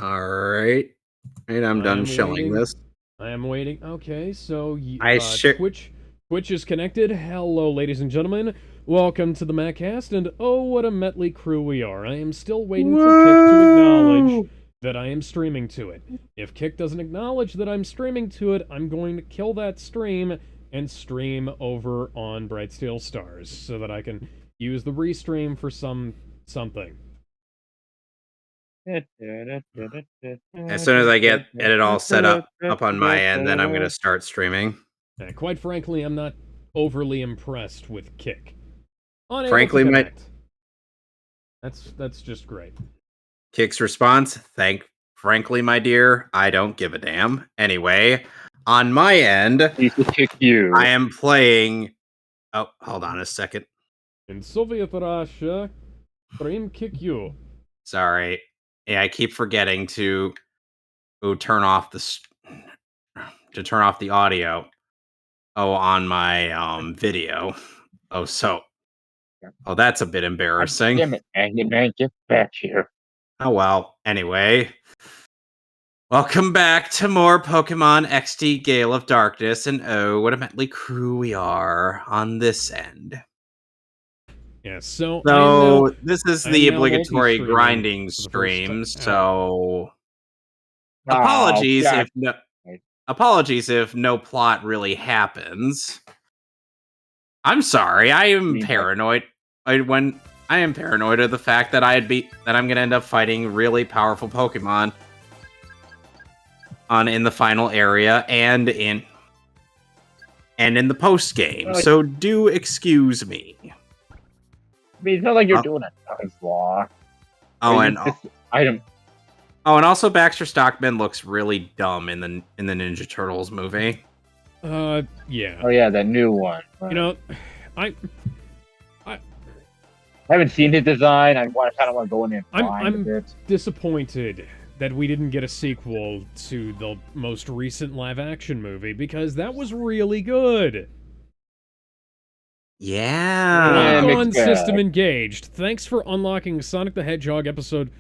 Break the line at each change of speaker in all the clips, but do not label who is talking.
Alright. And I'm done showing this.
I am waiting. Okay, so Twitch is connected. Hello, ladies and gentlemen. Welcome to the Mehcast, and oh, what a motley crew we are. I am still waiting for Kick to acknowledge that I am streaming to it. If Kick doesn't acknowledge that I'm streaming to it, I'm going to kill that stream and stream over on Bright Steel Stars so that I can use the restream for something.
As soon as I get it all set up on my end, then I'm going to start streaming.
Quite frankly, I'm not overly impressed with Kick.
Frankly,
That's just great.
Kick's response, frankly, my dear, I don't give a damn. Anyway, on my end,
kick you.
I am playing... Oh, hold on a second.
In Soviet Russia, stream kick you.
Sorry. Yeah, I keep forgetting to turn off the audio. Oh, on my video. Oh, that's a bit embarrassing.
Damn it, man, get back here.
Oh well. Anyway, welcome back to more Pokemon XD Gale of Darkness, and oh, what a motley crew we are on this end.
Yeah, so
this is the obligatory grinding stream, so apologies if no plot really happens. I'm sorry, I am paranoid. I am paranoid of the fact that I'm gonna end up fighting really powerful Pokemon in the final area and in the post game. So do excuse me.
I mean, it's not like you're doing a Nuzlocke.
And also Baxter Stockman looks really dumb in the Ninja Turtles movie.
Yeah.
Oh yeah, that new one.
You know, I
haven't seen his design. I kind of want to go in and
I'm disappointed that we didn't get a sequel to the most recent live-action movie, because that was really good.
Yeah.
On system engaged. Thanks for unlocking Sonic the Hedgehog Episode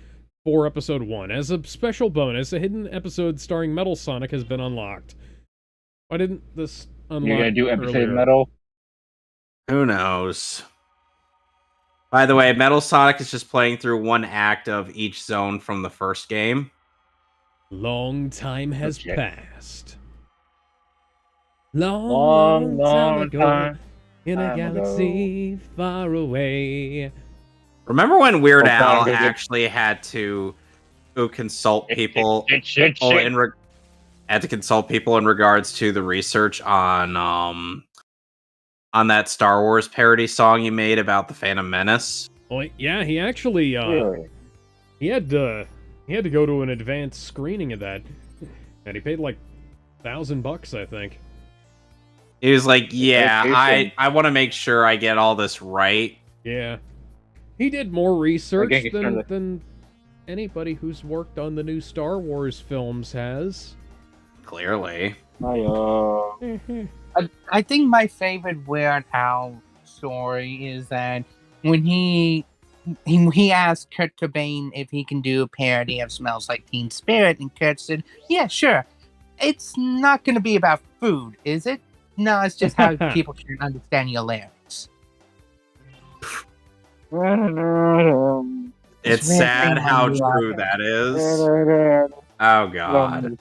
4, Episode 1. As a special bonus, a hidden episode starring Metal Sonic has been unlocked. Why didn't this unlock
You're gonna do episode
earlier?
Metal?
Who knows? By the way, Metal Sonic is just playing through one act of each zone from the first game.
Long time has passed. Long time ago. In a galaxy far away.
Remember when Weird Al actually had to consult people? Had to consult people in regards to the research on that Star Wars parody song you made about the Phantom Menace.
Well, yeah, he actually he had to go to an advanced screening of that, and he paid like $1,000, I think.
He was like, yeah, I want to make sure I get all this right.
Yeah. He did more research than anybody who's worked on the new Star Wars films has.
Clearly.
I think my favorite Weird Al story is that when he asked Kurt Cobain if he can do a parody of Smells Like Teen Spirit, and Kurt said, yeah, sure. It's not going to be about food, is it? No, it's just how people can understand your lyrics.
It's sad how true that is. Oh, God.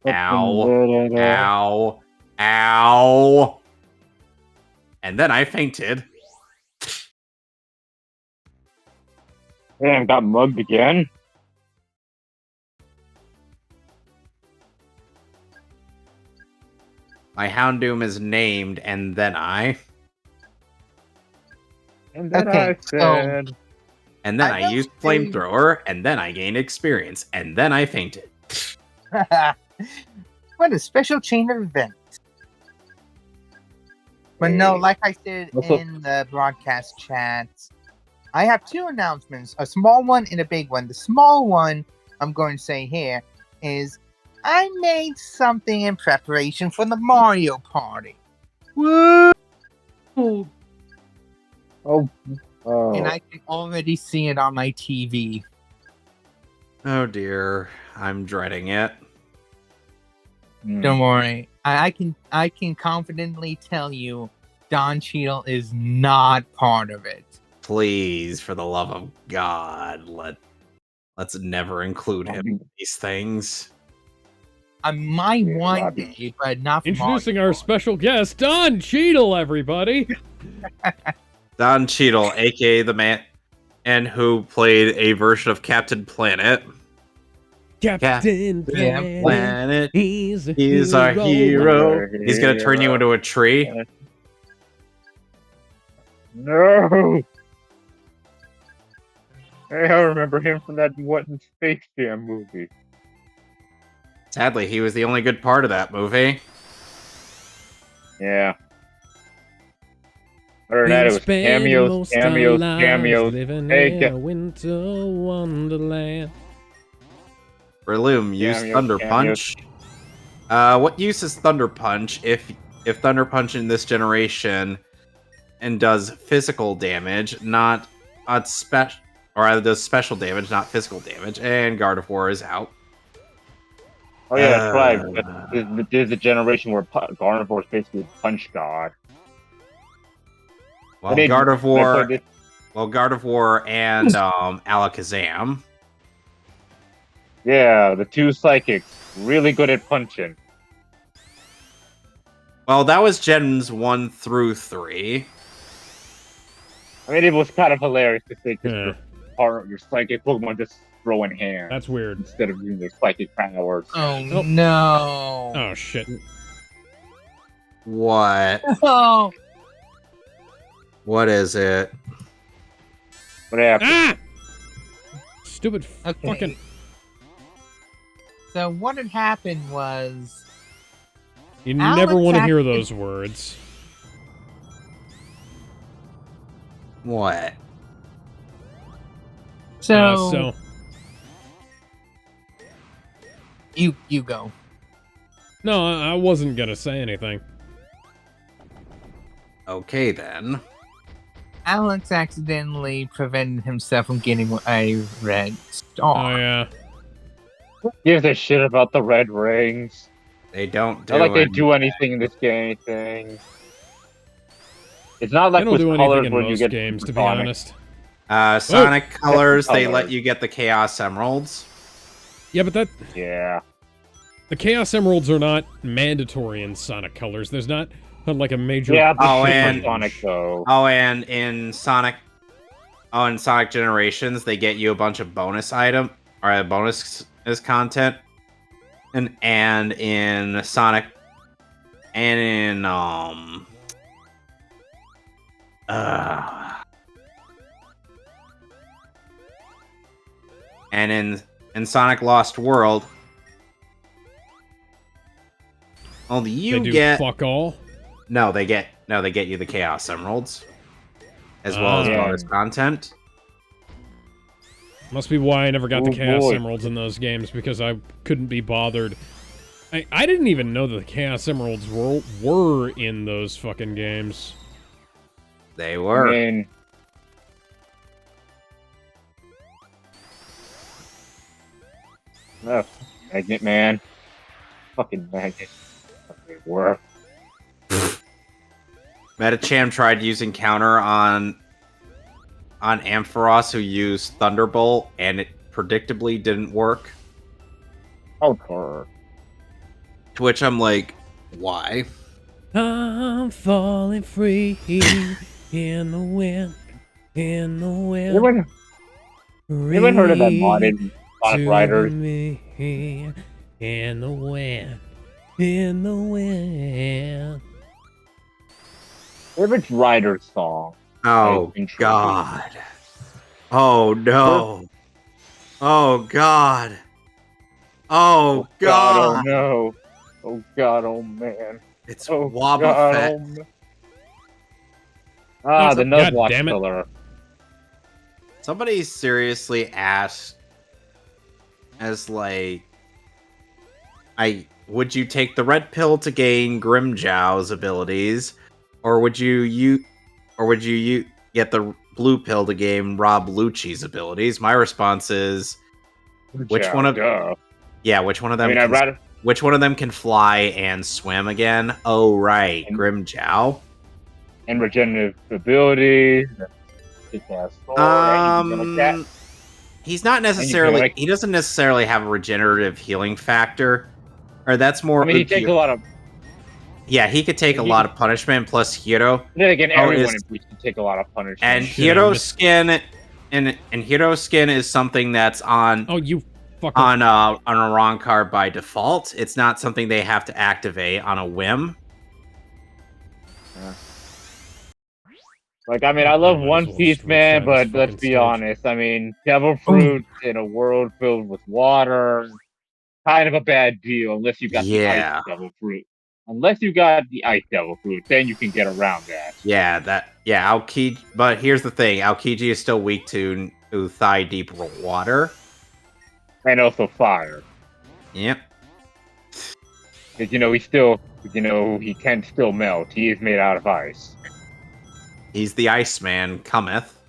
Ow. Ow. Ow. And then I fainted.
Damn, got mugged again?
My Houndoom is named, and then I...
And then I said...
And then I used Flamethrower, and then I gained experience, and then I fainted.
What a special chain of events. But no, like I said in the broadcast chats, I have two announcements, a small one and a big one. The small one I'm going to say here is I made something in preparation for the Mario Party.
Woo!
And I can already see it on my TV.
Oh dear, I'm dreading it.
Don't worry. I can confidently tell you Don Cheadle is not part of it.
Please, for the love of God, let's never include him in these things.
I might one day, but not for
Introducing our special guest, Don Cheadle, everybody!
Don Cheadle, aka the man and who played a version of Captain Planet.
Captain Planet. He's
our hero. He's gonna turn you into a tree.
No! Hey, I remember him from that Space Jam movie.
Sadly, he was the only good part of that movie.
Yeah. Other than that, it was cameos.
Living
Hey,
in a winter wonderland.
Breloom used Thunder Punch. What use is Thunder Punch if Thunder Punch in this generation and does physical damage, not special, or either does special damage, not physical damage, and Gardevoir is out.
Oh yeah, that's right. There's a generation where Gardevoir is basically a punch god.
Well, Gardevoir and Alakazam.
Yeah, the two psychics, really good at punching.
Well, that was Gens 1 through 3.
I mean, it was kind of hilarious to think your psychic Pokemon just throwing hands.
That's weird.
Instead of using their psychic powers.
Oh no!
Oh shit!
What?
Oh.
What is it?
What happened?
Ah! Stupid fucking.
So what had happened was...
You never want to hear those words.
What?
So... You go.
No, I wasn't gonna say anything.
Okay, then.
Alex accidentally prevented himself from getting a red star.
Oh, yeah.
Who gives a shit about the red rings?
They don't do
Not like
anything.
they do anything in this game. It's not like with colors when you get
games, to be honest.
Sonic Colors, they let you get the Chaos Emeralds.
Yeah, but
yeah.
The Chaos Emeralds are not mandatory in Sonic Colors. There's not like a major...
Yeah,
and
Sonic, though.
Oh, and in Sonic Generations, they get you a bunch of bonus bonus content. And in Sonic... And in, and in Sonic Lost World... Well, you get
fuck all.
No, they get you the Chaos Emeralds, as well as bonus content.
Must be why I never got the Chaos Emeralds in those games, because I couldn't be bothered. I didn't even know that the Chaos Emeralds were in those fucking games.
They were.
I mean, Magnet Man, fucking Magnet. Were.
Metacham tried using counter on Ampharos, who used Thunderbolt, and it predictably didn't work.
Oh, horror.
To which I'm like, why?
I'm falling free in the wind, in the wind.
Anyone heard of that modded Sonic Riders?
In the wind. In the wind.
Favorite Rider song.
Oh God. Oh no. Oh God. Oh God.
Oh no. Oh God. Oh man.
It's Wobbuffet.
Ah, the Nuzlocke killer.
Somebody seriously asked, as like, would you take the red pill to gain Grimmjow's abilities, or would you get the blue pill to gain Rob Lucci's abilities? My response is, Which one of them? Yeah, which one of them? Which one of them can fly and swim again? Oh, right, Grimjow.
And regenerative ability.
He's not necessarily. He doesn't necessarily have a regenerative healing factor, or that's more.
I mean, he takes a lot of.
Yeah, he could take a lot of punishment. Plus, Hero.
Then again, everyone in Bleach can take a lot of punishment.
And Hero Skin, and Hero Skin is something that's on.
Oh, you.
On a wrong card by default. It's not something they have to activate on a whim.
Like, I mean, I love One Piece, man, but let's be honest. I mean, Devil Fruit in a world filled with water, kind of a bad deal unless you got the Ice Devil Fruit. Unless you got the Ice Devil Fruit, then you can get around that.
Aokiji. But here's the thing: Aokiji is still weak to thigh deep water.
And also fire.
Yep.
Because, he can still melt. He is made out of ice.
He's the Iceman, cometh.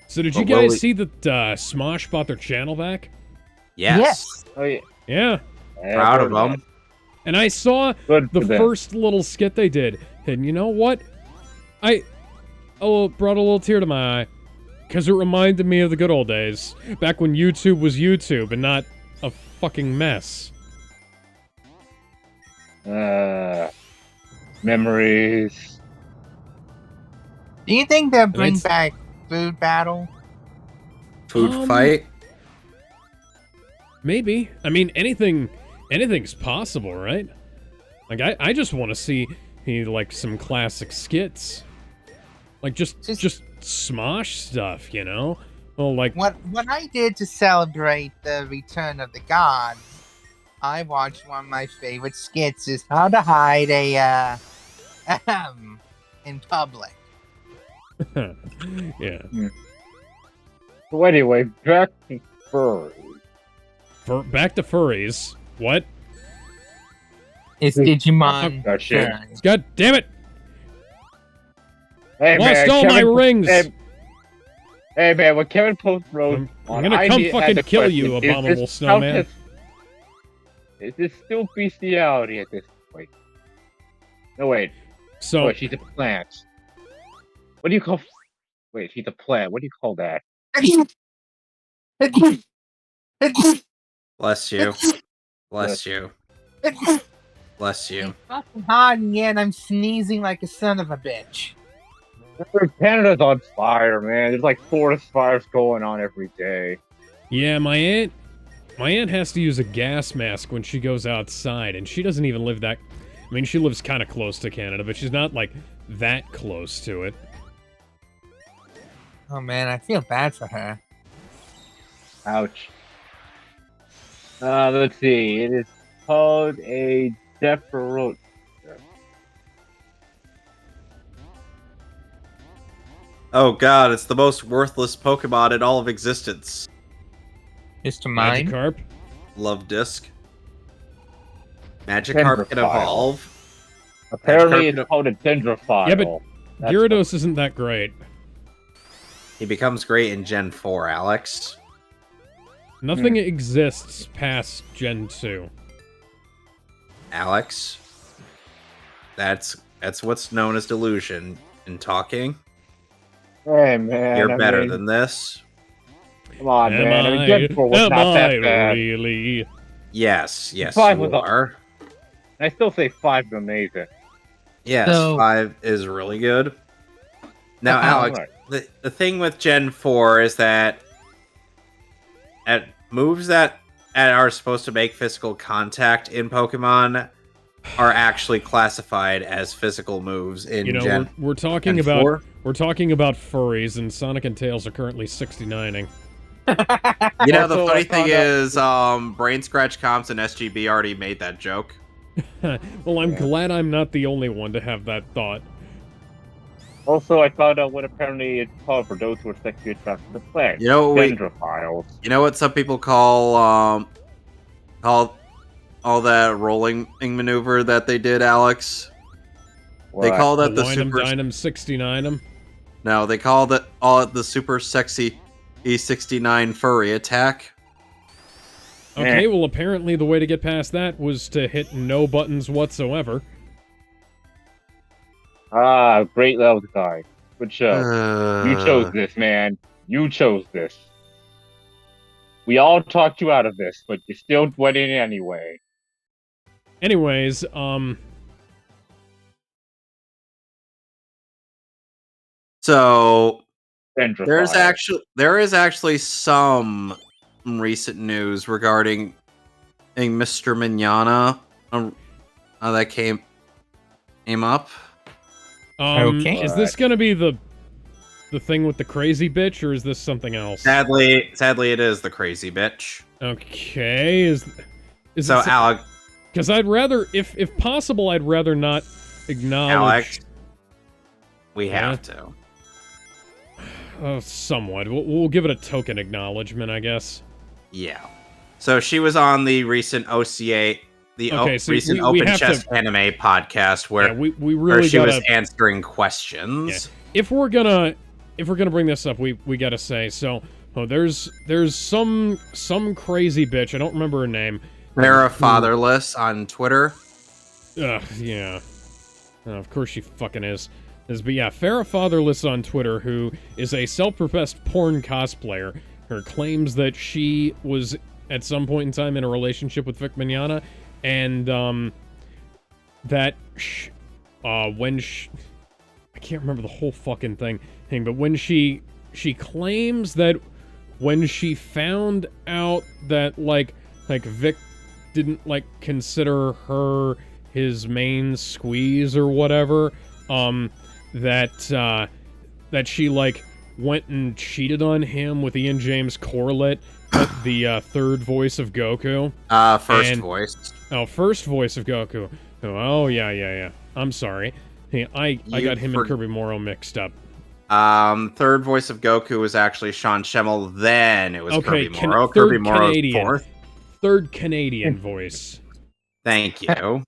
So did you guys see that Smosh bought their channel back?
Yes.
Oh, yeah.
Yeah.
Proud of them.
And I saw the first little skit they did. And you know what? I brought a little tear to my eye. Because it reminded me of the good old days. Back when YouTube was YouTube and not a fucking mess.
Memories.
Do you think they'll bring back Food Battle?
Food Fight?
Maybe. I mean, anything's possible, right? Like, I just want to see, like, some classic skits. Like, just Smosh stuff, you know? Well, like
what I did to celebrate the return of the gods, I watched one of my favorite skits is how to hide a in public.
Yeah.
So anyway, back to furries.
Back to furries. What?
It's Digimon.
God damn it!
Hey,
lost all my rings!
Hey man, when Kevin Post wrote
I'm gonna come fucking kill you, abominable snowman.
Is this still bestiality at this point? No, wait.
So...
she's a plant. What do you call... Wait, she's a plant. What do you call that?
Bless you. Bless you. Bless you.
It's fucking hot and yet I'm sneezing like a son of a bitch.
Canada's on fire, man. There's like forest fires going on every day.
Yeah, my aunt has to use a gas mask when she goes outside, and she doesn't even live that... I mean, she lives kind of close to Canada, but she's not, like, that close to it.
Oh, man, I feel bad for her.
Ouch. Let's see. It is called a Deferote.
Oh god, it's the most worthless Pokemon in all of existence.
Is to mine?
Magikarp?
Love Disc. Magikarp can evolve.
Apparently it's called a Dendrophile.
Yeah, but Gyarados isn't that great.
He becomes great in Gen 4, Alex.
Nothing exists past Gen 2.
Alex, that's what's known as delusion in talking.
Hey, man.
You're better than this.
Come on, man. I mean, Gen 4 was not that bad.
Really?
Yes, you are.
I still say 5 is amazing.
Yes, 5 is really good. Now, Alex, the thing with Gen 4 is that at moves that are supposed to make physical contact in Pokemon are actually classified as physical moves in Gen.
We're talking about 4? We're talking about furries, and Sonic and Tails are currently 69ing.
You know, the funny thing is, Brain Scratch Comps and SGB already made that joke.
Well, I'm glad I'm not the only one to have that thought.
Also, I found out what apparently it's called for those who are sexually attracted to plants.
You know,
Dendrophiles.
You know what some people call all that rolling maneuver that they did, Alex?
What?
They call that the
super... Dynam 69'em?
No, they call that the super sexy E69 furry attack.
Okay, well, apparently the way to get past that was to hit no buttons whatsoever.
Great level card. Good show. You chose this, man. You chose this. We all talked you out of this, but you still went in anyway.
Anyways,
So
Centrified.
there is actually some recent news regarding a Mr. Mignana that came up.
Okay.
Is this gonna be the thing with the crazy bitch, or is this something else?
Sadly, it is the crazy bitch.
Okay, is
so
it
Alec?
Because I'd rather, if possible, I'd rather not acknowledge.
Alex, we have to.
Somewhat. We'll give it a token acknowledgement, I guess.
Yeah. So she was on the recent OCA, recent Open Chess Anime podcast where
we really
she was answering questions.
Yeah. If we're gonna bring this up, we gotta say so. Oh, there's some crazy bitch. I don't remember her name.
Sarah Fatherless on Twitter.
Yeah. Of course she fucking is. But yeah, Farrah Fatherless on Twitter, who is a self-professed porn cosplayer, her claims that she was at some point in time in a relationship with Vic Mignogna, and that when I can't remember the whole fucking thing, but when she claims that when she found out that like Vic didn't consider her his main squeeze or whatever, that she went and cheated on him with Ian James Corlett, the third voice of Goku.
First voice.
Oh, first voice of Goku. Oh yeah. I'm sorry. Hey, I got him and Kirby Morrow mixed up.
Third voice of Goku was actually Sean Schemmel. Then it was Kirby Morrow.
Kirby Morrow fourth. Third Canadian voice.
Thank you.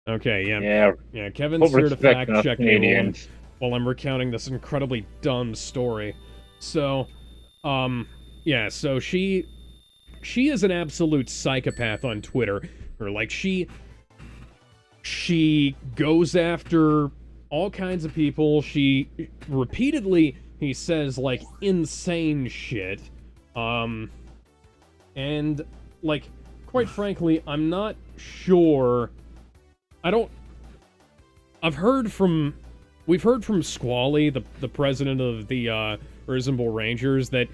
Okay, yeah. Kevin's here to fact check me while I'm recounting this incredibly dumb story. So, yeah. So she is an absolute psychopath on Twitter. Or she goes after all kinds of people. She repeatedly, he says, insane shit. And, quite frankly, I'm not sure. We've heard from Squally, the president of the Risenbull Rangers, that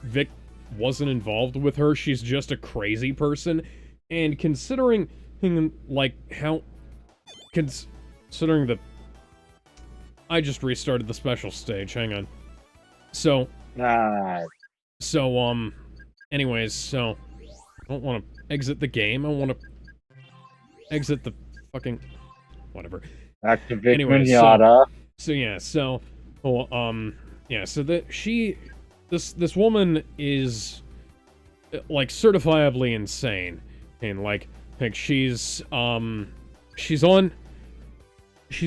Vic wasn't involved with her. She's just a crazy person. And considering I just restarted the special stage. Hang on. Anyways, so I don't want to exit the game. I want to exit the fucking whatever.
Back to Vic Mignogna.
So that this woman is certifiably insane, and she's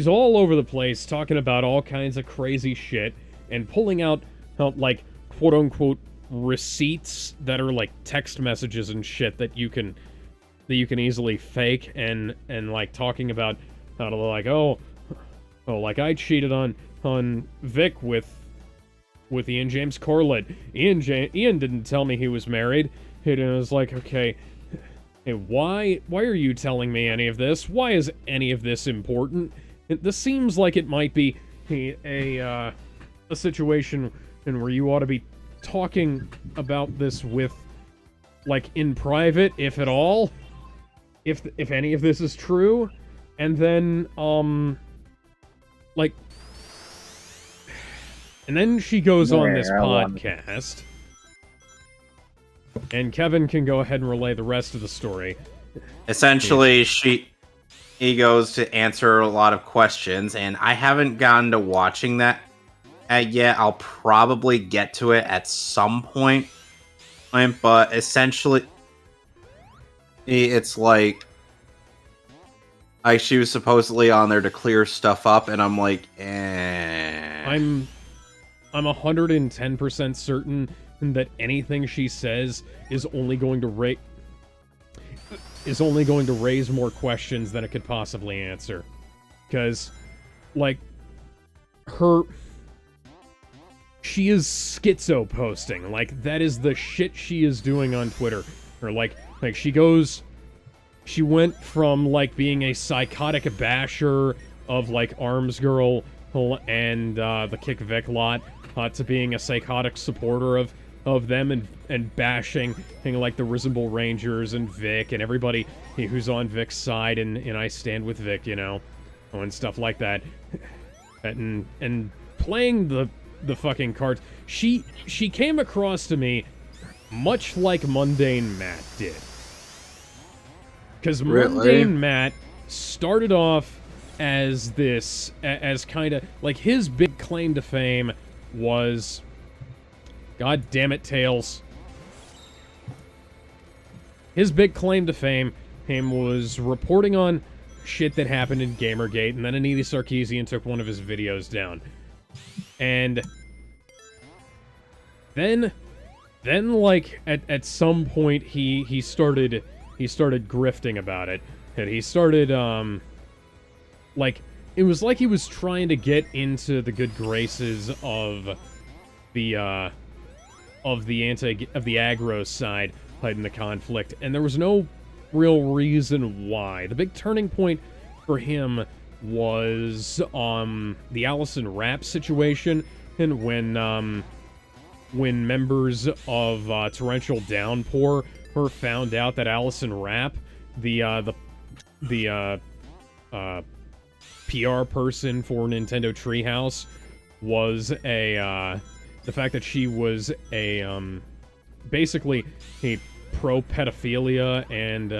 all over the place talking about all kinds of crazy shit and pulling out quote unquote receipts that are text messages and shit that you can easily fake, and talking about how to I cheated on Vic with Ian James Corlett. Ian didn't tell me he was married. And it was okay, hey, why are you telling me any of this? Why is any of this important? This seems like it might be a situation where you ought to be talking about this with in private, if at all, if any of this is true. And then and then she goes on this podcast, and Kevin can go ahead and relay the rest of the story.
Essentially, he goes to answer a lot of questions, and I haven't gotten to watching that yet. I'll probably get to it at some point, but essentially, it's she was supposedly on there to clear stuff up, and I'm
I'm 110% certain that anything she says is only going to raise more questions than it could possibly answer. Because, like, she is schizo posting. Like, that is the shit she is doing on Twitter. Or, like she went from, like, being a psychotic basher of, like, Arms Girl and the Kick Vic lot, to being a psychotic supporter of them and bashing like the Risible Rangers and Vic and everybody who's on Vic's side and I stand with Vic, you know, and stuff like that. And playing the fucking cards. She came across to me much like Mundane Matt did. Because Mundane Matt started off as this, as kind of, like, his big claim to fame was, God damn it, Tails. His big claim to fame was reporting on shit that happened in Gamergate, and then Anita Sarkeesian took one of his videos down. And then like, at some point, he started grifting about it. And he started, like, it was like he was trying to get into the good graces of the aggro side in the conflict, and there was no real reason why. The big turning point for him was the Allison Rapp situation, and when members of Torrential Downpour found out that Allison Rapp, the PR person for Nintendo Treehouse, was the fact that she was basically a pro-pedophilia and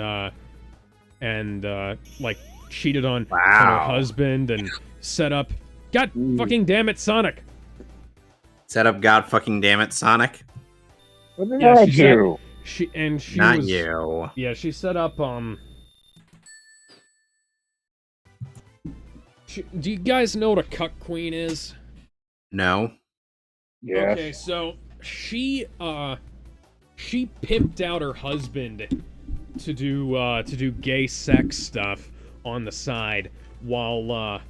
like cheated on her husband and set up. God fucking damn it, Sonic!
Set up God fucking damn it, Sonic.
What did I do?
She
Not
was,
you.
Yeah, she set up do you guys know what a cuck queen is?
No.
Yes.
Okay, so she pimped out her husband to do gay sex stuff on the side while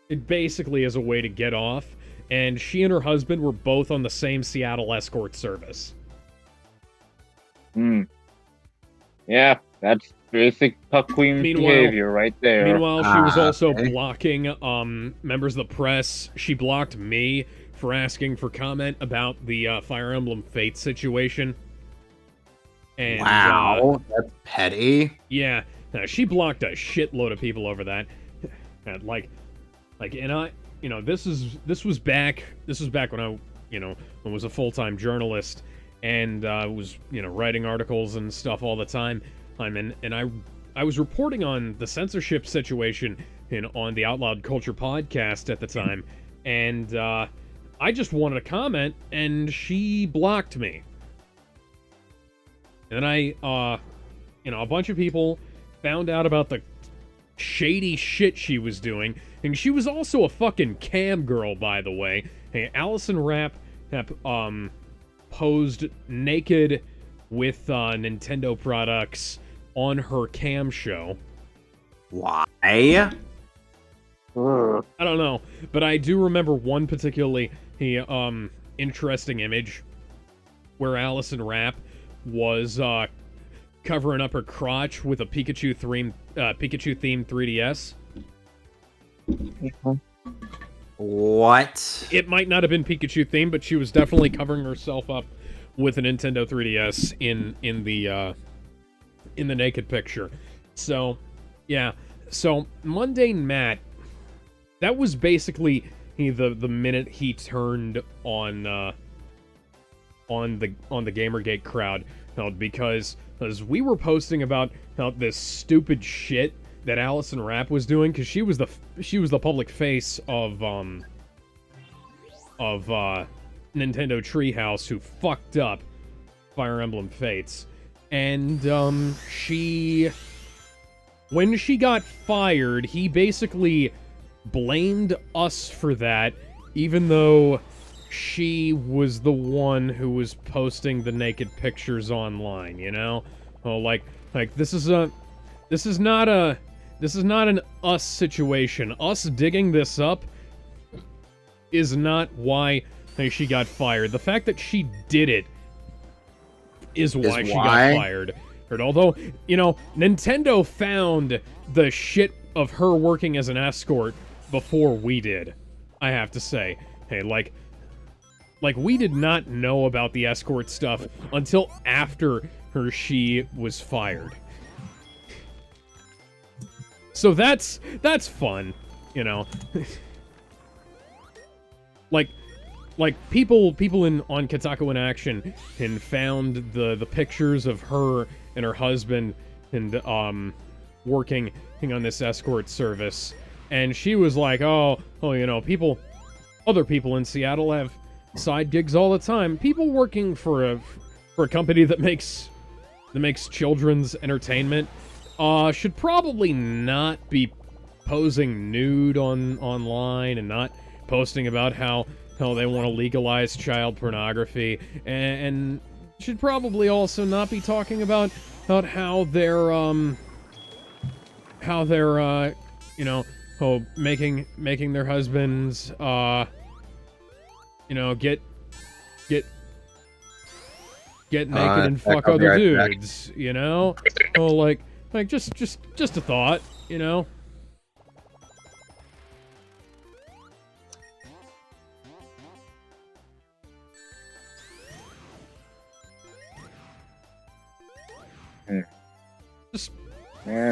it basically as a way to get off, and she and her husband were both on the same Seattle escort service.
Yeah, that's basic cuck queen behavior right there.
Meanwhile, she was also blocking members of the press. She blocked me for asking for comment about the Fire Emblem Fates situation. And,
wow, that's petty.
Yeah, she blocked a shitload of people over that. And and I, you know, this was back when I, you know, was a full-time journalist and was, you know, writing articles and stuff all the time. And I was reporting on the censorship situation on the Out Loud Culture podcast at the time, and I just wanted to comment, and she blocked me. And I, you know, a bunch of people found out about the shady shit she was doing, and she was also a fucking cam girl, by the way. Hey, Allison Rapp posed naked with Nintendo products on her cam show.
Why?
I don't know, but I do remember one particularly interesting image where Allison Rapp was covering up her crotch with a Pikachu-themed 3DS.
What?
It might not have been Pikachu-themed, but she was definitely covering herself up with a Nintendo 3DS in the naked picture. So, yeah. So, Mundane Matt, that was basically the minute he turned on the Gamergate crowd, because we were posting about this stupid shit that Allison Rapp was doing, because she was the public face of Nintendo Treehouse, who fucked up Fire Emblem Fates. And when she got fired, he basically blamed us for that, even though she was the one who was posting the naked pictures online, you know? Oh, like this is not an us situation. Us digging this up is not why she got fired. The fact that she did it is why she got fired. Although, Nintendo found the shit of her working as an escort before we did, I have to say. Hey, like we did not know about the escort stuff until after she was fired. So that's fun, like people on Kotaku in Action and found the pictures of her and her husband and working on this escort service, and she was like, oh, other people in Seattle have side gigs all the time. People working for a company that makes children's entertainment should probably not be posing nude online and not posting about how they want to legalize child pornography, and should probably also not be talking about how they're making their husbands get naked and fuck other dudes, Oh, like just a thought,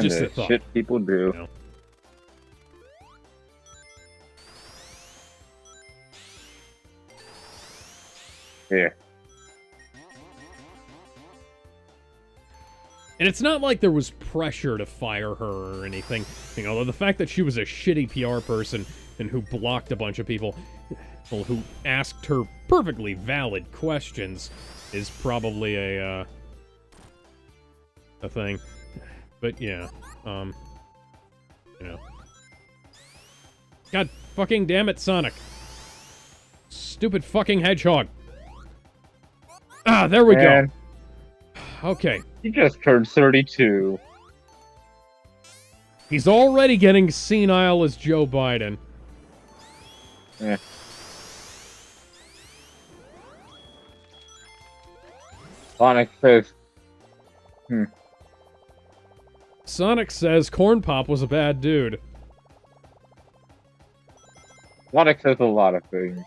Just a thought. Shit people do. Yeah.
And it's not like there was pressure to fire her or anything. Although the fact that she was a shitty PR person and who blocked a bunch of people, who asked her perfectly valid questions, is probably a thing. But yeah, God fucking damn it, Sonic. Stupid fucking Hedgehog. Ah, there we go. Okay.
He just turned 32.
He's already getting senile as Joe Biden.
Yeah. Sonic says...
Sonic says Corn Pop was a bad dude.
Sonic says a lot of things.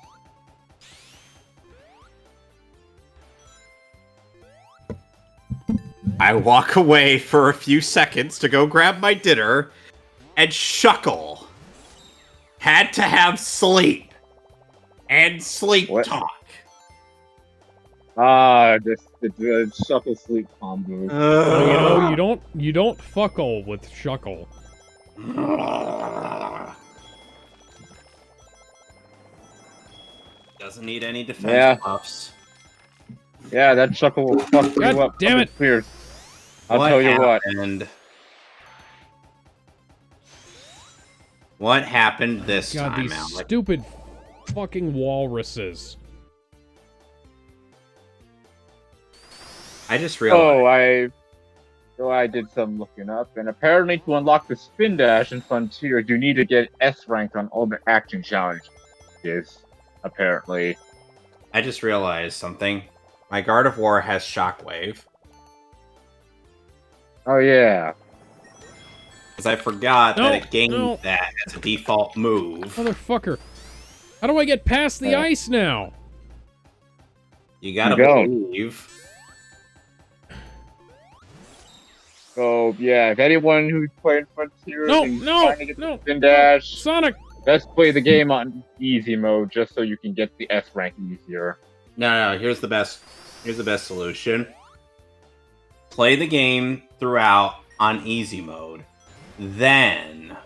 I walk away for a few seconds to go grab my dinner, and Shuckle had to have sleep and sleep talk.
The Shuckle sleep combo.
You don't fuckle with Shuckle.
Doesn't need any defense buffs.
Yeah, that Shuckle will fuck you up.
Damn it!
Weird. I'll tell you what.
What happened this time,
these
Alec?
Stupid fucking walruses.
I just realized.
I did some looking up, and apparently to unlock the Spin Dash in Frontier, you need to get S rank on all the action challenges. Apparently.
I just realized something. My Guard of War has Shockwave.
Oh, yeah.
Because I forgot that it gained that as a default move.
Motherfucker. How do I get past the ice now?
You gotta believe.
So, yeah, if anyone who's playing Frontier is trying to get the Spin Dash,
Sonic!
Best play the game on easy mode just so you can get the S rank easier.
No, here's the best solution. Play the game throughout on easy mode. Then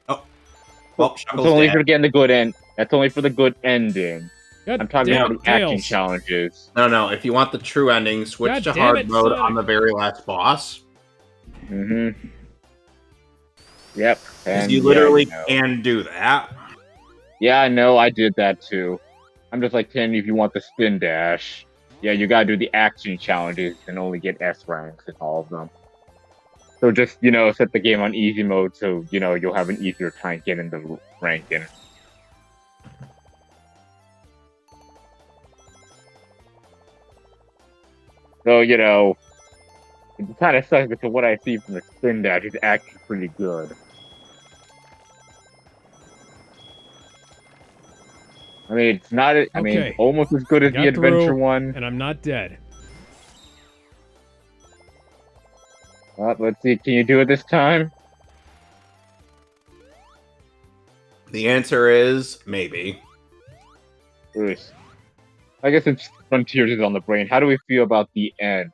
that's only for getting the good end. That's only for the good ending. I'm talking about the action challenges.
No, if you want the true ending, switch to hard mode on the very last boss.
Mm-hmm. Yep.
And you literally can do that.
Yeah, I know. I did that too. I'm just like telling you, if you want the spin dash, yeah, you gotta do the action challenges and only get S ranks in all of them. So just, set the game on easy mode so, you'll have an easier time getting the ranking. So, it kind of sucks because what I see from the spin dash is actually pretty good. I mean, it's not. I mean, it's almost as good as the adventure one.
And I'm not dead.
Let's see. Can you do it this time?
The answer is maybe.
Bruce. I guess it's Frontiers is on the brain. How do we feel about the end?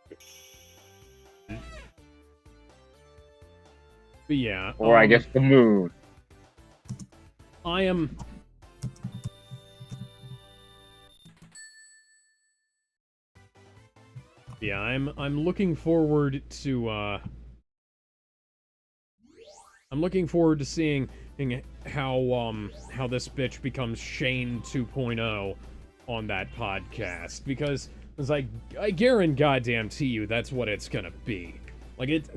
But yeah.
Or I guess the moon.
Yeah, I'm looking forward to I'm looking forward to seeing how this bitch becomes Shane 2.0 on that podcast, because it's like, I guarantee you that's what it's gonna be. Like it.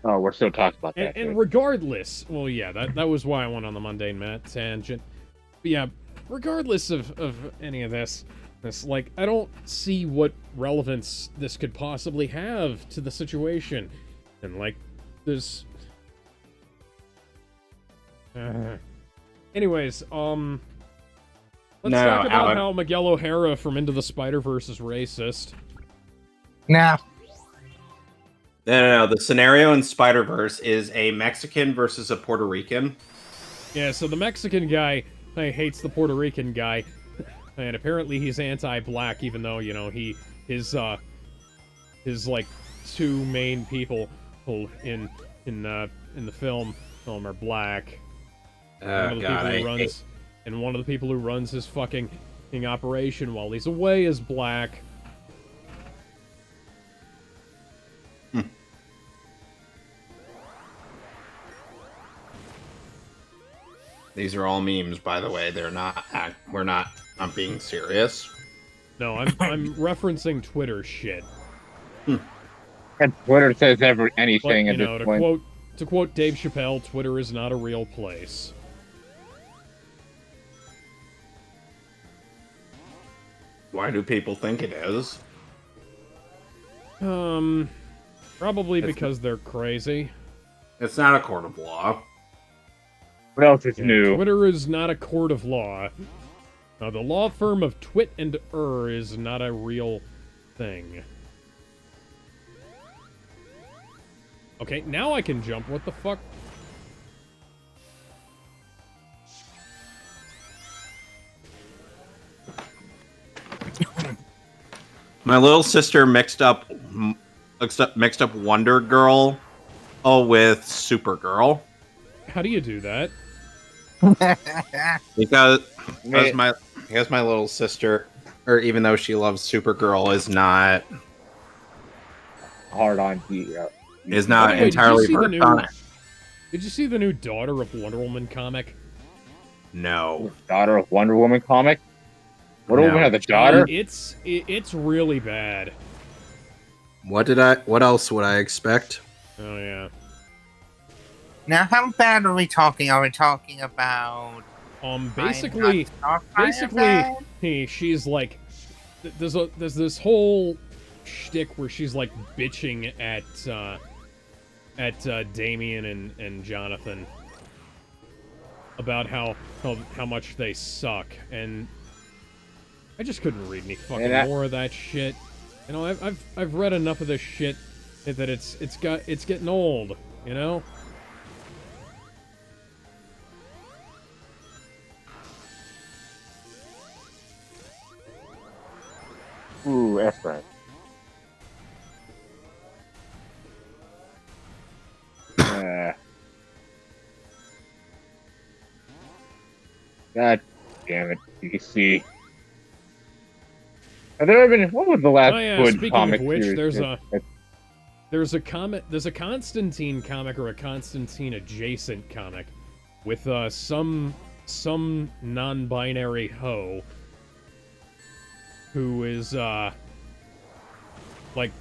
Oh, we're still talking about that.
And regardless, well, yeah, that was why I went on the mundane Matt tangent. But yeah, regardless of any of this, like, I don't see what relevance this could possibly have to the situation. And, like, there's... Anyways, let's talk about how Miguel O'Hara from Into the Spider-Verse is racist.
Nah.
No. The scenario in Spider-Verse is a Mexican versus a Puerto Rican.
Yeah, so the Mexican guy hates the Puerto Rican guy, and apparently he's anti-black, even though, his like two main people in the film are black. One of the people who runs his fucking operation while he's away is black.
These are all memes, by the way. They're not. I'm being serious.
No, I'm referencing Twitter shit.
And Twitter says anything at this point.
To quote Dave Chappelle, Twitter is not a real place.
Why do people think it is?
Probably because they're crazy.
It's not a court of law.
What else is new?
Twitter is not a court of law. The law firm of Twit and is not a real thing. Okay, now I can jump. What the fuck?
My little sister mixed up Wonder Girl with Supergirl.
How do you do that?
because my little sister, or even though she loves Supergirl, is not
hard on the
is not entirely versed on it.
Did you see the new Daughter of Wonder Woman comic?
No.
Daughter of Wonder Woman comic? Wonder Woman has a daughter?
It's really bad.
What else would I expect?
Oh yeah.
Now, how bad are we talking? Are we talking about?
Basically, she's like, there's this whole shtick where she's like bitching at Damian and Jonathan about how much they suck, and I just couldn't read any fucking more of that shit. You know, I've read enough of this shit that it's getting old, you know.
Ooh, that's right. God damn it! You can see. Have there ever been? What was the last good comic
of which,
series?
there's a Constantine comic or a Constantine adjacent comic with some non-binary hoe who is, like,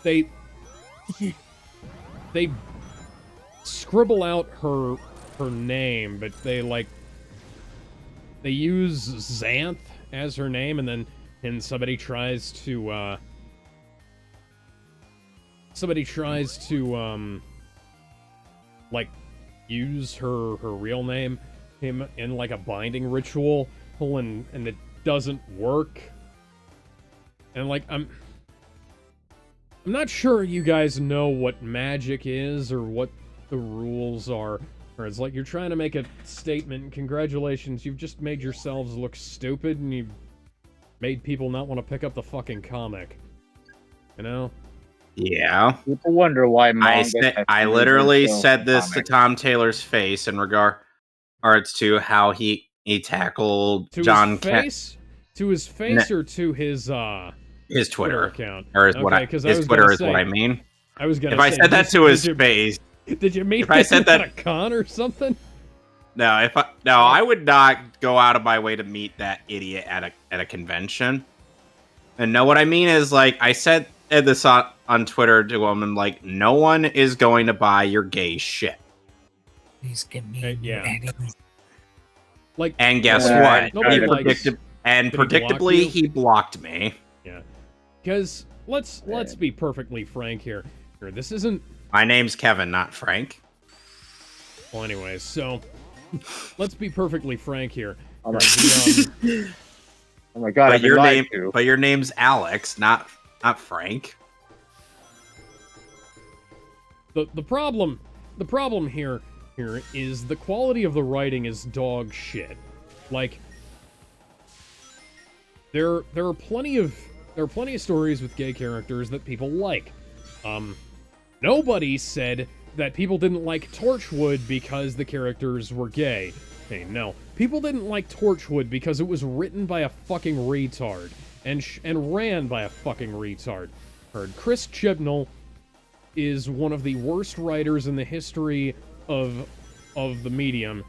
they scribble out her name, but they use Xanth as her name, and somebody tries to like use her real name in like a binding ritual, and it doesn't work. And like I'm not sure you guys know what magic is or what the rules are. Or it's like you're trying to make a statement. Congratulations, you've just made yourselves look stupid, and you've made people not want to pick up the fucking comic. You know?
Yeah.
People wonder why
I literally said this to Tom Taylor's face in regards to how he tackled
to
John
his face? To his face or to his Twitter account?
Or his Twitter is what I mean.
I was gonna
say, I said that to his face.
Did you meet him at a con or something?
No, I would not go out of my way to meet that idiot at a convention. And no, what I mean is, like, I said this on Twitter to him, and like, no one is going to buy your gay shit.
Please give me
Like,
and guess what? Predictably, he blocked me.
Yeah, because let's be perfectly frank here. This isn't.
My name's Kevin, not Frank.
Well, anyways, so let's be perfectly frank here.
Oh my god!
But your name's Alex, not Frank.
The problem here is the quality of the writing is dog shit. Like, there are plenty of stories with gay characters that people like. Nobody said that people didn't like Torchwood because the characters were gay. Hey, no. People didn't like Torchwood because it was written by a fucking retard and ran by a fucking retard. Chris Chibnall is one of the worst writers in the history of the medium,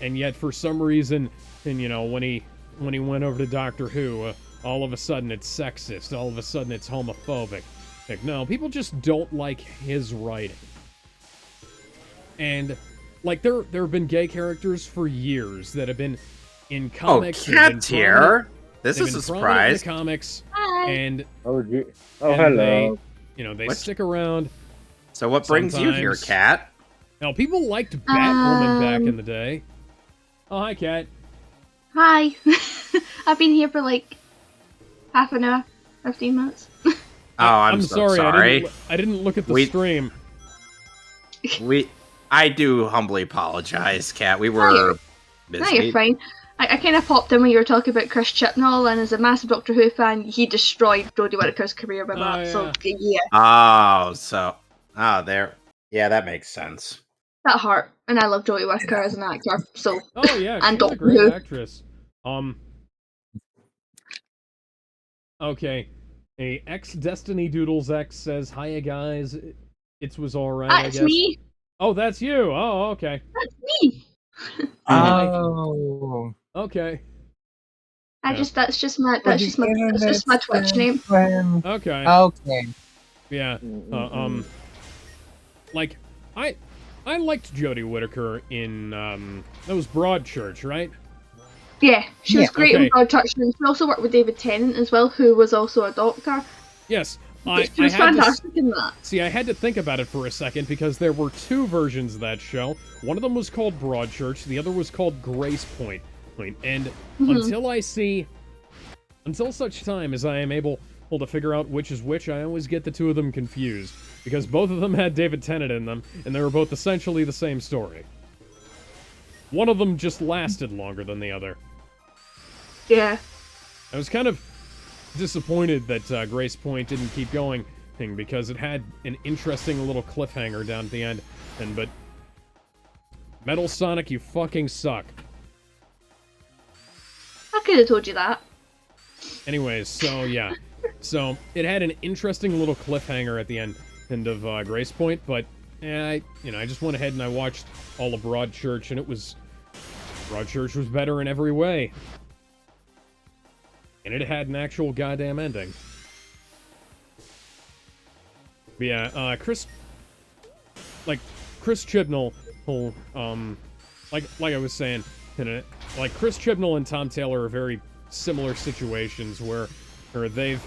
and yet for some reason, and you know, when he went over to Doctor Who, all of a sudden it's sexist, all of a sudden it's homophobic. Like, no, people just don't like his writing. And like, there have been gay characters for years that have been in comics.
Oh, Cat's here. This is a surprise.
In the comics.
Hi.
And
hello.
They stick around.
So what brings you here, Cat?
Now, people liked Batwoman back in the day. Oh, hi, Cat.
Hi. I've been here for like half an hour, 15 minutes.
Oh, I'm so sorry.
I didn't look at the stream.
I do humbly apologize, Cat. We were busy.
No, you're fine. I kind of popped in when you were talking about Chris Chibnall, and as a massive Doctor Who fan, he destroyed Jodie Whittaker's career by that.
Yeah.
So yeah.
There. Yeah, that makes sense.
That hurt, and I love Jodie Whittaker as an actor. So.
Oh yeah,
and
she's a great actress. Okay. A X Destiny Doodles X says, "Hiya guys, it was all right."
That's
I guess.
Me.
Oh, that's you. Oh, okay.
That's me.
Oh.
Okay.
That's just my Twitch name.
Okay.
Okay.
Yeah. Like, I liked Jodie Whittaker in that was Broadchurch, right?
Yeah, she was great in Broadchurch, and she also worked with David Tennant as well, who was also a doctor.
Yes.
She was fantastic in that.
See, I had to think about it for a second because there were two versions of that show. One of them was called Broadchurch, the other was called Grace Point. And until such time as I am able to figure out which is which, I always get the two of them confused. Because both of them had David Tennant in them, and they were both essentially the same story. One of them just lasted longer than the other.
Yeah.
I was kind of disappointed that Grace Point didn't keep going, because it had an interesting little cliffhanger down at the end. But Metal Sonic, you fucking suck.
I could have told you that.
Anyways, so yeah. So it had an interesting little cliffhanger at the end of Grace Point, but I just went ahead and I watched all of Broadchurch, and Broadchurch was better in every way. and it had an actual goddamn ending. But yeah, Chris Chibnall, like I was saying, like Chris Chibnall and Tom Taylor are very similar situations where they've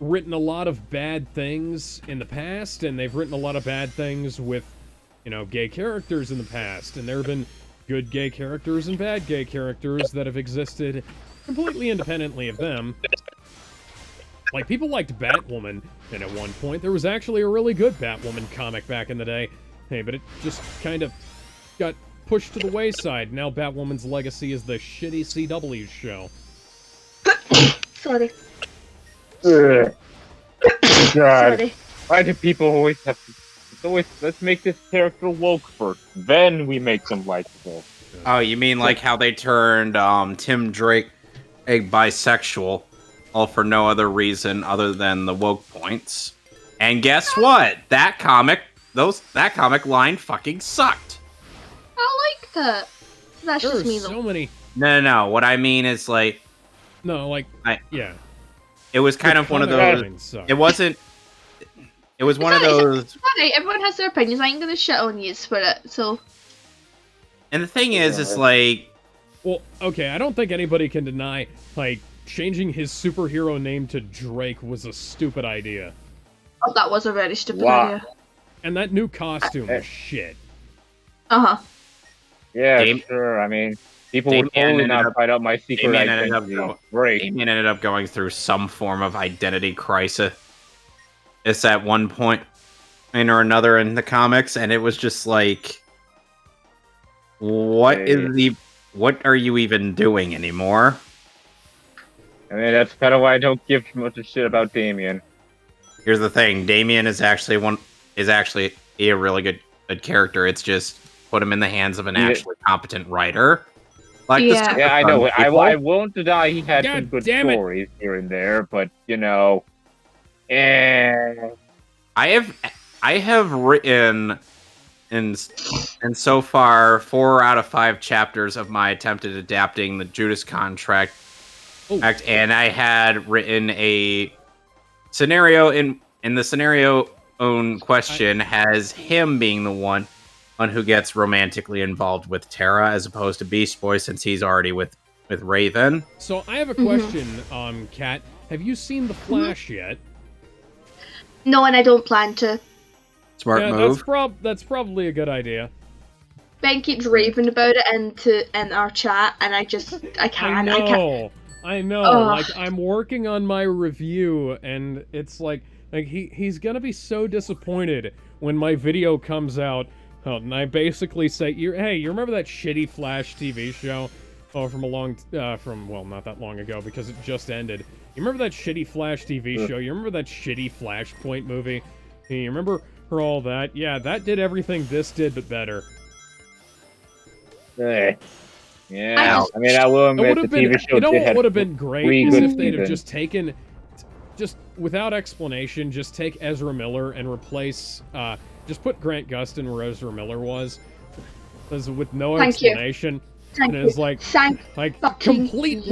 written a lot of bad things in the past, and they've written a lot of bad things with, gay characters in the past, and there have been good gay characters and bad gay characters that have existed completely independently of them. Like, people liked Batwoman, and at one point there was actually a really good Batwoman comic back in the day. Hey, but it just kind of got pushed to the wayside. Now Batwoman's legacy is the shitty CW show.
Sorry.
God.
Sorry.
Why do people always have to... let's make this character woke first, then we make them likable.
Oh, you mean like how they turned Tim Drake a bisexual, all for no other reason other than the woke points. And guess what? That comic line fucking sucked.
I like that. That's
There
just
are
me,
so
though.
many.
No. What I mean is like,
No, like, yeah.
It was kind of one of those. It wasn't. It was one of those.
Sorry, everyone has their opinions. I ain't gonna shit on you for it. So.
And the thing is, it's like.
Well, okay, I don't think anybody can deny, like, changing his superhero name to Drake was a stupid idea.
Oh, that was a very stupid idea.
And that new costume was shit.
Uh-huh.
Yeah, sure. I mean, people would totally not find out my secret identity.
Damien ended up going through some form of identity crisis. It's at one point or another in the comics, and it was just like, what are you even doing anymore?
I mean, that's kind of why I don't give much of shit about Damien.
Here's the thing: Damien is actually a really good character. It's just put him in the hands of an actually competent writer. Like
yeah, I know. I won't deny he had some good stories here and there, but
I have written in so far 4 out of 5 chapters of my attempted adapting the Judas Contract, and I had written a scenario in the scenario own question has him being the one who gets romantically involved with Tara as opposed to Beast Boy, since he's already with Raven.
So I have a question, Kat. Have you seen The Flash yet?
No, and I don't plan to.
Smart move.
That's probably a good idea.
Ben keeps raving about it in our chat, and I can't.
I know. Like, I'm working on my review, and it's like he's gonna be so disappointed when my video comes out. And I basically say, hey, you remember that shitty Flash TV show? Oh, from not that long ago, because it just ended. You remember that shitty Flash TV show? You remember that shitty Flashpoint movie? You remember all that? Yeah, that did everything this did, but better.
Yeah, I mean, I will admit the TV show
what would have been great is if they'd have just taken, without explanation, just take Ezra Miller and replace, just put Grant Gustin where Ezra Miller was, because with no explanation. And it's like complete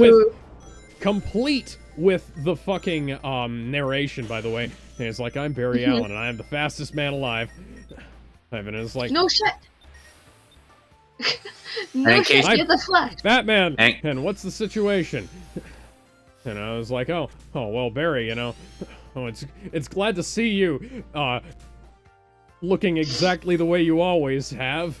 with the fucking narration, by the way. And it's like, I'm Barry Allen and I am the fastest man alive. And it's like,
no shit. No shit, you're the Flash.
Batman. And what's the situation? And I was like, oh well, Barry, it's glad to see you looking exactly the way you always have.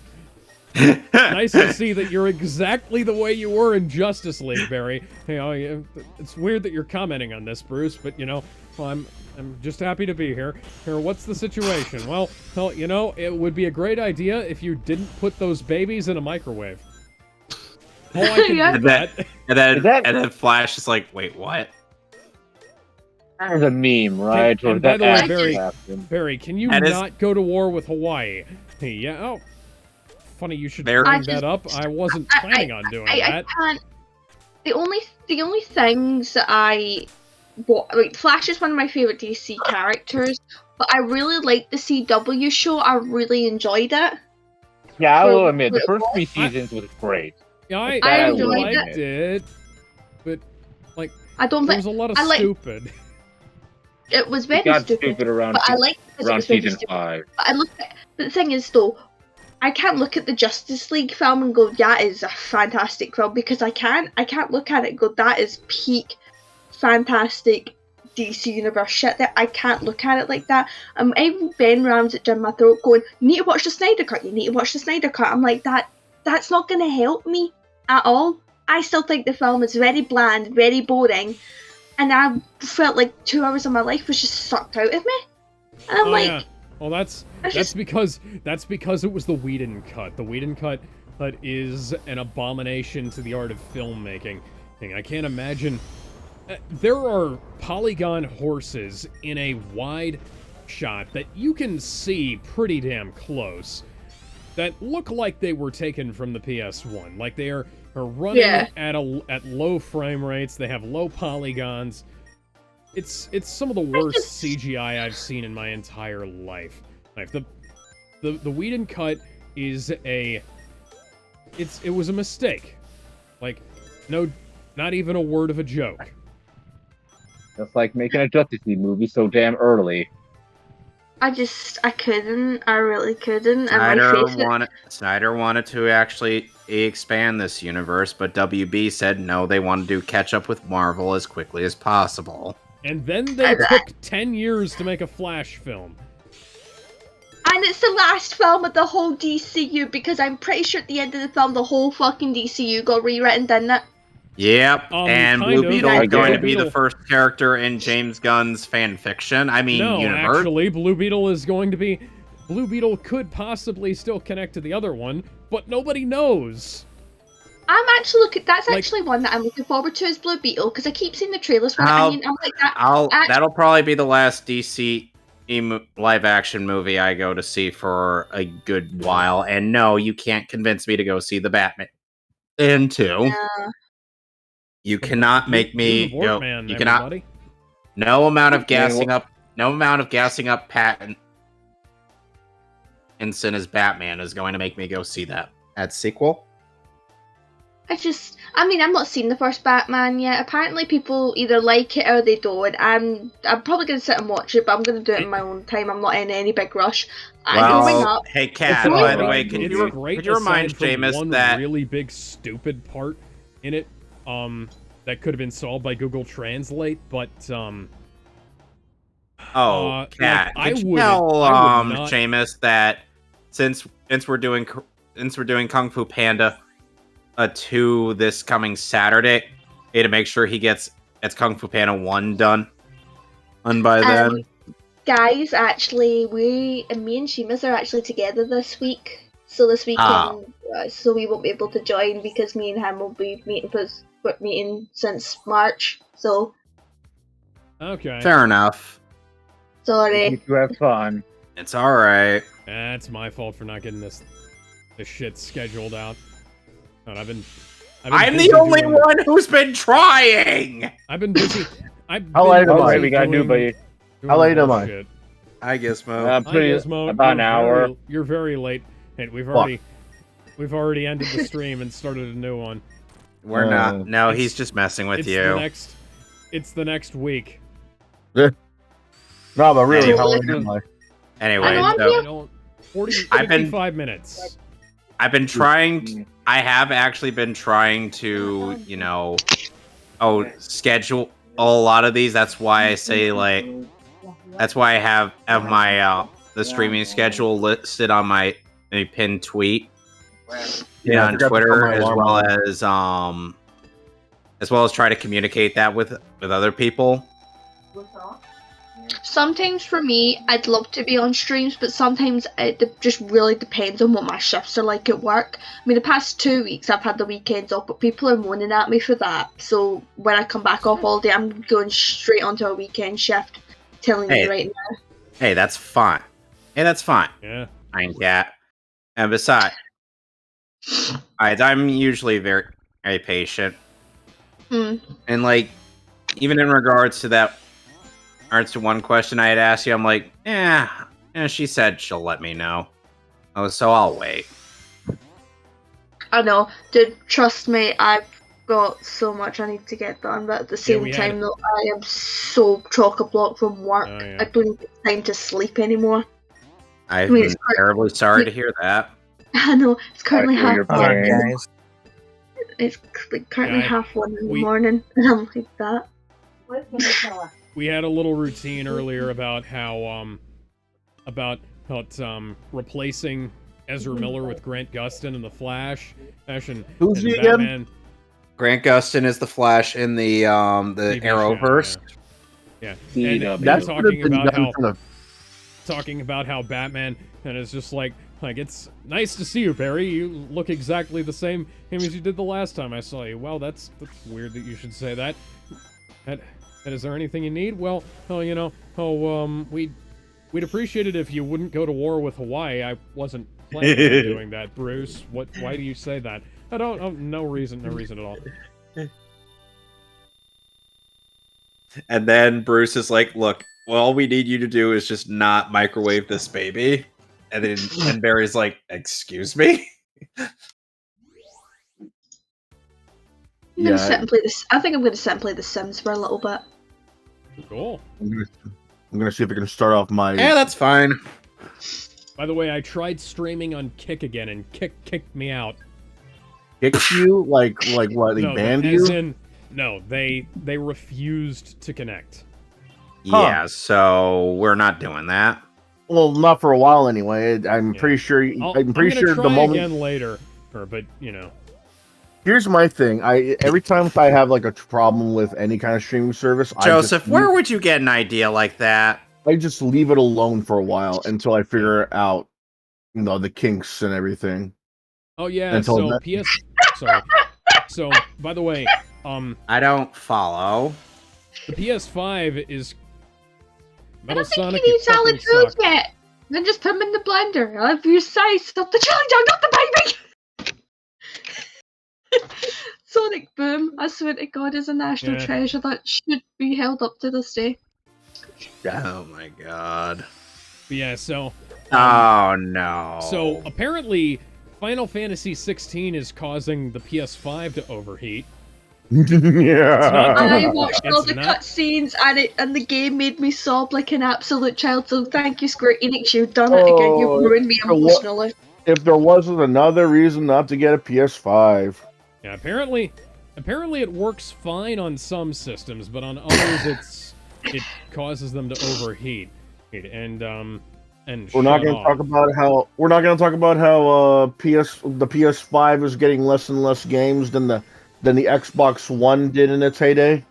Nice to see that you're exactly the way you were in Justice League, Barry. Hey, it's weird that you're commenting on this, Bruce, but I'm just happy to be here. What's the situation? Well, it would be a great idea if you didn't put those babies in a microwave. All I can do
and then Flash is like, wait, what?
That was a meme, right?
And by the way, Barry, can you not go to war with Hawaii? Hey, funny you should bring that up. I wasn't planning on doing that.
I can't. The only things that Flash is one of my favorite DC characters, but I really liked the CW show. I really enjoyed it.
Yeah, I will admit the first 3 seasons was great.
Yeah, I liked it, but
I don't.
There was a lot of stupid.
It was very stupid
around.
But I like
around season 5.
But the thing is, though, I can't look at the Justice League film and go, "That is a fantastic film," because I can't look at it and go, "That is peak fantastic DC Universe shit." That I can't look at it like that. Even Ben rams it down my throat, going, "You need to watch the Snyder Cut. You need to watch the Snyder Cut." I'm like, that's not going to help me at all. I still think the film is very bland, very boring, and I felt like 2 hours of my life was just sucked out of me. And I'm like,
yeah. Well, that's because it was the Whedon cut. The Whedon cut is an abomination to the art of filmmaking. I can't imagine. There are polygon horses in a wide shot that you can see pretty damn close that look like they were taken from the PS1. Like they are running at low frame rates. They have low polygons. It's some of the worst CGI I've seen in my entire life. Like the Whedon cut is it was a mistake. Like no, not even a word of a joke.
That's like making a Justice League movie so damn early.
I couldn't. I really couldn't.
Snyder wanted to actually expand this universe, but WB said no, they want to do catch up with Marvel as quickly as possible.
And then they took 10 years to make a Flash film.
And it's the last film of the whole DCU, because I'm pretty sure at the end of the film, the whole fucking DCU got rewritten, didn't it?
Yep, and Blue Beetle is going to be the first character in James Gunn's fan fiction. I mean, universe.
Actually, Blue Beetle is going to be... Blue Beetle could possibly still connect to the other one, but nobody knows.
I'm actually actually one that I'm looking forward to is Blue Beetle, because I keep seeing the trailers for it, and I'm like that.
That'll probably be the last DC live-action movie I go to see for a good while, and no, you can't convince me to go see the Batman. And 2. You cannot make me go. You cannot. No amount of gassing up Pattinson as Batman is going to make me go see that sequel.
I'm not seeing the first Batman yet. Apparently, people either like it or they don't. I'm probably going to sit and watch it, but I'm going to do it in my own time. I'm not in any big rush.
Hey, Kat, by the way, could you remind Jameis that
really big stupid part in it, that could have been solved by Google Translate, but
Kat, could you tell Jameis that since we're doing Kung Fu Panda 2 this coming Saturday, to make sure he gets Kung Fu Panda 1 done by then.
Guys, actually, me and Seamus are actually together this week. So this weekend, so we won't be able to join because me and him will be meeting since March. So.
Okay.
Fair enough.
Sorry.
You have fun.
It's all right.
That's my fault for not getting this shit scheduled out. I'm
the only one who's been trying.
I've been busy.
How late am I? We gotta do, buddy. How late am I?
Hi, Gizmo.
Gizmo.
About an hour.
You're very late. Hey, we've already ended the stream and started a new one.
We're not. No, he's just messing with you.
It's the next week.
No, but really, how late am I?
Anyway,
55 minutes.
I have actually been trying to, schedule a lot of these. That's why I say, that's why I have my the streaming schedule listed on my pinned tweet on Twitter, as well as try to communicate that with other people.
Sometimes for me, I'd love to be on streams, but sometimes it just really depends on what my shifts are like at work. I mean, the past 2 weeks I've had the weekends off, but people are moaning at me for that. So when I come back off all day, I'm going straight onto a weekend shift, telling you right now.
Hey, that's fine.
Yeah.
Fine, Cat. And besides, I'm usually very, very patient. And even in regards to that. To one question I had asked you, I'm like, she said she'll let me know. So I'll wait.
I know, dude. Trust me, got so much I need to get done, but at the same time, though, I am so chock-a-block from work.
Oh, yeah.
I don't even get time to sleep anymore.
I'm terribly sorry to hear that.
I know, it's currently half one.
Guys.
It's like currently 1:30 in the morning, and I'm like that.
We had a little routine earlier about how replacing Ezra Miller with Grant Gustin in the Flash.
Who's he again?
Grant Gustin is the Flash in the Arrowverse.
Yeah. And that's talking about how Batman, and it's just like it's nice to see you, Barry. You look exactly the same as you did the last time I saw you. Well, that's weird that you should say that. And is there anything you need? Well, we'd appreciate it if you wouldn't go to war with Hawaii. I wasn't planning on doing that, Bruce. Why do you say that? I don't. No reason at all.
And then Bruce is like, "Look, all we need you to do is just not microwave this baby." And then Barry's like, "Excuse me."
I'm gonna sit and play this. I think I'm gonna sit and play The Sims for a little bit.
Cool.
I'm gonna see if I can start off my.
Yeah, that's fine.
By the way, I tried streaming on Kick again, and Kick kicked me out.
Kicked you? Like what? They banned you?
No, they refused to connect.
Yeah, so we're not doing that.
Well, not for a while anyway. I'm pretty sure. I'm pretty sure the moment
again later, but
Here's my thing. Every time I have like a problem with any kind of streaming service,
Joseph, where would you get an idea like that?
I just leave it alone for a while until I figure out, the kinks and everything.
Oh yeah. Sorry. So by the way,
I don't follow.
The PS5 is.
I don't think you need salad food yet. Then just put them in the blender. I'll have your size of the chili dog, not the baby. Sonic Boom, I swear to God, is a national treasure that should be held up to this day.
Oh my God.
But yeah, so.
Oh no.
So apparently, Final Fantasy 16 is causing the PS5 to overheat.
Yeah.
I watched all the cutscenes and the game made me sob like an absolute child. So thank you, Square Enix. You've done it again. You've ruined me emotionally.
If there wasn't another reason not to get a PS5.
Yeah, apparently it works fine on some systems, but on others it causes them to overheat. And
we're not going to talk about how the PS5 is getting less and less games than the Xbox One did in its heyday.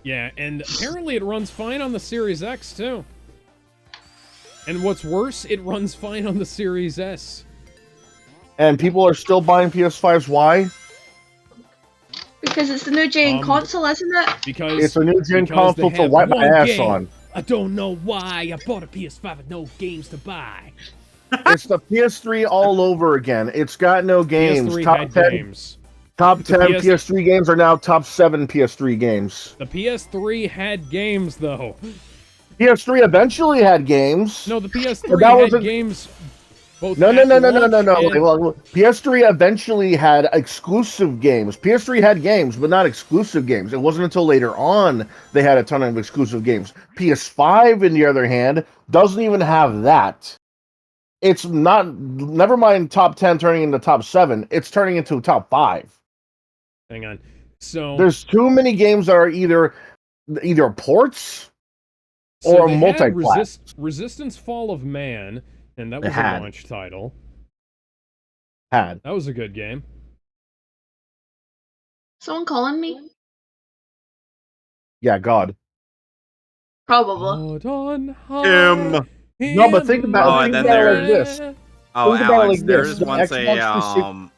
Yeah, and apparently it runs fine on the Series X too. And what's worse, it runs fine on the Series S.
And people are still buying PS5s. Why?
Because it's the new gen console, isn't it?
Because
it's a new gen console to wipe my ass on.
I don't know why I bought a PS5 with no games to buy.
It's the PS3 all over again. It's got no games.
PS3
Top
had
10
games.
Top 10 PS3 games are now top 7 PS3 games.
The PS3 had games, though.
PS3 eventually had games.
No, the PS3 had games. Both
No. PS3 eventually had exclusive games. PS3 had games, but not exclusive games. It wasn't until later on they had a ton of exclusive games. PS5, on the other hand, doesn't even have that. It's not. Never mind top 10 turning into top 7. It's turning into top 5.
Hang on. So
there's too many games that are either ports or multi-plat.
Resistance: Fall of Man, and that was a launch title.
That
was a good game.
Someone calling me?
Yeah, God.
Probably.
No, but think about it like this.
Alex, there's one say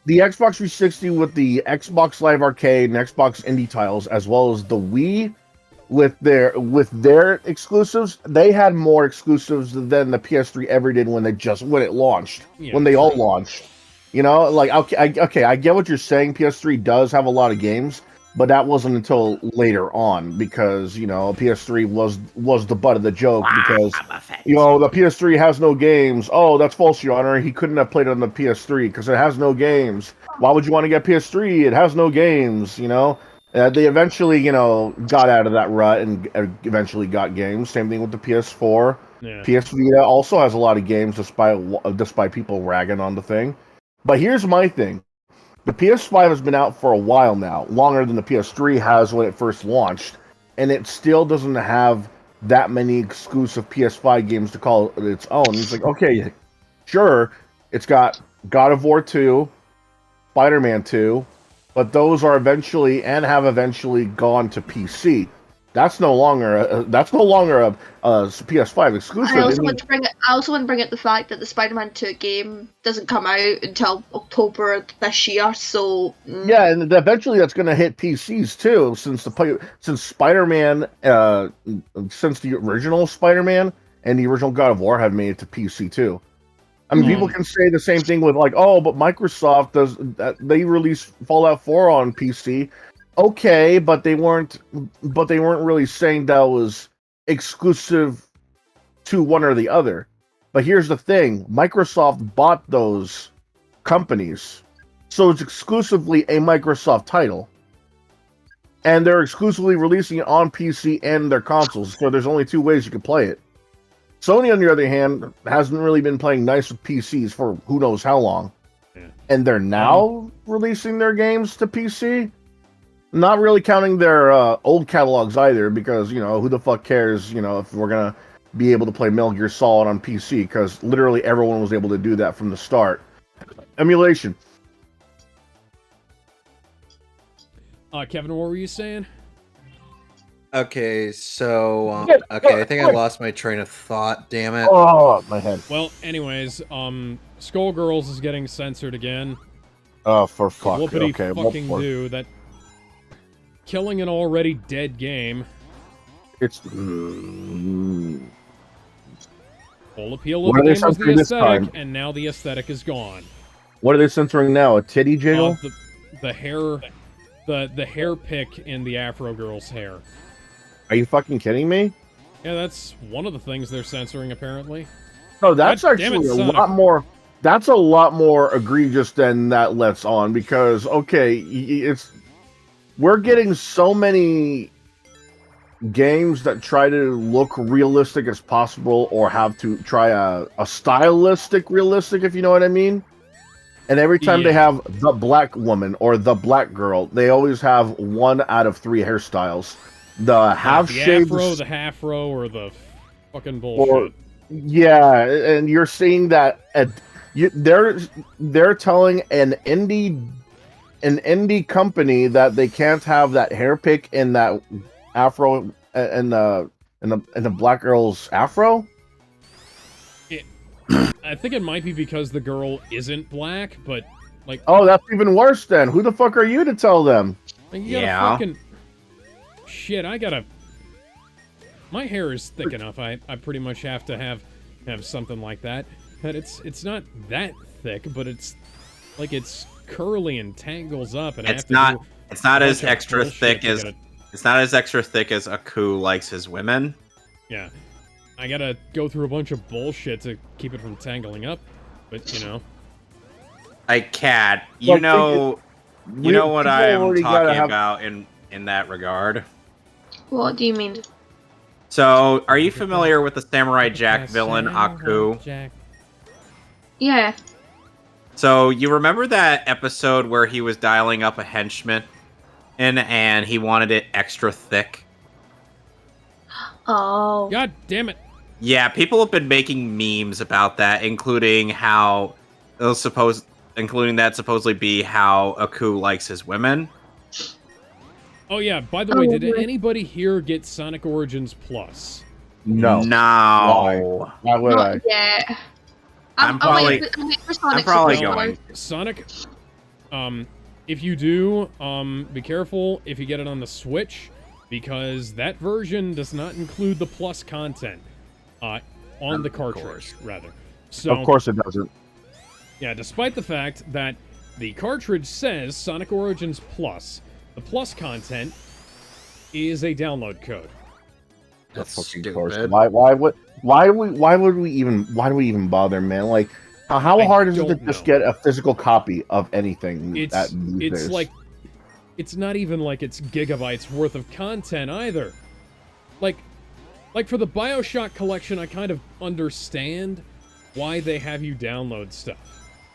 the Xbox 360 with the Xbox Live Arcade and Xbox Indie titles, as well as the Wii with their exclusives. They had more exclusives than the PS3 ever did when it launched.
Yeah,
when they all launched, like I get what you're saying. PS3 does have a lot of games, but that wasn't until later on because PS3 was the butt of the joke because the PS3 has no games. Oh, that's false, Your Honor. He couldn't have played on the PS3 because it has no games. Why would you want to get PS3? It has no games. They eventually got out of that rut and eventually got games. Same thing with the PS4.
Yeah.
PS Vita also has a lot of games despite people ragging on the thing. But here's my thing. The PS5 has been out for a while now, longer than the PS3 has when it first launched, and it still doesn't have that many exclusive PS5 games to call it its own. It's like, okay, sure, it's got God of War 2, Spider-Man 2, but those are have eventually gone to PC. That's no longer a PS5 exclusive.
I also want to bring up the fact that the Spider-Man 2 game doesn't come out until October this year. So
yeah, and eventually that's going to hit PCs too, since Spider-Man, since the original Spider-Man and the original God of War have made it to PC too. I mean, people can say the same thing with but Microsoft they released Fallout 4 on PC. Okay, but they weren't really saying that was exclusive to one or the other. But here's the thing, Microsoft bought those companies. So it's exclusively a Microsoft title. And they're exclusively releasing it on PC and their consoles. So there's only two ways you can play it. Sony, on the other hand, hasn't really been playing nice with PCs for who knows how long. Yeah. And they're now releasing their games to PC. Not really counting their old catalogs either, because, who the fuck cares, if we're going to be able to play Metal Gear Solid on PC, because literally everyone was able to do that from the start. Emulation.
Kevin, what were you saying?
Okay, so, I think I lost my train of thought, damn it.
Oh, my head.
Well, anyways, Skullgirls is getting censored again.
Oh, for fuck.
Whoopity fucking do that. Killing an already dead game.
It's
Full appeal of the game was the aesthetic, and now the aesthetic is gone.
What are they censoring now? A titty jiggle?
The hair, the hair pick in the Afro girl's hair.
Are you fucking kidding me?
Yeah, that's one of the things they're censoring, apparently.
No, that's actually a lot more. That's a lot more egregious than that lets on, because we're getting so many games that try to look realistic as possible, or have to try a stylistic realistic, if you know what I mean. And every time they have the black woman or the black girl, they always have 1 out of 3 hairstyles. The half shades,
the half-row, or the fucking bullshit.
And you're seeing that they're telling an indie company that they can't have that hair pick in that afro and the black girl's afro.
I think it might be because the girl isn't black, but
that's even worse. Then who the fuck are you to tell them?
Fucking shit. My hair is thick enough. I pretty much have to have something like that. And it's not that thick, but it's curly and tangles up, and
it's not as extra thick as Aku likes his women.
Yeah, I gotta go through a bunch of bullshit to keep it from tangling up, but
Cat, you know what I am talking about in that regard.
What do you mean?
So, are you familiar with the Samurai Jack villain Aku?
Yeah.
So, you remember that episode where he was dialing up a henchman and he wanted it extra thick?
Oh.
God damn it.
Yeah, people have been making memes about that, including that supposedly be how Aku likes his women.
Oh yeah, by the way, did anybody here get Sonic Origins Plus?
No.
Why
would I?
Yeah.
I'm probably going.
Sonic, if you do, be careful if you get it on the Switch, because that version does not include the Plus content on the cartridge, rather. So,
of course it doesn't.
Yeah, despite the fact that the cartridge says Sonic Origins Plus, The plus content is a download code.
That's stupid.
Why would we even bother, man? Like, how hard is it to just get a physical copy of anything?
It's like, it's not even like it's gigabytes worth of content either. Like for the BioShock collection, I kind of understand why they have you download stuff.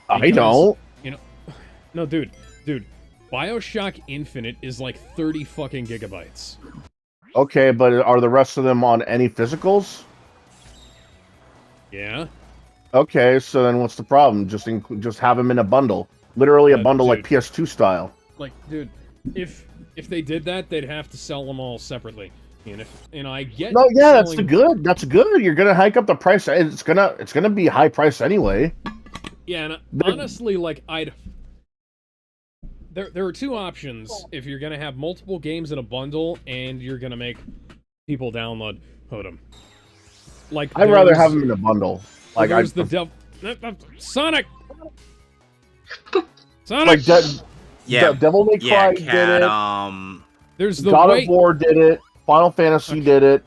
Because, I don't.
You know, no, dude, BioShock Infinite is like 30 fucking gigabytes.
Okay, but are the rest of them on any physicals?
Yeah.
Okay, so then what's the problem? Just have them in a bundle, literally a bundle, dude, like PS2 style.
Like, dude, if they did that, they'd have to sell them all separately. And I get.
No, yeah, that's good. That's good. You're gonna hike up the price. It's gonna be high price anyway.
Yeah, and honestly, like There are two options if you're gonna have multiple games in a bundle and you're gonna make people download them. Like,
I'd rather have them in a bundle. Like,
there's the Sonic.
Like Devil May Cry did it.
There's the
God of War did it. Final Fantasy did it.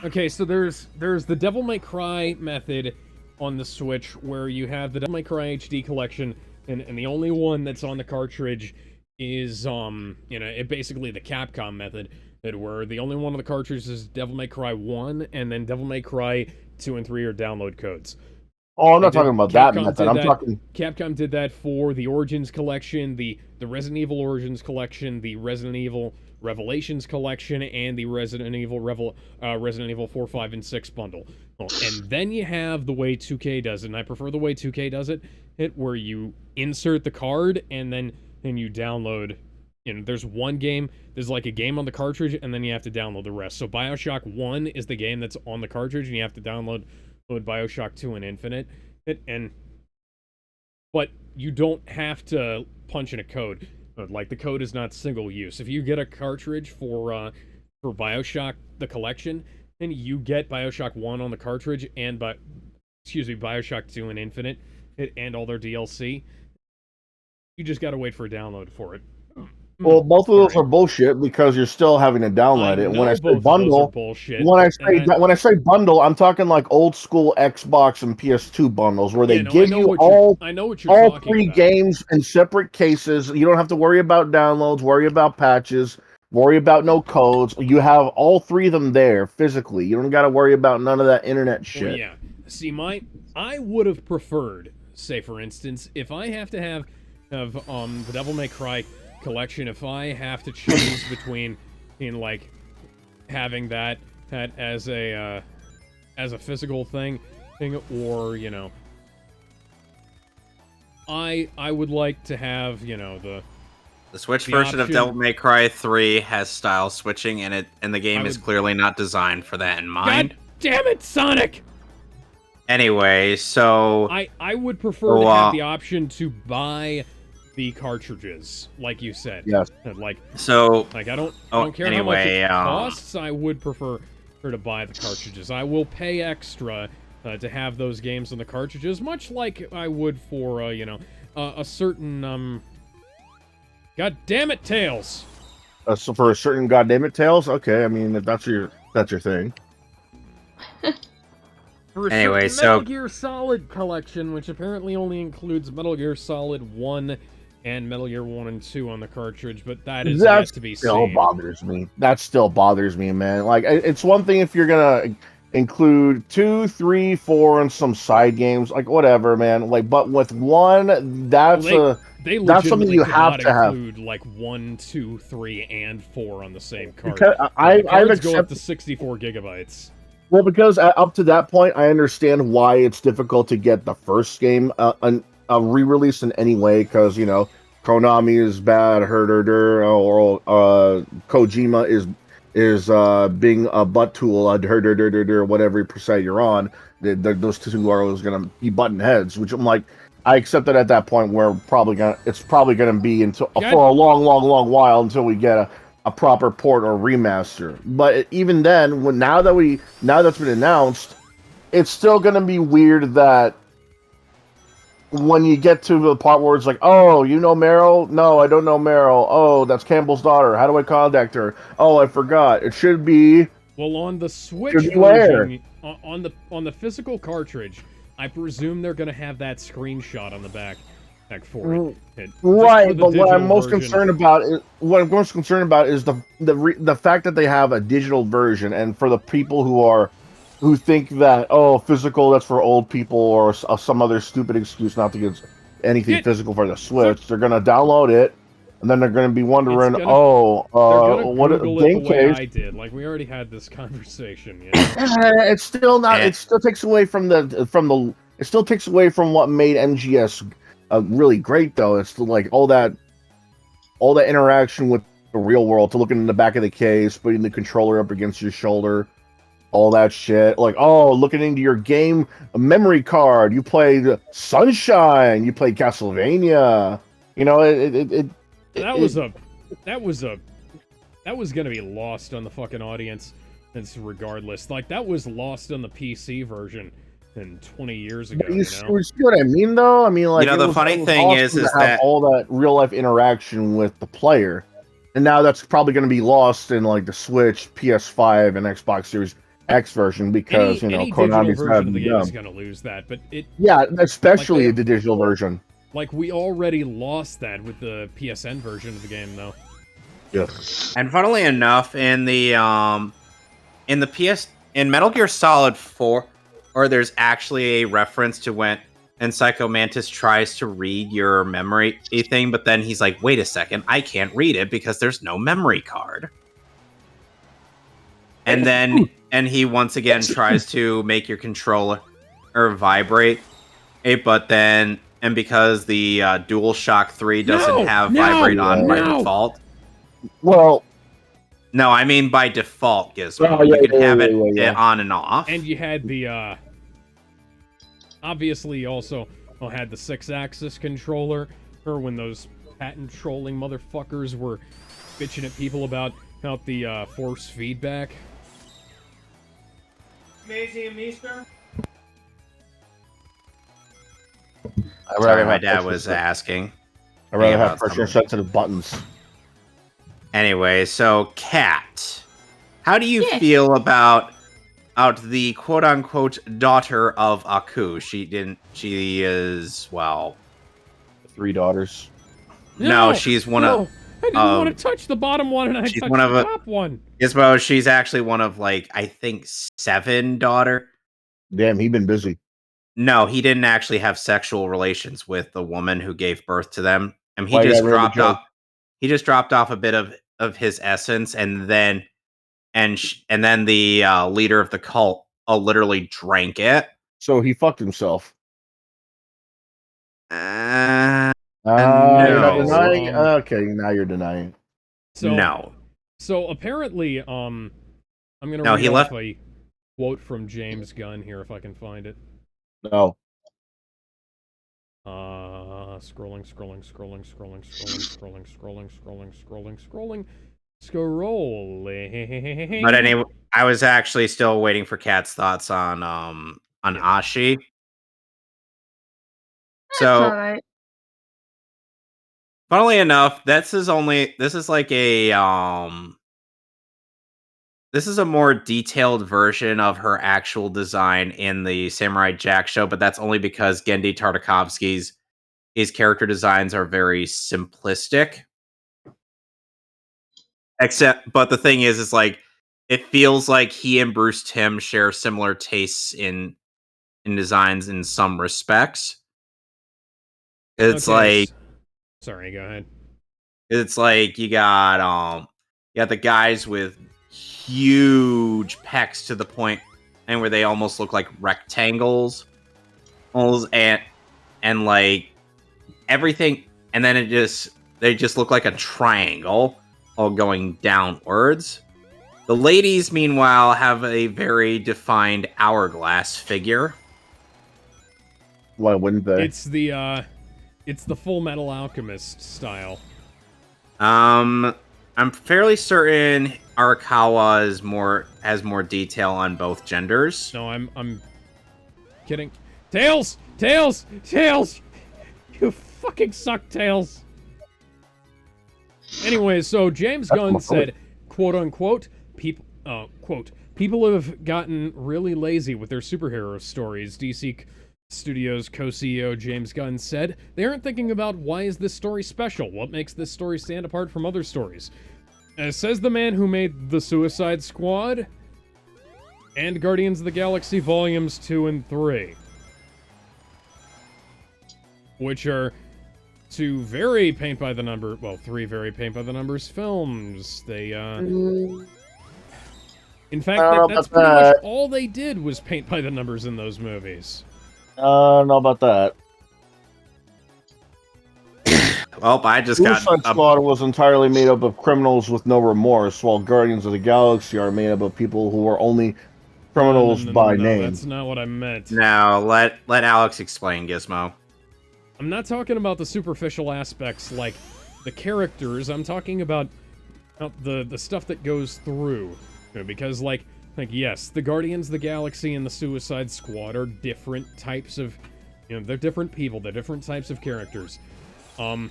Okay, so there's the Devil May Cry method on the Switch where you have the Devil May Cry HD collection, and the only one that's on the cartridge is basically the Capcom method, where the only one on the cartridge is Devil May Cry 1, and then Devil May Cry 2 and 3 are download codes.
Oh, I'm not talking about that method. I'm talking.
Capcom did that for the Origins collection, the Resident Evil Origins collection, the Resident Evil Revelations collection, and the Resident Evil 4, 5, and 6 bundle. And then you have the way 2K does it, and I prefer the way 2K does it, where you insert the card and then you download. There's one game, there's like a game on the cartridge, and then you have to download the rest. So BioShock 1 is the game that's on the cartridge, and you have to download BioShock 2 and Infinite. But you don't have to punch in a code. Like, the code is not single use. If you get a cartridge for BioShock the collection, then you get BioShock 1 on the cartridge and BioShock 2 and Infinite and all their DLC. You just gotta wait for a download for it.
Well, both of those are bullshit because you're still having to download it. When I say bundle, when I say bundle, I'm talking like old school Xbox and PS2 bundles where they give you all three games in separate cases. You don't have to worry about downloads, worry about patches, worry about no codes. You have all three of them there physically. You don't got to worry about none of that internet shit.
Well, yeah. See, I would have preferred, say for instance, if I have to have the Devil May Cry collection, if I have to choose between like having that as a physical thing or I would like to have the
Switch version of Devil May Cry 3 has style switching in it, and the game is clearly not designed for that in mind.
God damn it, Sonic!
Anyway, so
I would prefer to have the option to buy the cartridges, like you said.
Yes.
I don't care how much it costs. I would prefer to buy the cartridges. I will pay extra to have those games on the cartridges, much like I would for a certain God damn it, Tails.
So for a certain goddamn it, Tails. Okay, I mean that's your thing.
Anyway, Metal Gear Solid collection, which apparently only includes Metal Gear Solid 1 and Metal Gear 1 and 2 on the cartridge, but that is yet to be seen.
That still bothers me, man. Like, it's one thing if you're gonna include 2, 3, 4, and some side games, like whatever, man. Like, but with one, that's something you have to have.
Include like 1, 2, 3, and 4 on the same card.
Because I've
go up to 64 gigabytes.
Well, because up to that point, I understand why it's difficult to get the first game a re-release in any way, because Konami is bad, or Kojima is being a butt tool, whatever side you're on. Those two are always going to be button heads, which I'm like, I accept that at that point we're it's probably gonna be for a long while until we get a proper port or remaster. But even then, now that's been announced, it's still gonna be weird that when you get to the part where it's like, oh, you know Meryl? No, I don't know Meryl. Oh, that's Campbell's daughter. How do I contact her? Oh, I forgot. It should be.
Well, on the Switch
where?
version, on the physical cartridge, I presume they're gonna have that screenshot on the back for it.
Right, but what I'm most
version.
concerned about is the fact that they have a digital version, and for the people who think that, oh, physical, that's for old people, or some other stupid excuse not to get anything physical for the Switch. They're gonna download it, and then they're gonna be wondering,
they're gonna
what
Google it the way I did. Like, we already had this conversation. You know?
It's still not. It still takes away from the. It still takes away from what made MGS really great, though. It's still, like all that interaction with the real world, to looking in the back of the case, putting the controller up against your shoulder, all that shit. Like, oh, looking into your game memory card. You played Sunshine. You played Castlevania. You know,
that was gonna be lost on the fucking audience. It's regardless. Like, that was lost on the PC version. 20 years ago,
you see what I mean, though? I mean, like,
the funny thing is that
all that real life interaction with the player, and now that's probably going to be lost in like the Switch, PS5, and Xbox Series X version, because
any
Konami's
version of the game is going to lose that. But
especially the digital version.
Like, we already lost that with the PSN version of the game, though.
Yes.
And funnily enough, in Metal Gear Solid 4. Or there's actually a reference to when Psycho Mantis tries to read your memory thing, but then he's like, wait a second, I can't read it because there's no memory card. And then he once again tries to make your controller vibrate, and because the DualShock 3 doesn't have vibrate on by default.
Well,
no, I mean by default, Gizmo. You can have it on and off.
And you had the obviously also had the 6-axis controller, or when those patent trolling motherfuckers were bitching at people about the force feedback.
Amazing, Mister.
Sorry,
my dad was asking.
I'd rather have pressure-sensitive buttons.
Anyway, so Kat, how do you feel about the quote-unquote daughter of Aku? She is, well...
3 daughters.
No, she's one of...
I didn't want to touch the bottom one, and I touched the top one.
Gizmo, she's actually one of, like, I think 7 daughter.
Damn, he been busy.
No, he didn't actually have sexual relations with the woman who gave birth to them. And he just dropped off. He just dropped off a bit of his essence, and then the leader of the cult literally drank it.
So he fucked himself.
No.
You're not denying? Okay, now you're denying.
No.
So apparently, I'm gonna read off a quote from James Gunn here if I can find it.
No.
Scrolling.
But anyway, I was actually still waiting for Kat's thoughts on Ashi. So,
all right.
Funnily enough, this is a more detailed version of her actual design in the Samurai Jack show, but that's only because Genndy Tartakovsky's character designs are very simplistic. But the thing is like, it feels like he and Bruce Timm share similar tastes in designs in some respects. It's like...
Sorry, go ahead.
It's like you got the guys with huge pecs to the point and where they almost look like rectangles, and like everything, and then they just look like a triangle all going downwards. The ladies, meanwhile, have a very defined hourglass figure.
Why wouldn't they?
It's the Full Metal Alchemist style.
I'm fairly certain Arakawa has more detail on both genders.
No, I'm kidding. Tails! You fucking suck, Tails. Anyway, so James Gunn said, quote unquote, people have gotten really lazy with their superhero stories. DC Studios co-CEO James Gunn said, they aren't thinking about why is this story special? What makes this story stand apart from other stories? As says the man who made The Suicide Squad and Guardians of the Galaxy Volumes 2 and 3. Which are three very paint-by-the-numbers films. They, in fact, that's pretty much all they did was paint by the numbers in those movies.
I don't know about that.
Well, I just
Suicide Squad was entirely made up of criminals with no remorse, while Guardians of the Galaxy are made up of people who are only criminals by name.
That's not what I meant.
Now, let Alex explain, Gizmo.
I'm not talking about the superficial aspects like the characters. I'm talking about the stuff that goes through. Because, like, yes, the Guardians of the Galaxy and the Suicide Squad are different types of... they're different people. They're different types of characters. The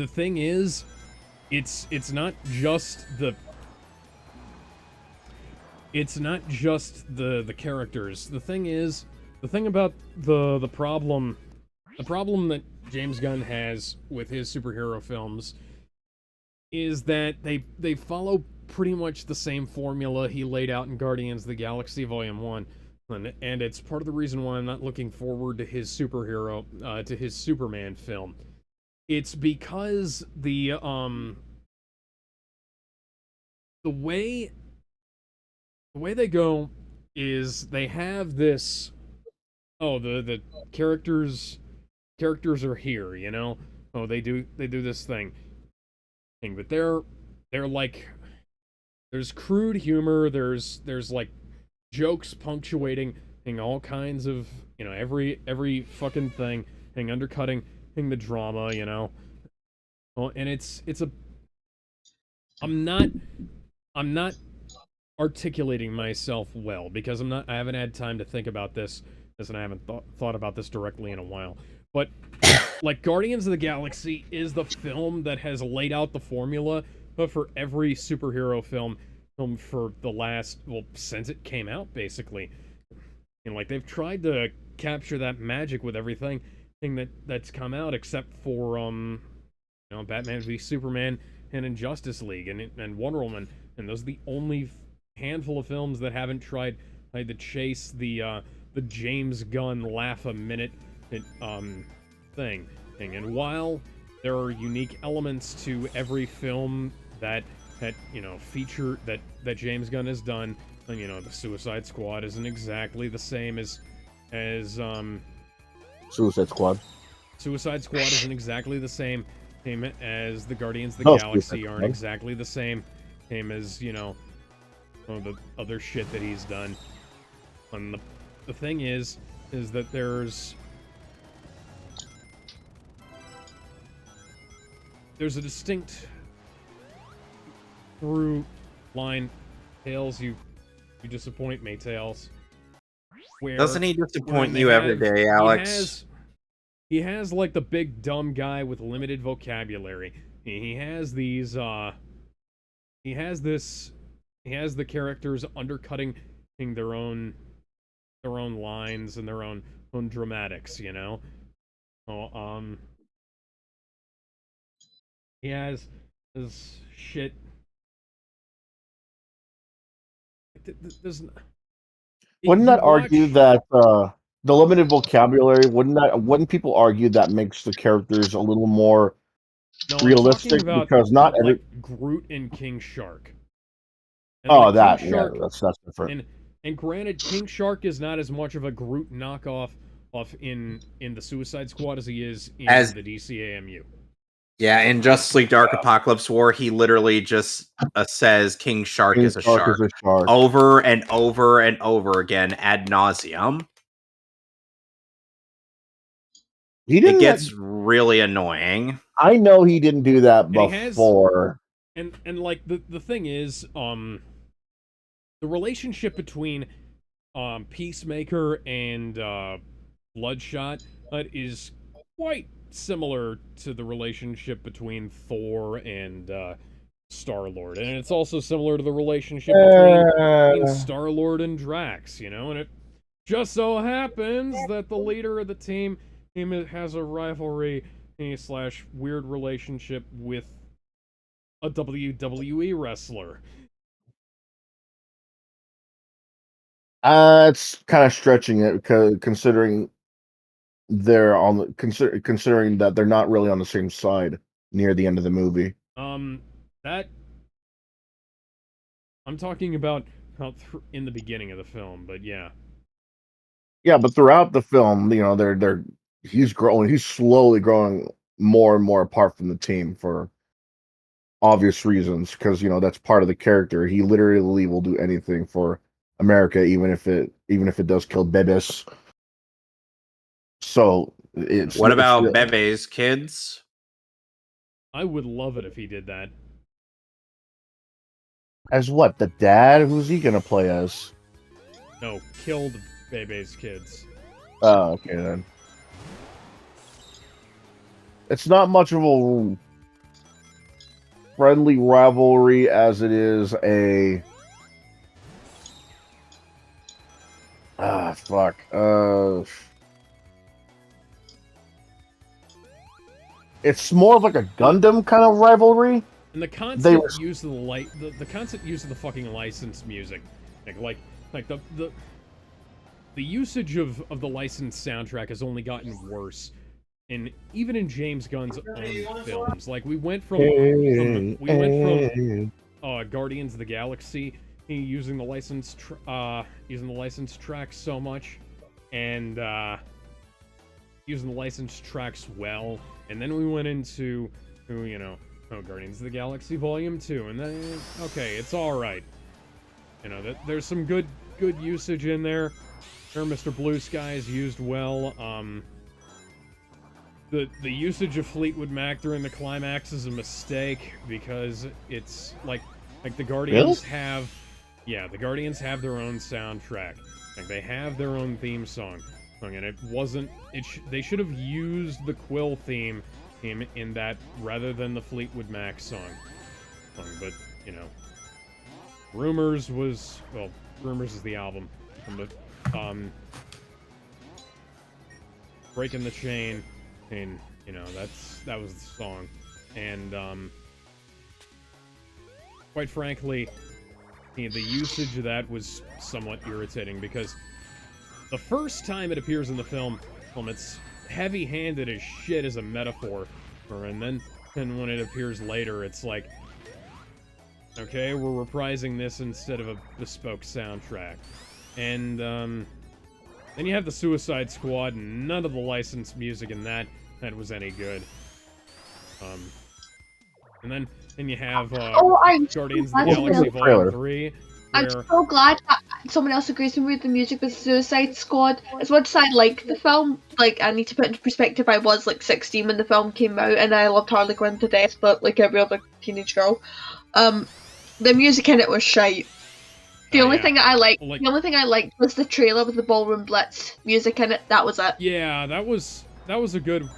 thing is, it's not just the... It's not just the characters. The thing is, the thing about the problem that James Gunn has with his superhero films is that they follow pretty much the same formula he laid out in Guardians of the Galaxy Volume 1. And it's part of the reason why I'm not looking forward to his to his Superman film. It's because the way they go is they have this, the characters are here, they do this thing, but they're like, there's crude humor, there's like jokes punctuating all kinds of, every fucking thing, undercutting the drama, well, and it's a, I'm not articulating myself well because I haven't had time to think about this, and I haven't thought about this directly in a while. But like Guardians of the Galaxy is the film that has laid out the formula for every superhero film for the last, since it came out, basically. Like they've tried to capture that magic with everything that's come out except for Batman v Superman and Injustice League and Wonder Woman, and those are the only handful of films that haven't tried to chase the James Gunn laugh a minute thing. And while there are unique elements to every film that feature that James Gunn has done, and the Suicide Squad isn't exactly the same as
Suicide Squad.
Suicide Squad isn't exactly the same as the Guardians of the Galaxy aren't exactly the same as the other shit that he's done. And the thing is that there's a distinct through line. Tails, you disappoint me, Tails.
Doesn't he disappoint you every day, Alex?
He has like the big dumb guy with limited vocabulary. He has these he has the characters undercutting their own lines and their own dramatics, He has this shit.
Wouldn't that argue that the limited vocabulary, wouldn't people argue that makes the characters a little more realistic? Because not every
Groot and King Shark.
And that's different.
And granted, King Shark is not as much of a Groot knockoff in the Suicide Squad as he is in the DCAMU.
Yeah, in Justice League Dark Apocalypse War, he literally just says King Shark is a shark over and over and over again ad nauseum. It gets really annoying.
I know he didn't do that before.
And like the thing is, the relationship between Peacemaker and Bloodshot is quite similar to the relationship between Thor and Star-Lord, and it's also similar to the relationship between Star-Lord and Drax, you know, and it just so happens that the leader of the team has a rivalry / weird relationship with a WWE wrestler.
It's kind of stretching it because considering they're on the considering that they're not really on the same side near the end of the movie.
That I'm talking about in the beginning of the film, but yeah.
Yeah, but throughout the film, you know, he's slowly growing more and more apart from the team for obvious reasons, because you know that's part of the character. He literally will do anything for America, even if it does kill Bebes. So
what about Bebe's kids?
I would love it if he did that.
As what? The dad? Who's he gonna play as?
No, killed Bebe's kids.
Oh, okay then. It's not much of a friendly rivalry as it is a fuck. It's more of like a Gundam kind of rivalry.
And the constant use of the constant use of the fucking licensed music, like the usage of the licensed soundtrack has only gotten worse, and even in James Gunn's own films, like we went from Guardians of the Galaxy using the licensed tracks so much, and using the licensed tracks well, and then we went into Guardians of the Galaxy Volume 2, and then, okay, it's alright. You know, there's some good usage in there. Mr. Blue Sky is used well. The usage of Fleetwood Mac during the climax is a mistake, because it's like the Guardians have... Yeah, the Guardians have their own soundtrack. Like, they have their own theme song. And it wasn't... they should have used the Quill theme in that rather than the Fleetwood Mac song. But, you know, Rumors is the album. But, Breaking the Chain, and, you know, that was the song. And, quite frankly, the usage of that was somewhat irritating, because the first time it appears in the film, it's heavy-handed as shit as a metaphor, and then when it appears later, it's like, okay, we're reprising this instead of a bespoke soundtrack. And then you have the Suicide Squad, and none of the licensed music in that was any good. And then you have Guardians of the Galaxy Volume 3.
I'm so glad that someone else agrees with me with the music with Suicide Squad. As much as I like the film, like, I need to put into perspective, I was like 16 when the film came out, and I loved Harley Quinn to death, but like every other teenage girl. The music in it was shite. The only thing I liked was the trailer with the Ballroom Blitz music in it. That was it.
Yeah, that was a good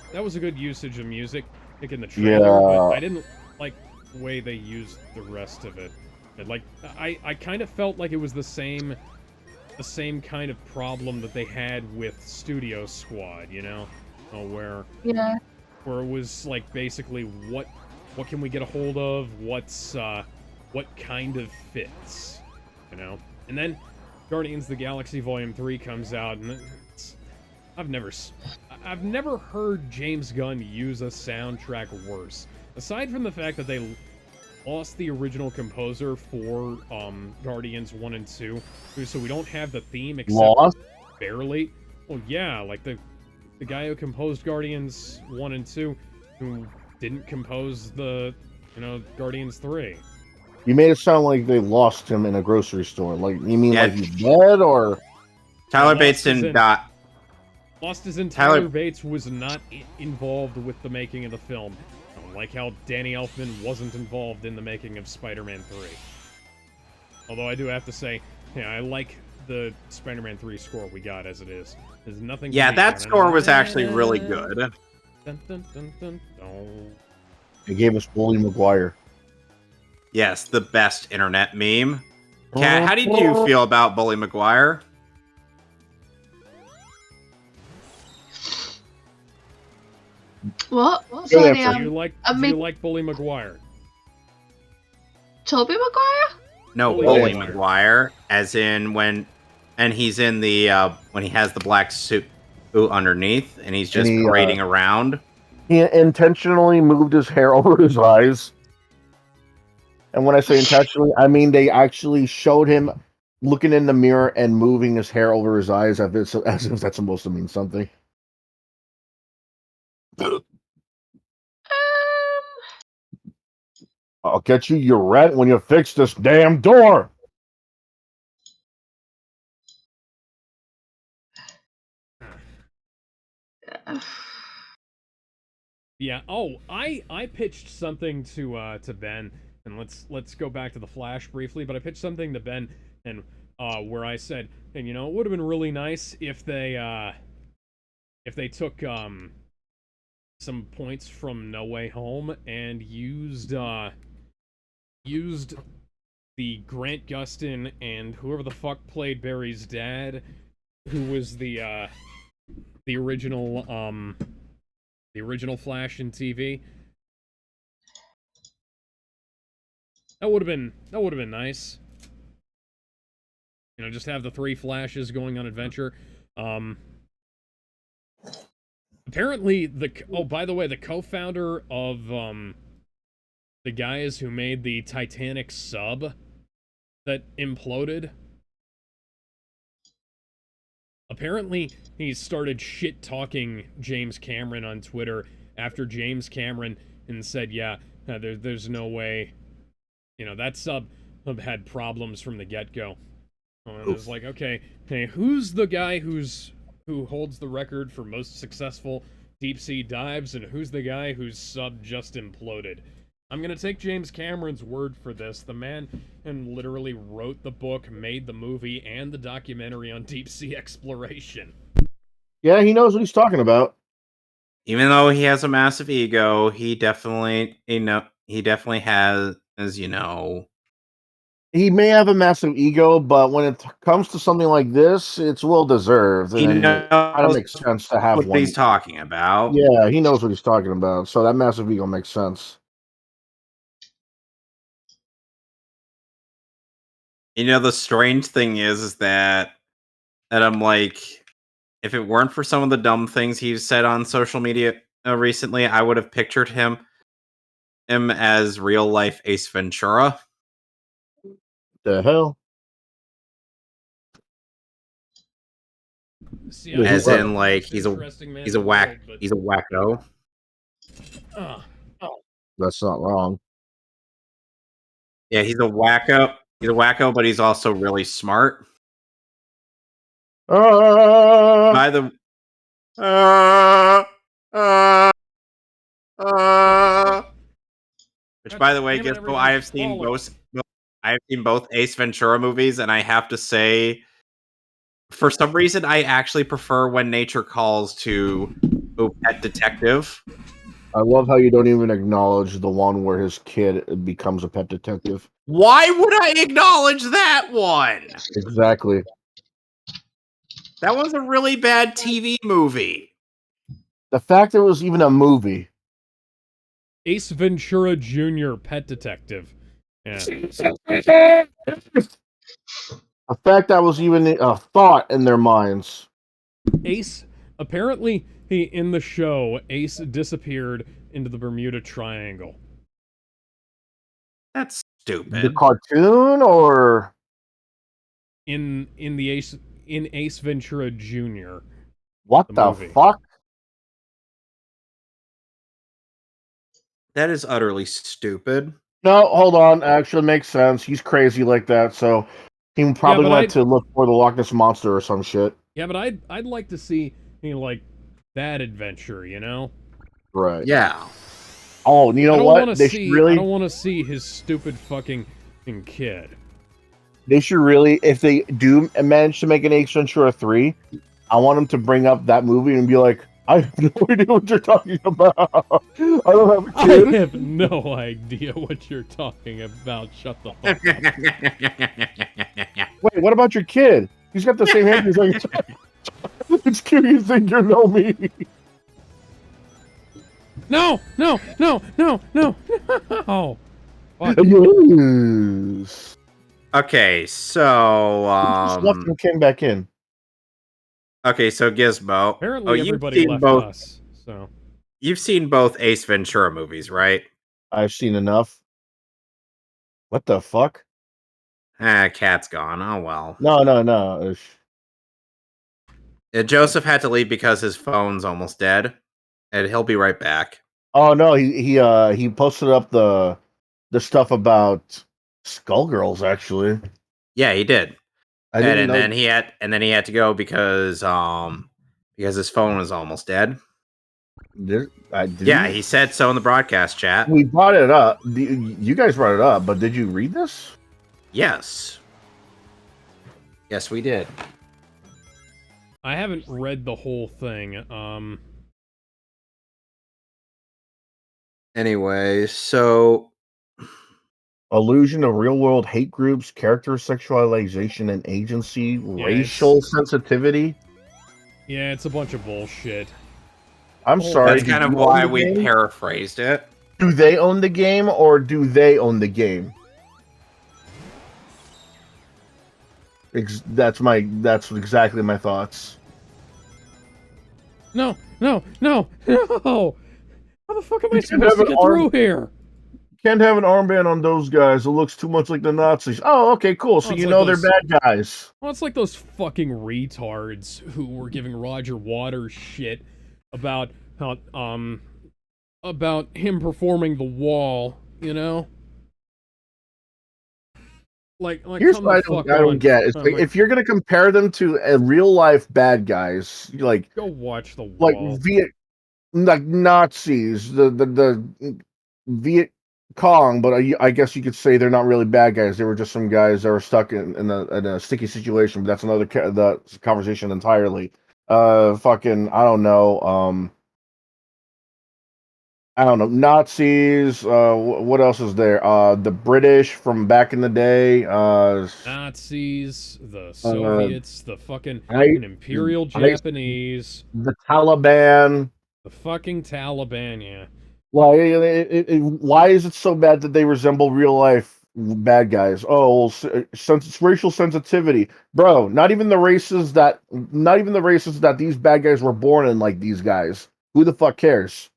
usage of music, like in the trailer, but I didn't like the way they used the rest of it. And, like, I kind of felt like it was the same kind of problem that they had with Studio Squad, you know, where it was like basically what can we get a hold of, what kind of fits, you know. And then Guardians of the Galaxy Volume 3 comes out, and I've never heard James Gunn use a soundtrack worse, aside from the fact that they lost the original composer for Guardians 1 and 2, so we don't have the theme except barely. Well, yeah, like the guy who composed Guardians 1 and 2, who didn't compose the, Guardians 3.
You made it sound like they lost him in a grocery store. Like, you mean like he's dead, or?
Tyler Bates didn't die.
Lost as in Tyler Bates was not involved with the making of the film. Like how Danny Elfman wasn't involved in the making of Spider-Man 3. Although I do have to say, I like the Spider-Man 3 score we got as it is. There's nothing.
Yeah, that score was actually really good.
Dun, dun, dun, dun, dun.
They gave us Bully Maguire.
Yes, the best internet meme. Kat, how did you feel about Bully Maguire?
What? Sorry,
Do you like Bully Maguire?
Tobey Maguire?
No, Bully Maguire, as in and he's in the when he has the black suit underneath, and he's just parading around.
He intentionally moved his hair over his eyes. And when I say intentionally, I mean they actually showed him looking in the mirror and moving his hair over his eyes as if that's supposed to mean something. I'll get you your rent when you fix this damn door.
Yeah. Oh, I pitched something to Ben, and let's go back to the Flash briefly. But I pitched something to Ben, and where I said, and it would have been really nice if they took some points from No Way Home and used the Grant Gustin and whoever the fuck played Barry's dad, who was the original Flash in TV. That would have been nice. Just have the 3 Flashes going on adventure. Apparently by the way, the co-founder of the guys who made the Titanic sub that imploded, apparently he started shit-talking James Cameron on Twitter after James Cameron and said, yeah, there's no way, that sub had problems from the get-go. And it was like, okay, hey, who's the guy who holds the record for most successful deep-sea dives, and who's the guy whose sub just imploded? I'm gonna take James Cameron's word for this. The man literally wrote the book, made the movie, and the documentary on deep-sea exploration.
Yeah, he knows what he's talking about.
Even though he has a massive ego, he definitely has,
He may have a massive ego, but when it comes to something like this, it's well deserved.
He knows
kind of makes sense to have
what he's talking about.
Yeah, he knows what he's talking about, so that massive ego makes sense.
The strange thing is that I'm like, if it weren't for some of the dumb things he's said on social media recently, I would have pictured him as real life Ace Ventura.
The hell?
See,
as in, like, he's a wacko.
That's not wrong.
Yeah, he's a wacko. He's a wacko, but he's also really smart. By the which, by the way, Gizmo, I have seen both Ace Ventura movies, and I have to say, for some reason, I actually prefer When Nature Calls to Pet Detective.
I love how you don't even acknowledge the one where his kid becomes a pet detective.
Why would I acknowledge that one?
Exactly.
That was a really bad TV movie.
The fact there was even a movie.
Ace Ventura Jr. Pet Detective. Yeah.
The fact that was even a thought in their minds.
Ace, apparently, in the show, Ace disappeared into the Bermuda Triangle.
That's stupid.
The cartoon, or
in Ace Ventura Jr.
What the fuck?
That is utterly stupid.
No, hold on. Actually makes sense. He's crazy like that, so he probably went to look for the Loch Ness Monster or some shit.
Yeah, but I'd like to see like that adventure,
Right.
Yeah.
Oh, you know what?
I don't want to see his stupid fucking kid.
They should really, if they do manage to make an Ace Ventura 3, I want them to bring up that movie and be like, I have no idea what you're talking about. I don't have a kid.
I have no idea what you're talking about. Shut the fuck up.
Wait, what about your kid? He's got the same hand as like. It's cute you think you know me.
No!
Yes.
Okay, so
Just left and came back in.
Okay, so Gizmo.
Apparently everybody left us. So
you've seen both Ace Ventura movies, right?
I've seen enough. What the fuck?
Cat's gone. Oh well.
No.
Joseph had to leave because his phone's almost dead, and he'll be right back.
Oh no, he posted up the stuff about Skullgirls actually.
Yeah, he did.
I didn't know.
Then he had to go because his phone was almost dead. Yeah, he said so in the broadcast chat.
We brought it up. You guys brought it up, but did you read this?
Yes. Yes, we did.
I haven't read the whole thing.
Anyway, so
illusion of real-world hate groups, character sexualization and agency, racial sensitivity.
Yeah, it's a bunch of bullshit.
I'm sorry.
That's kind of why we paraphrased it.
Do they own the game, or do they own the game? That's exactly my thoughts.
No! How the fuck am I supposed to get through here?
Can't have an armband on those guys. It looks too much like the Nazis. Oh, okay, cool. So you know they're bad guys.
Well, it's like those fucking retards who were giving Roger Waters shit about about him performing The Wall, you know? Like
here's what I don't get. It's like, if you're gonna compare them to real life bad guys, like
go watch The Wall.
Like Nazis, the Viet Cong, but I guess you could say they're not really bad guys. They were just some guys that were stuck in a sticky situation. But that's another conversation entirely. Fucking I don't know. Nazis. What else is there? The British from back in the day.
Nazis, the Soviets, the fucking Imperial Japanese,
the Taliban.
The fucking Taliban, yeah.
Why is it so bad that they resemble real life bad guys? Oh, it's racial sensitivity, bro. Not even the races that these bad guys were born in, like these guys. Who the fuck cares?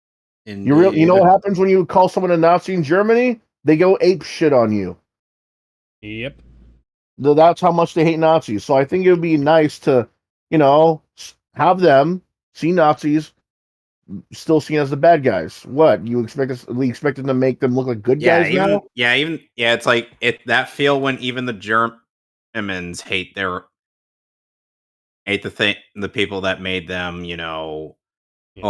Indeed.
You know what happens when you call someone a Nazi in Germany? They go ape shit on you.
Yep.
That's how much they hate Nazis. So I think it would be nice to, have them see Nazis still seen as the bad guys. What we expected to make them look like good guys now?
It's like that feel when even the Germans hate the people that made them,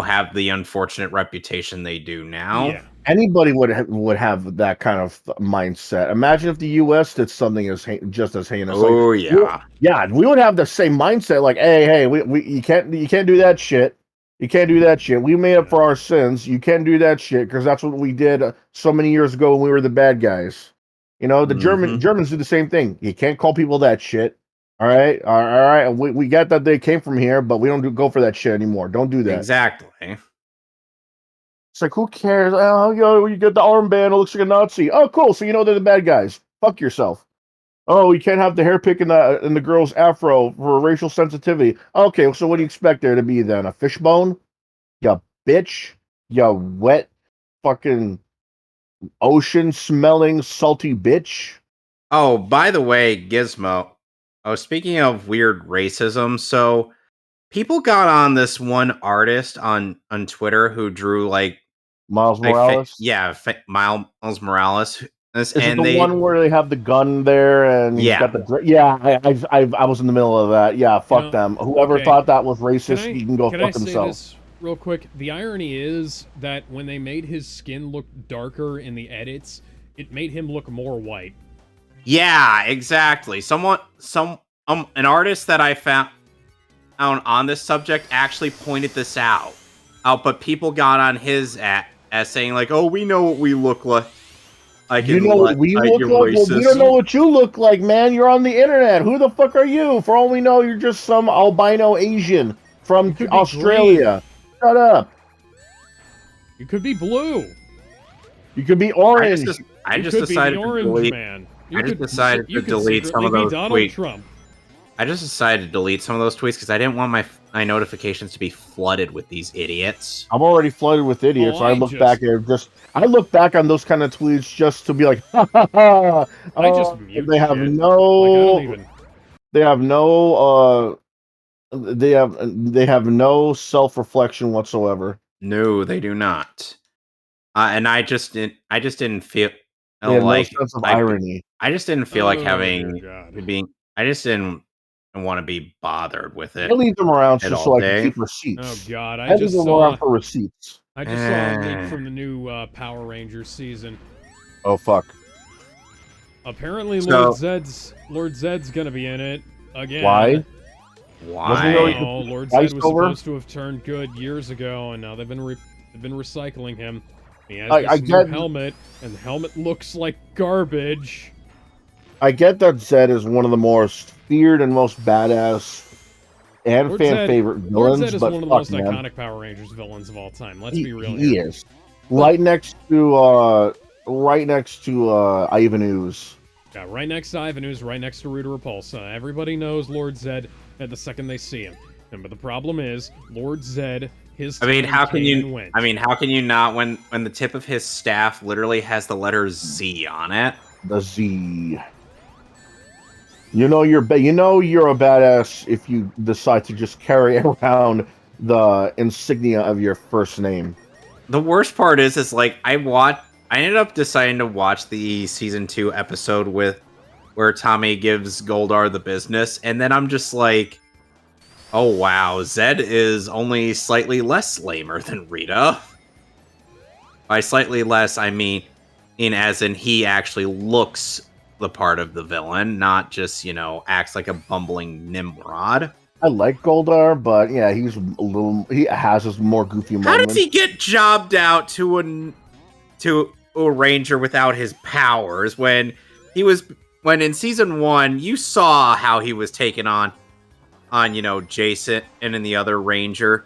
have the unfortunate reputation they do now.
Yeah.
Anybody would have that kind of mindset. Imagine if the U.S. did something just as heinous.
Oh
we would have the same mindset. Like, hey, you can't do that shit. You can't do that shit. We made up for our sins. You can't do that shit because that's what we did so many years ago when we were the bad guys. The Germans do the same thing. You can't call people that shit. All right. We got that they came from here, but we don't go for that shit anymore. Don't do that.
Exactly.
It's like, who cares? Oh, you get the armband. It looks like a Nazi. Oh, cool. So they're the bad guys. Fuck yourself. Oh, you can't have the hair pick in the girl's afro for racial sensitivity. Okay, so what do you expect there to be then? A fishbone? You bitch? You wet fucking ocean-smelling salty bitch?
Oh, by the way, Gizmo. Oh, speaking of weird racism, so people got on this one artist on Twitter who drew like
Miles Morales.
Miles Morales.
Is it the one where they have the gun there and he's got the I was in the middle of that. Yeah, fuck them. Whoever thought that was racist, you can go fuck themselves.
Say this real quick? The irony is that when they made his skin look darker in the edits, it made him look more white.
Yeah, exactly. An artist that I found on this subject actually pointed this out. but people got on his as saying like, "Oh, we know what we look like."
You know what we look like? Well, we don't know what you look like, man. You're on the internet. Who the fuck are you? For all we know, you're just some albino Asian from Australia. Shut up.
You could be blue.
You could be orange.
I just decided to delete. I just decided to delete some of those tweets.
Trump.
I just decided to delete some of those tweets because I didn't want my notifications to be flooded with these idiots.
I'm already flooded with idiots. I look back on those kind of tweets just to be like, ha ha ha.
I just mute
they have
shit.
they have no self-reflection whatsoever.
No, they do not. And I just didn't feel
like no sense of irony.
I just didn't feel like I just didn't want to be bothered with it.
I leave them around just so I can keep receipts.
Oh God,
I leave them around for receipts.
I just saw a leak from the new Power Rangers season.
Oh fuck!
Apparently, Lord Zed's gonna be in it again.
Why?
Oh, Lord Zed was supposed to have turned good years ago, and now they've been recycling him. He has this new helmet, and the helmet looks like garbage.
I get that Zed is one of the most feared and most badass and favorite villains,
Lord Zed is
but
one of the most iconic Power Rangers villains of all time. Let's be real.
He is right next to Ivan Ooze.
Yeah, right next to Ivan Ooze, right next to Ruta Repulsa. Everybody knows Lord Zed at the second they see him. But the problem is, Lord Zed,
how can you not when the tip of his staff literally has the letter Z on it?
The Z. You know you're a badass if you decide to just carry around the insignia of your first name.
The worst part is like I ended up deciding to watch the season 2 episode where Tommy gives Goldar the business, and then I'm just like, oh wow, Zed is only slightly less lamer than Rita. By slightly less, I mean as in he actually looks the part of the villain, not just, acts like a bumbling Nimrod.
I like Goldar, but yeah, he has his more goofy moments.
How does he get jobbed out to a ranger without his powers when in season 1 you saw how he was taken on Jason and in the other ranger,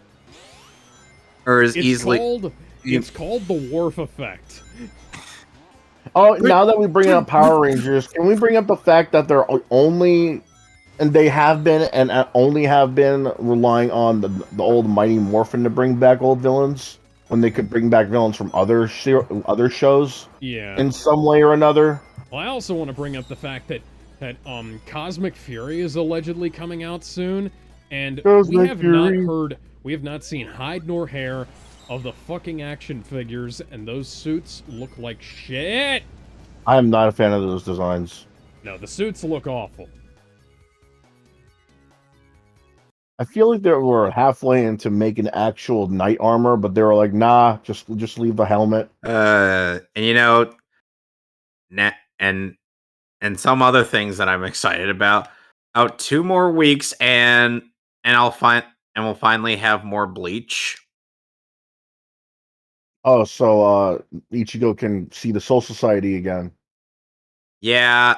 or as easily
it's called the Worf effect.
Oh, now that we bring up Power Rangers, can we bring up the fact that they're only have been relying on the old Mighty Morphin to bring back old villains when they could bring back villains from other shows?
Yeah.
In some way or another.
Well, I also want to bring up the fact that Cosmic Fury is allegedly coming out soon, and we have not seen hide nor hair of the fucking action figures, and those suits look like shit.
I am not a fan of those designs.
No, the suits look awful.
I feel like they were halfway into making actual knight armor, but they were like, nah, just leave the helmet.
And some other things that I'm excited about. Out 2 more weeks, and we'll finally have more Bleach.
Oh, so Ichigo can see the Soul Society again.
Yeah,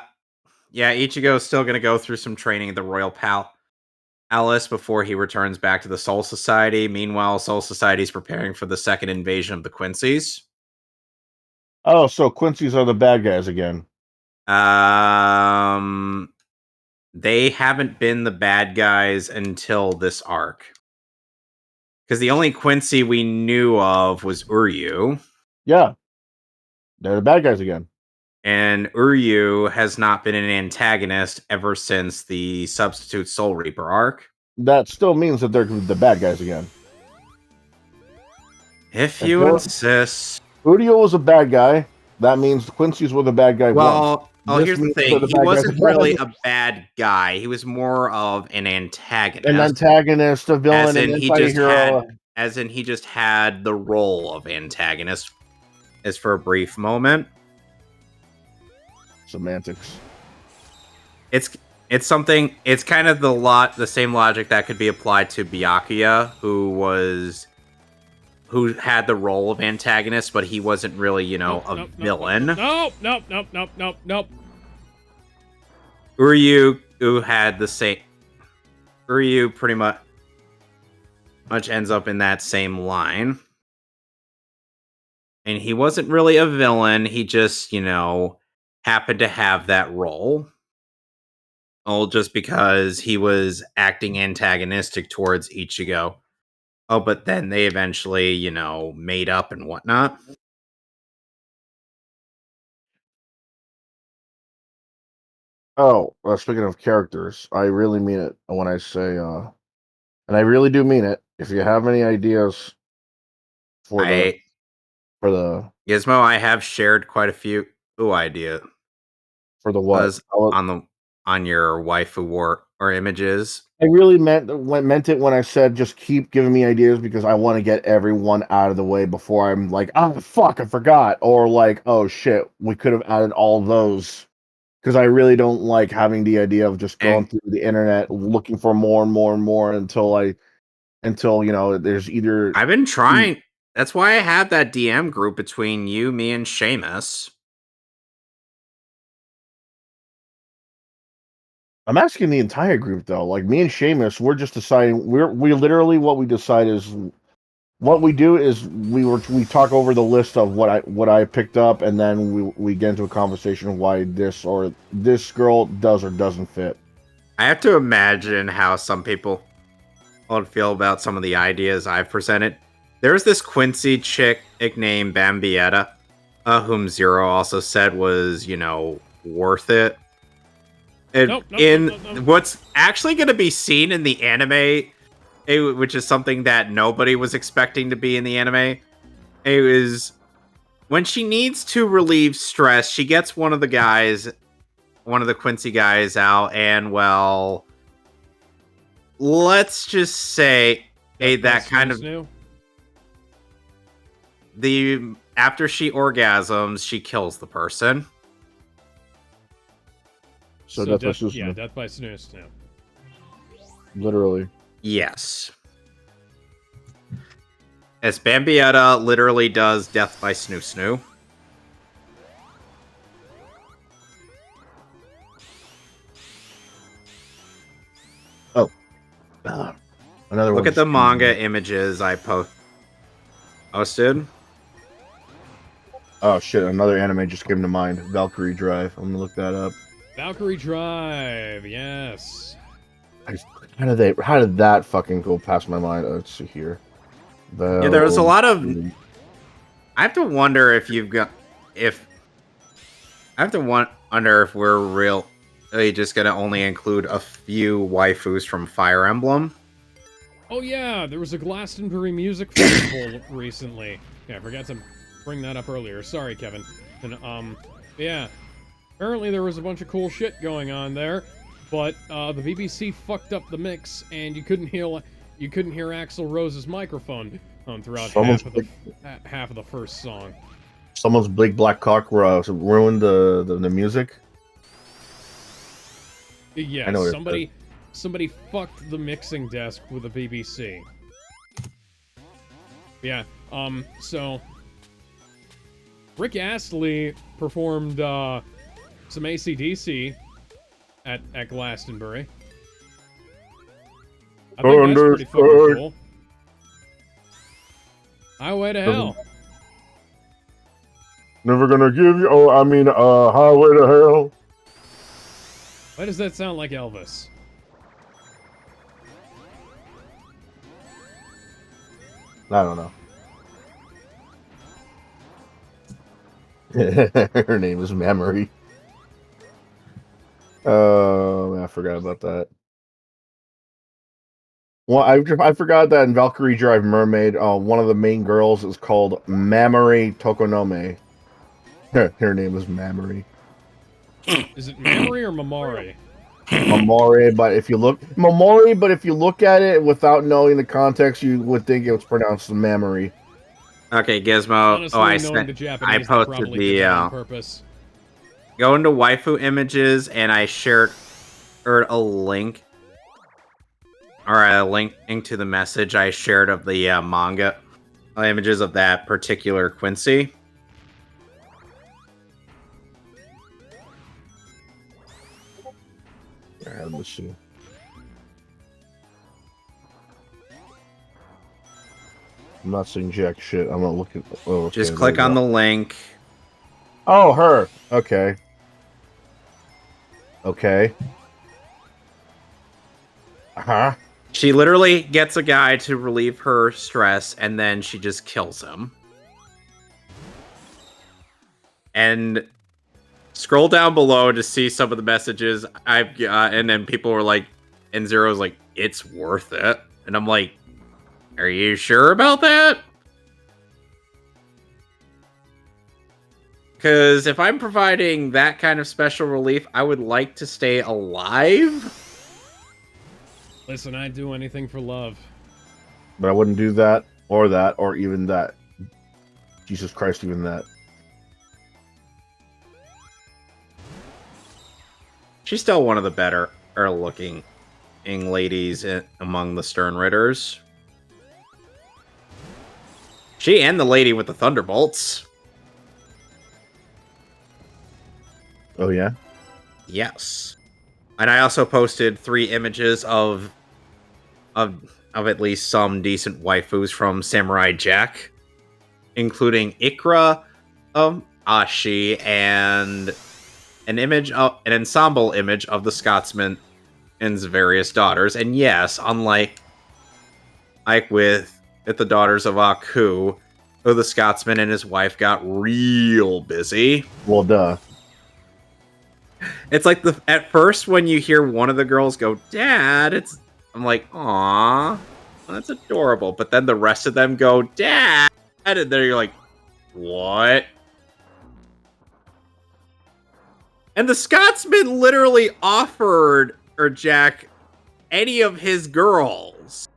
Ichigo's still gonna go through some training at the Royal Palace before he returns back to the Soul Society. Meanwhile, Soul Society's preparing for the second invasion of the Quincy's.
Oh, so Quincy's are the bad guys again.
They haven't been the bad guys until this arc. Because the only Quincy we knew of was Uryu.
Yeah. They're the bad guys again.
And Uryu has not been an antagonist ever since the Substitute Soul Reaper arc.
That still means that they're the bad guys again.
If you insist.
Uryu was a bad guy. That means the Quincy's were the bad guy.
Well, here's the thing. He wasn't really a bad guy. He was more of an antagonist.
An antagonist, a villain, an anti-hero.
As in, he just had the role of antagonist, as for a brief moment.
Semantics.
It's something. It's kind of the same logic that could be applied to Byakuya, who was who had the role of antagonist, but he wasn't really, you know, a villain.
Nope.
Uryu, who had the same. Uryu pretty much ends up in that same line. And he wasn't really a villain. He just, you know, happened to have that role. Oh, just because he was acting antagonistic towards Ichigo. Oh, but then they eventually, you know, made up and whatnot.
Oh, speaking of characters, I really mean it when I say, and I really do mean it. If you have any ideas for the
Gizmo, I have shared quite a few ideas.
For the what?
On your waifu war or images.
I really meant it when I said just keep giving me ideas because I want to get everyone out of the way before I'm like, oh fuck, I forgot, or like, oh shit, we could have added all those. Because I really don't like having the idea of just going through the internet looking for more and more and more until you know there's either.
I've been trying. That's why I had that DM group between you, me, and Seamus.
I'm asking the entire group though. Like me and Seamus, we're just deciding. We literally what we decide is what we do is we talk over the list of what I picked up, and then we get into a conversation of why this or this girl does or doesn't fit.
I have to imagine how some people would feel about some of the ideas I've presented. There's this Quincy chick named Bambietta, whom Zero also said was, you know, worth it. What's actually going to be seen in the anime, which is something that nobody was expecting to be in the anime, it was when she needs to relieve stress, she gets one of the Quincy guys out, and well, let's just say that kind of after she orgasms, she kills the person.
So
death by snoo.
Literally.
Yes. As Bambietta literally does death by snoo.
Oh. Another
Look at the manga images I posted.
Oh shit, another anime just came to mind. Valkyrie Drive. I'm gonna look that up.
Valkyrie Drive, yes.
How did that fucking go past my mind? Let's see here.
Yeah, there was a lot of. I have to wonder if we're really just gonna only include a few waifus from Fire Emblem.
Oh yeah, there was a Glastonbury music festival recently. Yeah, I forgot to bring that up earlier. Sorry, Kevin. And yeah. Apparently there was a bunch of cool shit going on there, but the BBC fucked up the mix, and you couldn't hear Axl Rose's microphone throughout half of the first song.
Someone's big black cock ruined the music.
Yeah, somebody fucked the mixing desk with the BBC. Yeah, so Rick Astley performed some AC/DC at Glastonbury. I think that's pretty fucking cool. Highway to Hell.
Never gonna give you. Oh, I mean, Highway to Hell.
Why does that sound like Elvis?
I don't know. Her name is Memory. I forgot about that. Well, I forgot that in Valkyrie Drive Mermaid, one of the main girls is called Mamori Tokonome. Her name is Mamori.
Is it Mamori or Mamori?
Mamori, but if you look at it without knowing the context, you would think it was pronounced Mamori.
Okay, Gizmo.
Honestly,
I posted the
purpose.
Go into waifu images, and I shared a link. Or a link to the message I shared of the manga. images of that particular Quincy.
Alright, let's see. I'm not seeing jack shit. I'm not looking. Oh, okay,
just click on the link.
Oh, her. Okay. Okay. Uh-huh.
She literally gets a guy to relieve her stress, and then she just kills him. And scroll down below to see some of the messages I've got, and then people were like, and Zero's like, it's worth it. And I'm like, are you sure about that? Because if I'm providing that kind of special relief, I would like to stay alive.
Listen, I'd do anything for love.
But I wouldn't do that, or even that. Jesus Christ, even that.
She's still one of the better looking ladies among the Stern Ritters. She and the lady with the thunderbolts.
Oh, yeah?
Yes. And I also posted 3 images of at least some decent waifus from Samurai Jack, including Ikra, Ashi, and an ensemble image of the Scotsman and his various daughters. And yes, unlike with the daughters of Aku, who the Scotsman and his wife got real busy.
Well, duh.
It's like at first when you hear one of the girls go, "Dad," I'm like, "Aw, that's adorable." But then the rest of them go, "Dad," and then you're like, "What?" And the Scotsman literally offered Jack any of his girls.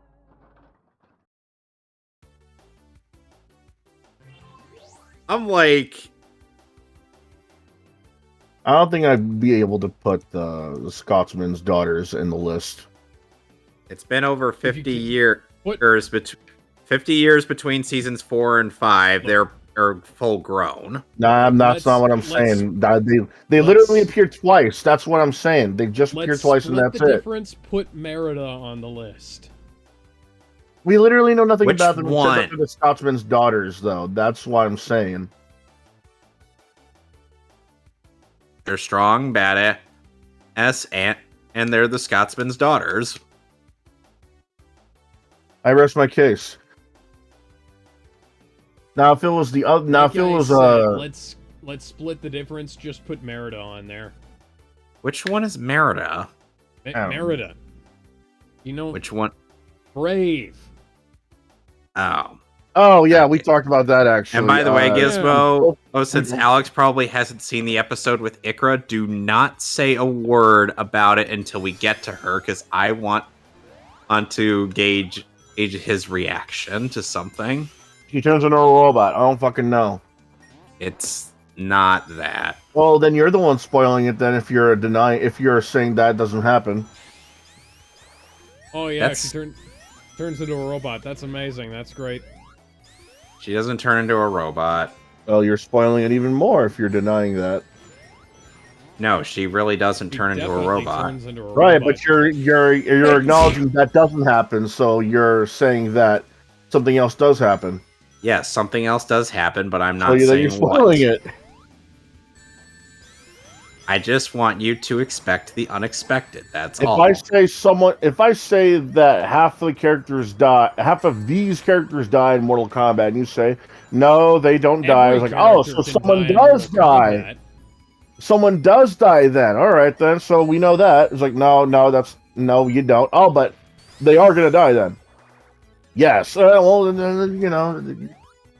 I'm like,
I don't think I'd be able to put the Scotsman's daughters in the list.
It's been over 50 years. 50 years between seasons 4 and 5. They're full grown.
Nah, that's not what I'm saying. They literally appear twice. That's what I'm saying. They just appear twice, and that's
the
it.
Difference. Put Merida on the list.
We literally know nothing
Which
about them
one?
except for the Scotsman's daughters, though. That's what I'm saying.
They're strong, badass, and they're the Scotsman's daughters.
I rest my case. Now, if it was the other,
let's split the difference. Just put Merida on there.
Which one is Merida?
Merida. You know
which one?
Brave.
Oh.
Oh yeah, we talked about that actually.
And by the way, Gizmo, since Alex probably hasn't seen the episode with Ikra, do not say a word about it until we get to her, because I want to gauge his reaction to something.
She turns into a robot. I don't fucking know.
It's not that.
Well, then you're the one spoiling it. Then, if you're saying that doesn't happen.
Oh yeah, she turns into a robot. That's amazing. That's great.
She doesn't turn into a robot.
Well, you're spoiling it even more if you're denying that.
No, she really doesn't turn into a robot.
Right, but you're acknowledging that doesn't happen, so you're saying that something else does happen.
Yes, something else does happen, but I'm not
saying
you're
spoiling it.
I just want you to expect the unexpected. That's all.
If I say that half of these characters die in Mortal Kombat, and you say no, they don't die, I was like, oh, so someone does die. Someone does die then. All right then. So we know that. It's like no, you don't. Oh, but they are gonna die then. Yes. Well, you know,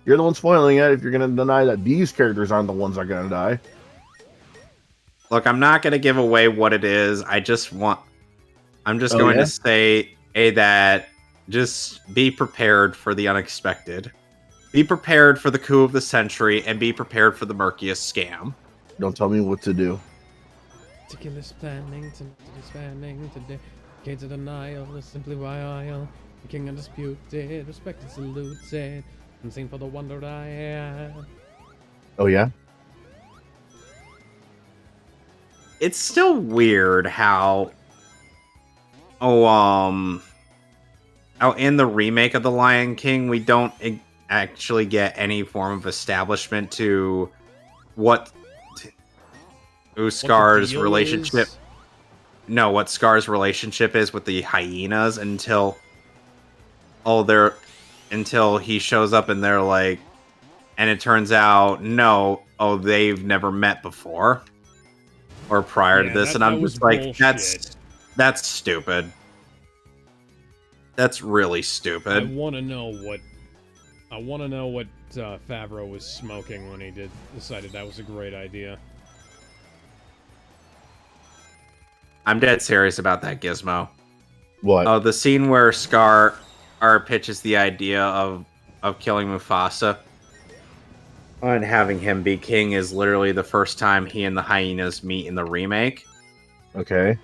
you're the one spoiling it if you're gonna deny that these characters aren't the ones that are gonna die.
Look, I'm not going to give away what it is. I'm just going to say that just be prepared for the unexpected. Be prepared for the coup of the century, and be prepared for the murkiest scam.
Don't tell me what to do.
Meticulous planning, today. Decades of denial is simply why the king undisputed, respected, saluted. Sing for the wonder I have.
Oh yeah.
It's still weird how in the remake of The Lion King we don't actually get any form of establishment to what Scar's relationship is. No, what Scar's relationship is with the hyenas until he shows up and they're like, and it turns out they've never met before or prior to this, and I'm just like, bullshit. That's stupid. That's really stupid.
I want to know what Favreau was smoking when he decided that was a great idea.
I'm dead serious about that, Gizmo.
What?
Oh, the scene where Scar pitches the idea of killing Mufasa and having him be king is literally the first time he and the hyenas meet in the remake.
Okay.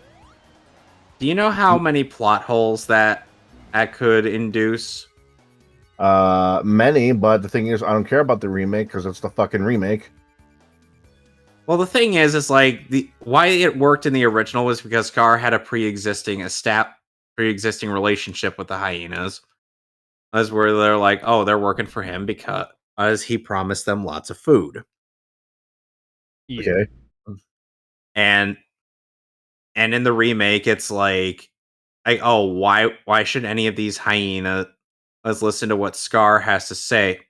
Do you know how many plot holes that could induce?
Many, but the thing is, I don't care about the remake because it's the fucking remake.
Well, the thing is like why it worked in the original was because Scar had a pre-existing relationship with the hyenas. That's where they're like, oh, they're working for him because he promised them lots of food.
Yeah.
Okay.
And in the remake, it's like, oh, why should any of these hyenas listen to what Scar has to say?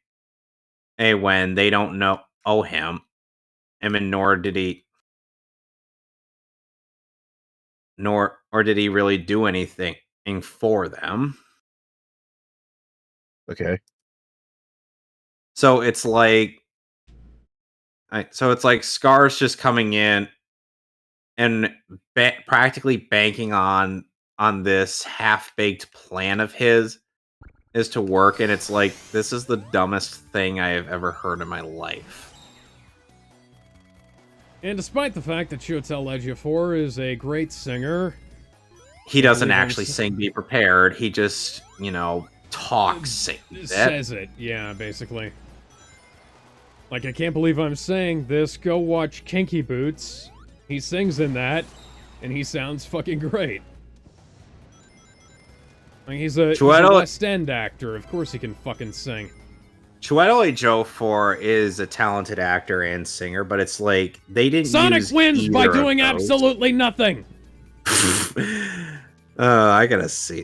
Hey, when they don't know him, and nor did he really do anything for them.
Okay.
So it's like Scar's just coming in and practically banking on this half-baked plan of his is to work, and it's like, this is the dumbest thing I have ever heard in my life.
And despite the fact that Chiwetel Ejiofor is a great singer,
he doesn't actually sing Be Prepared. He just, talks,
says it. Yeah, basically. Like, I can't believe I'm saying this. Go watch Kinky Boots. He sings in that, and he sounds fucking great. Like, he's a West End actor. Of course he can fucking sing.
Chiwetel Ejiofor is a talented actor and singer, but it's like, they didn't
Sonic wins by doing absolutely nothing!
I gotta see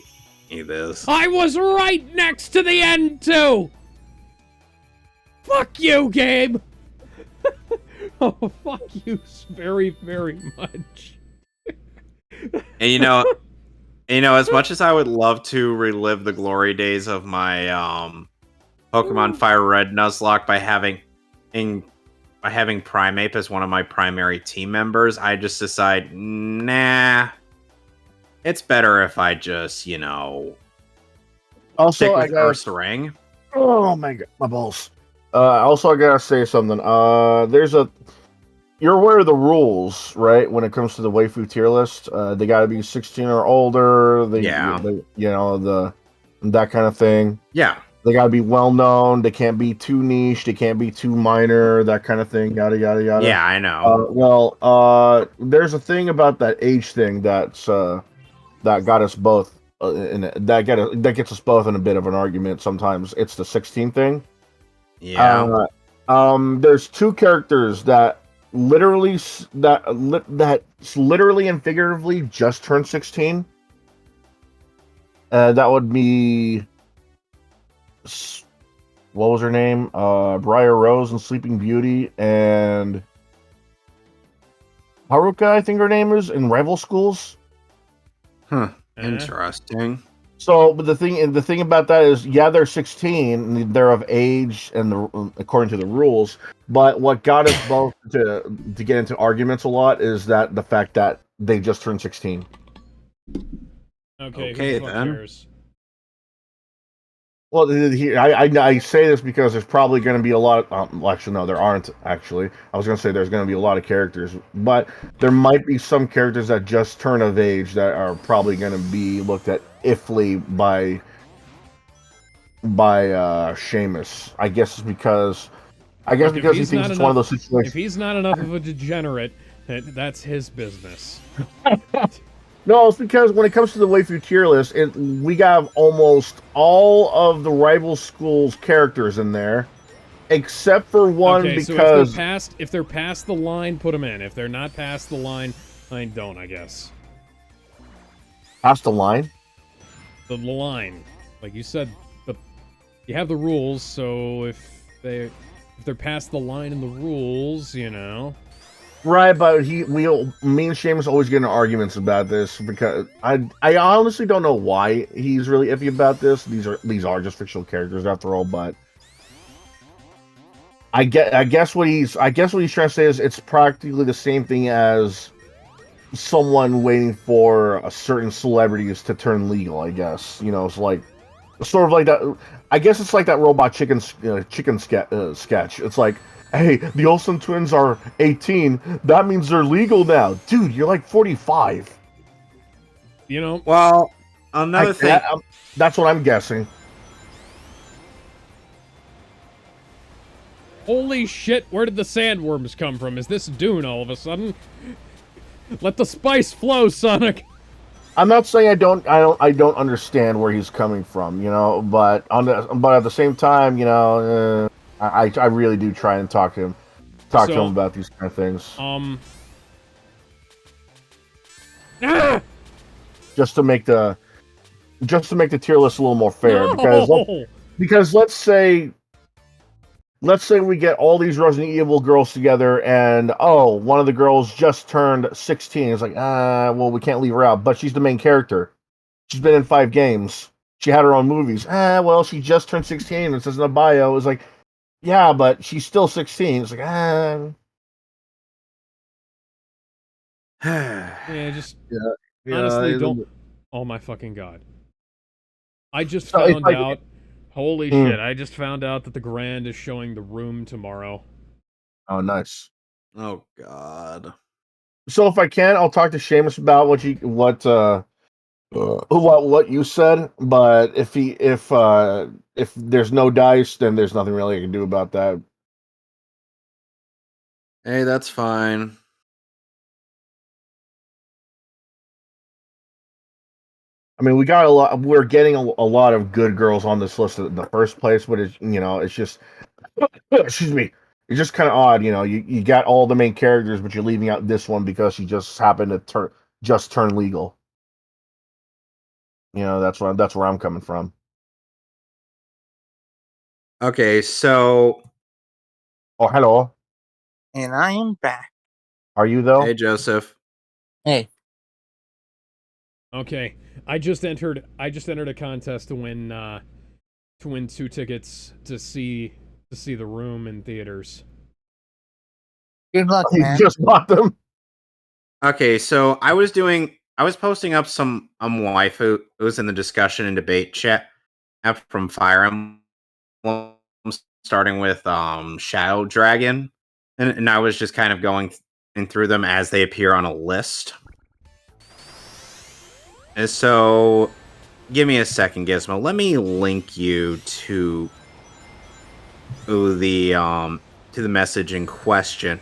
this.
I was right next to the end, too! Fuck you, Gabe! Oh, fuck you very, very much.
And as much as I would love to relive the glory days of my Pokemon Fire Red Nuzlocke by having Primeape as one of my primary team members, I just decide, nah, it's better if I just,
also,
stick with Ursaring.
Oh my god, my balls. Also, I gotta say something. You're aware of the rules, right? When it comes to the waifu tier list, they gotta be 16 or older. That kind of thing.
Yeah.
They gotta be well known. They can't be too niche. They can't be too minor. That kind of thing. Yada yada yada.
Yeah, I know.
There's a thing about that age thing that got us both. That gets us both in a bit of an argument. Sometimes it's the 16 thing.
Yeah.
There's two characters that literally and figuratively just turned 16. That would be, what was her name? Briar Rose in Sleeping Beauty, and Haruka, I think her name is, in Rival Schools.
Huh. Interesting.
So, but the thing about that is, yeah, they're 16, they're of age, and according to the rules. But what got us both to get into arguments a lot is that the fact that they just turned 16.
Okay then. Cares?
Well, I say this because there's probably going to be a lot. Actually, no, there aren't. Actually, I was going to say there's going to be a lot of characters, but there might be some characters that just turn of age that are probably going to be looked at iffly by Seamus. I guess it's because he thinks it's one of those situations.
If he's not enough of a degenerate, that's his business.
No, it's because when it comes to the waifu tier list, we got almost all of the rival schools' characters in there, except for one because
so if they're past the line, put them in. If they're not past the line, I don't. I guess.
Past the line.
The line, like you said, you have the rules. So if they're past the line in the rules, you know.
Right, but me and Seamus always get into arguments about this because I honestly don't know why he's really iffy about this. These are just fictional characters after all, but I guess what he's trying to say is it's practically the same thing as someone waiting for a certain celebrities to turn legal. I guess it's like sort of like that. I guess it's like that Robot Chicken sketch. It's like, hey, the Olsen twins are 18. That means they're legal now. Dude, you're like 45.
Well, another thing.
That's what I'm guessing.
Holy shit, where did the sandworms come from? Is this Dune all of a sudden? Let the spice flow, Sonic!
I'm not saying I don't understand where he's coming from, but at the same time, I really do try and talk to him about these kind of things. Just to make the tier list a little more fair, because let's say we get all these Resident Evil girls together, and one of the girls just turned 16. It's like, well, we can't leave her out, but she's the main character. She's been in 5 games. She had her own movies. Well, she just turned 16. It says in the bio. It was like, yeah, but she's still 16. It's like,
honestly, don't. Oh my fucking god! I just found out. Holy shit! I just found out that the Grand is showing The Room tomorrow.
Oh, nice.
Oh god.
So if I can, I'll talk to Seamus about what you said. But if there's no dice, then there's nothing really I can do about that.
Hey, that's fine.
I mean, we're getting a lot of good girls on this list in the first place, but it's just, excuse me, it's just kind of odd. You got all the main characters, but you're leaving out this one because she just happened to turn legal. That's where I'm coming from.
Okay, so.
Oh, hello.
And I am back.
Are you though?
Hey, Joseph.
Hey.
Okay, I just entered a contest to win 2 tickets to see The Room in theaters.
Good luck, man.
You just bought them.
Okay, so I was posting up some waifu. It was in the discussion and debate chat from Fire Emblem, starting with Shadow Dragon, and I was just kind of going through them as they appear on a list. And so, give me a second, Gizmo. Let me link you to the message in question,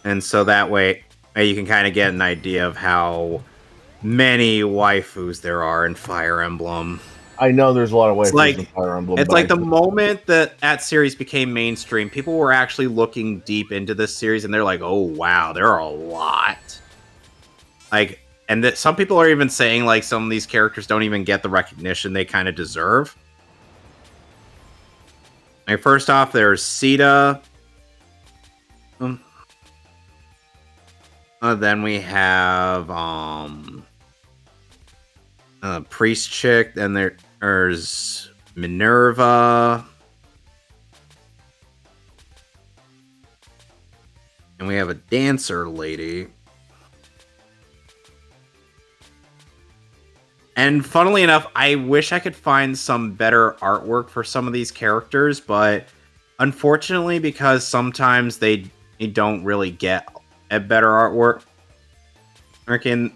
and so that way you can kind of get an idea of how many waifus there are in Fire Emblem.
I know there's a lot of waifus in Fire Emblem.
It's like the moment that series became mainstream, people were actually looking deep into this series, and they're like, "Oh wow, there are a lot." And that some people are even saying like some of these characters don't even get the recognition they kind of deserve. First off, there's Sita. Then we have Priest Chick. Then there's Minerva. And we have a dancer lady. And funnily enough, I wish I could find some better artwork for some of these characters, but unfortunately, because sometimes they don't really get a better artwork in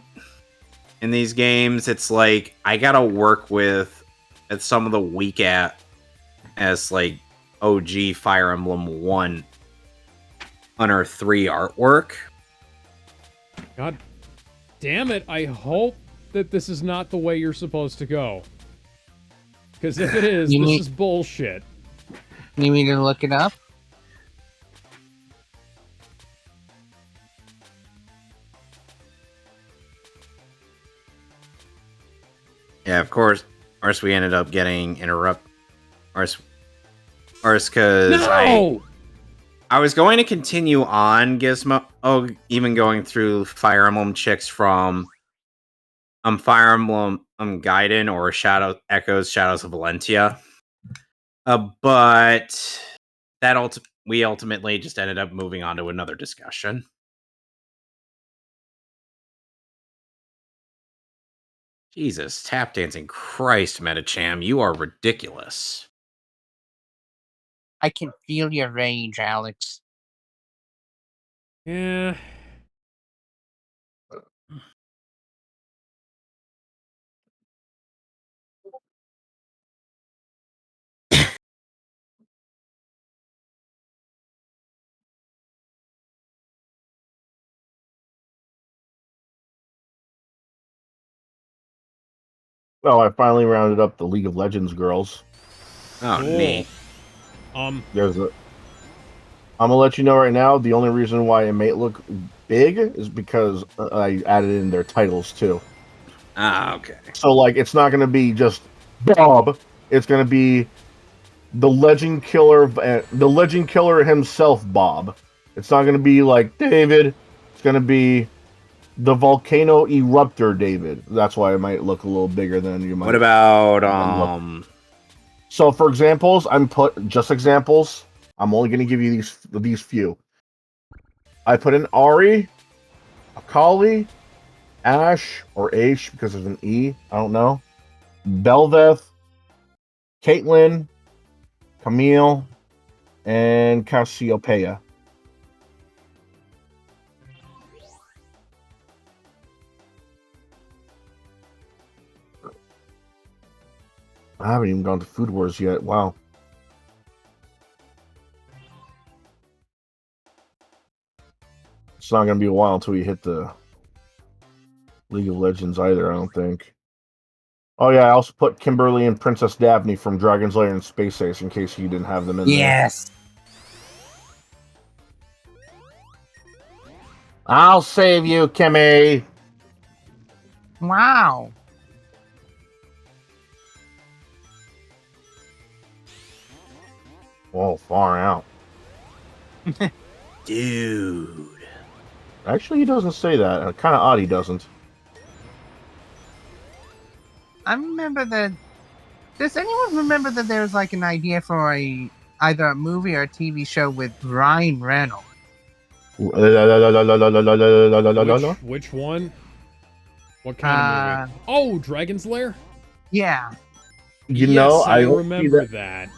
these games, it's like I gotta work with at some of the weak as like OG Fire Emblem 1 Unearth 3 artwork.
God damn it, I hope that this is not the way you're supposed to go. Because if it is, this is bullshit.
You need me to look it up?
Yeah, of course. We ended up getting interrupted. Because I was going to continue on Gizmo. Oh, even going through Fire Emblem chicks from Fire Emblem Gaiden or Shadows of Valentia. But that we ultimately just ended up moving on to another discussion. Jesus, tap dancing Christ, Metacham, you are ridiculous.
I can feel your rage, Alex.
Yeah.
Oh, I finally rounded up the League of Legends girls.
Oh, cool. Neat.
There's a. I'm gonna let you know right now. The only reason why it may look big is because I added in their titles too.
Ah, okay.
So like, it's not gonna be just Bob. It's gonna be the Legend Killer, the Legend Killer himself, Bob. It's not gonna be like David. It's gonna be the Volcano Eruptor David. That's why it might look a little bigger than you might.
What about
So for examples, I'm only going to give you these few. I put in Ari, Akali, Ash or Aish because there's an E. I don't know. Belveth, Caitlyn, Camille, and Cassiopeia. I haven't even gone to Food Wars yet. Wow. It's not going to be a while until we hit the League of Legends either, I don't think. Oh, yeah, I also put Kimberly and Princess Daphne from Dragon's Lair and Space Ace in case you didn't have them in there.
Yes.
I'll save you, Kimmy.
Wow.
Oh, far out.
Dude.
Actually, he doesn't say that. Kind of odd he doesn't.
I remember that. Does anyone remember that there was like an idea for either a movie or a TV show with Ryan Reynolds?
Which one? What kind of movie? Oh, Dragon's Lair?
Yeah.
You know,
I remember that.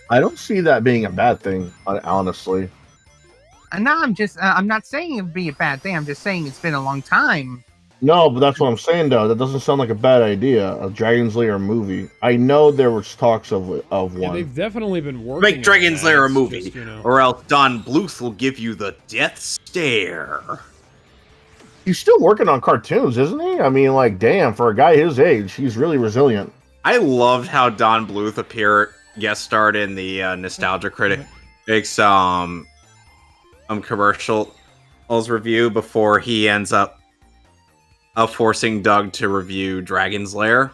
I don't see that being a bad thing, honestly.
And now I'm not saying it would be a bad thing. I'm just saying it's been a long time.
No, but that's what I'm saying, though. That doesn't sound like a bad idea. A Dragon's Lair movie. I know there was talks of one.
Yeah, they've definitely been working.
Make Dragon's Lair a movie,
just, you know.
or else Don Bluth will give you the death stare.
He's still working on cartoons, isn't he? I mean, like, damn, for a guy his age, he's really resilient.
I loved how Don Bluth guest starred in the Nostalgia Critics commercials review before he ends up forcing Doug to review Dragon's Lair.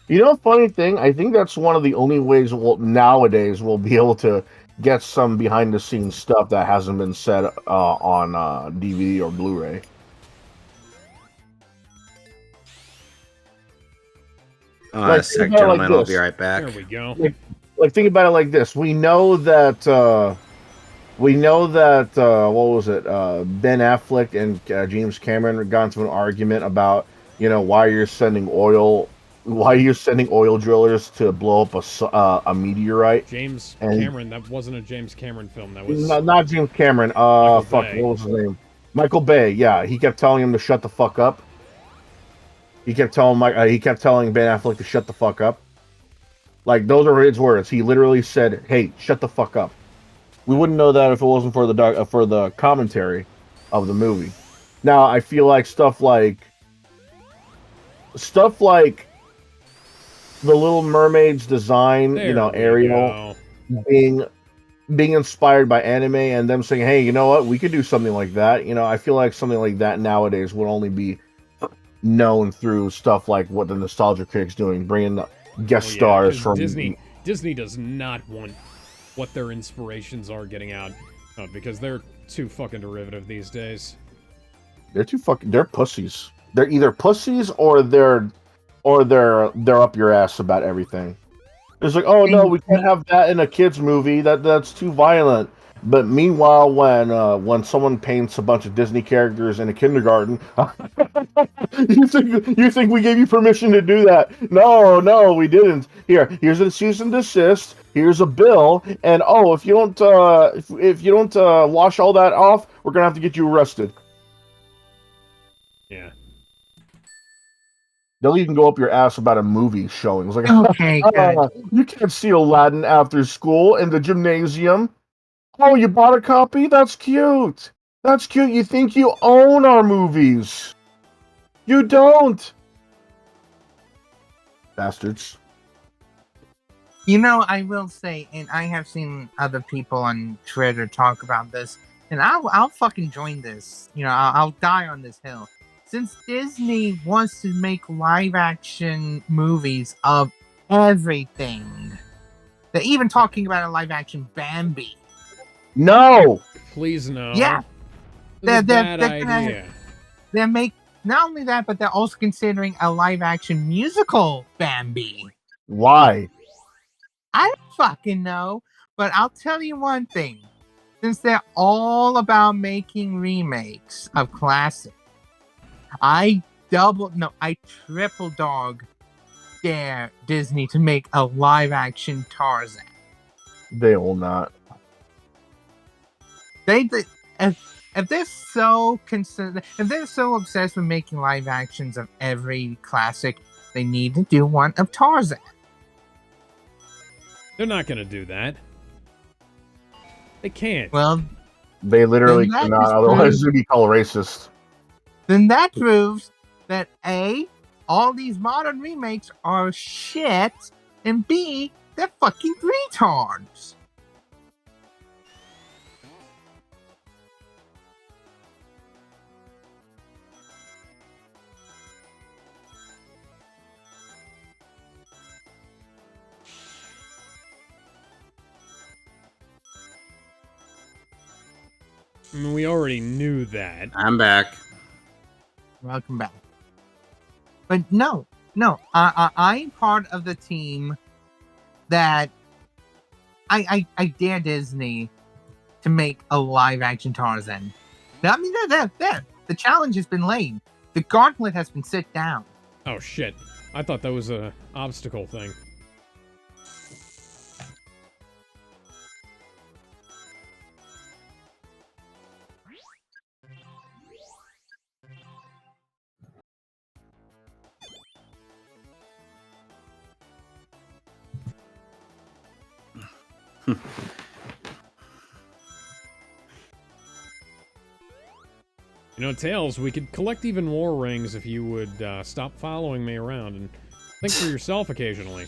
You know, funny thing, I think that's one of the only ways nowadays we'll be able to get some behind-the-scenes stuff that hasn't been said on DVD or Blu-ray.
A sec, gentlemen, I'll be right back.
There we go.
Like think about it like this. We know that what was it? Ben Affleck and James Cameron got into an argument about, you know, why you're sending oil drillers to blow up a meteorite.
Cameron, that wasn't a James Cameron film. That was
not James Cameron. What was his name? Michael Bay. Yeah, he kept telling him to shut the fuck up. He kept telling Ben Affleck to shut the fuck up. Like, those are his words. He literally said, "Hey, shut the fuck up." We wouldn't know that if it wasn't for the commentary of the movie. Now, I feel like stuff like the Little Mermaid's design, Ariel being inspired by anime and them saying, "Hey, you know what? We could do something like that." I feel like something like that nowadays would only be known through stuff like what the Nostalgia Critic's doing, bringing guest stars from
Disney does not want what their inspirations are getting out, because they're too fucking derivative these days.
They're pussies. They're either pussies or they're up your ass about everything. It's like, oh no, we can't have that in a kids movie. That's too violent. But meanwhile, when someone paints a bunch of Disney characters in a kindergarten, you think we gave you permission to do that? No, we didn't. Here's a cease and desist. Here's a bill, and if you don't wash all that off, we're gonna have to get you arrested.
Yeah.
They'll even go up your ass about a movie showing. It's like,
okay, good.
You can't see Aladdin after school in the gymnasium. Oh, you bought a copy? That's cute. That's cute. You think you own our movies. You don't. Bastards.
I will say, and I have seen other people on Twitter talk about this, and I'll fucking join this. I'll die on this hill. Since Disney wants to make live-action movies of everything, they're even talking about a live-action Bambi.
No!
Please no.
Yeah!
That's a bad idea.
Not only that, but they're also considering a live-action musical Bambi.
Why?
I don't fucking know, but I'll tell you one thing. Since they're all about making remakes of classics, I triple dog dare Disney to make a live-action Tarzan.
They will not.
If they're so obsessed with making live actions of every classic, they need to do one of Tarzan.
They're not gonna do that. They can't.
Well,
they literally cannot. Otherwise, they'd be called racist.
Then that proves that A, all these modern remakes are shit, and B, they're fucking retards.
I mean, we already knew that.
I'm back.
Welcome back. But no, I'm part of the team that I dare Disney to make a live-action Tarzan. I mean, there. The challenge has been laid. The gauntlet has been set down.
Oh shit! I thought that was a obstacle thing. Tails, we could collect even more rings if you would stop following me around and think for yourself occasionally.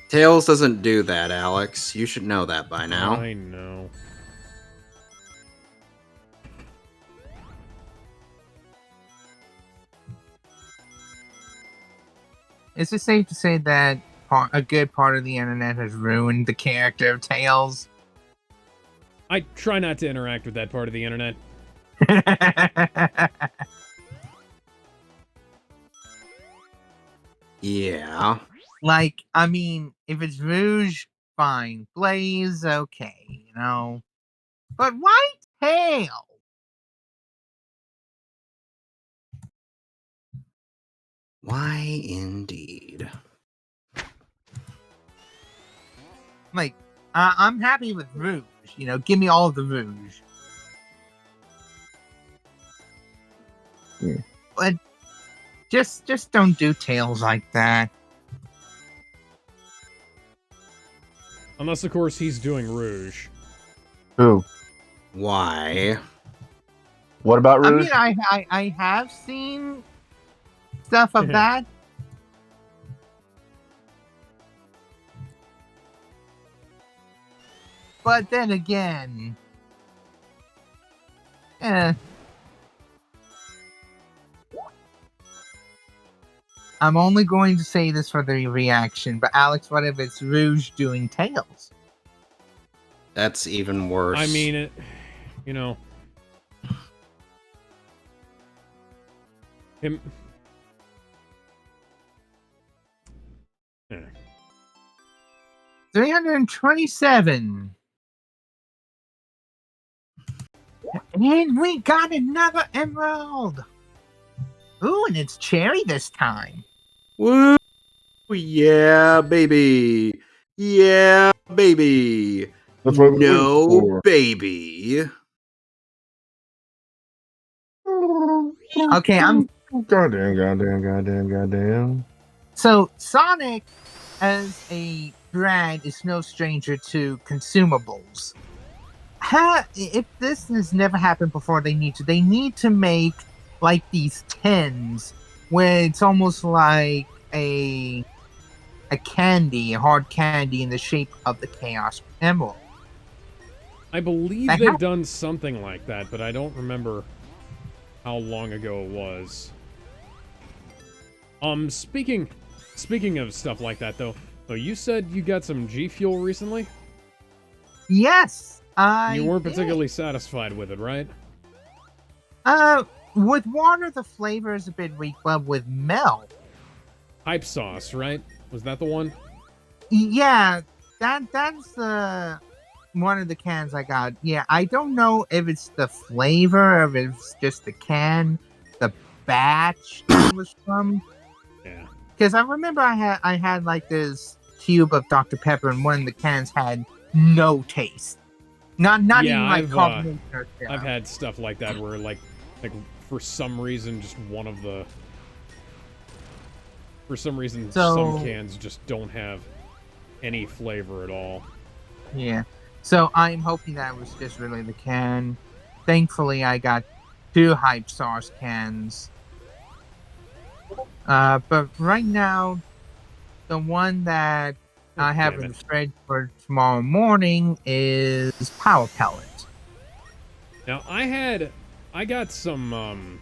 Tails doesn't do that, Alex. You should know that by now.
I know.
Is it safe to say that a good part of the internet has ruined the character of Tails?
I try not to interact with that part of the internet.
Yeah.
Like, I mean, if it's Rouge, fine. Blaze, okay, But why Tail?
Why indeed?
Like, I'm happy with Rouge. Give me all of the Rouge. But Just don't do tails like that.
Unless, of course, he's doing Rouge.
Who?
Why?
What about Rouge?
I mean, I have seen stuff of that. But then again, I'm only going to say this for the reaction, but Alex, what if it's Rouge doing tails?
That's even worse.
I mean, him. Yeah.
327. And we got another emerald. Ooh, and it's cherry this time.
Woo! Yeah, baby. Yeah, baby.
That's what
no, baby.
Okay, I'm.
Goddamn.
So Sonic, as a brand, is no stranger to consumables. If this has never happened before, they need to make like these tins where it's almost like a candy, a hard candy in the shape of the Chaos Emerald.
I believe they've done something like that, but I don't remember how long ago it was. Speaking of stuff like that, though, you said you got some G Fuel recently?
Yes,
you weren't particularly satisfied with it, right?
With water, the flavor is a bit weak, but with milk...
Hype sauce, right? Was that the one?
Yeah, that's the one of the cans I got. Yeah, I don't know if it's the flavor, or if it's just the can, the batch that it was from.
Yeah.
Because I remember I had like this tube of Dr. Pepper, and one of the cans had no taste. Not even like carbonation or syrup.
I've had stuff like that where like for some reason just one of the some cans just don't have any flavor at all.
Yeah. So I'm hoping that was just really the can. Thankfully, I got 2 hype sauce cans. But right now, the one that I have in the fridge for tomorrow morning is Power Pellet.
Now, I got some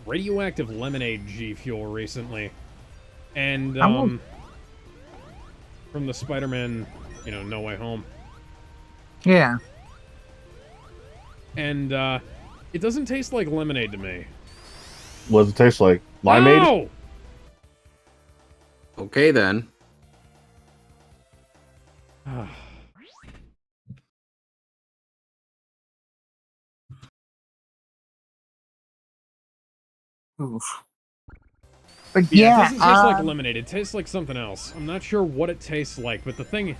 radioactive lemonade G Fuel recently, and from the Spider-Man, No Way Home.
Yeah.
And it doesn't taste like lemonade to me.
What does it taste like? Limeade?
No!
Okay, then.
Oof. But
It doesn't taste like lemonade. It tastes like something else. I'm not sure what it tastes like, but the thing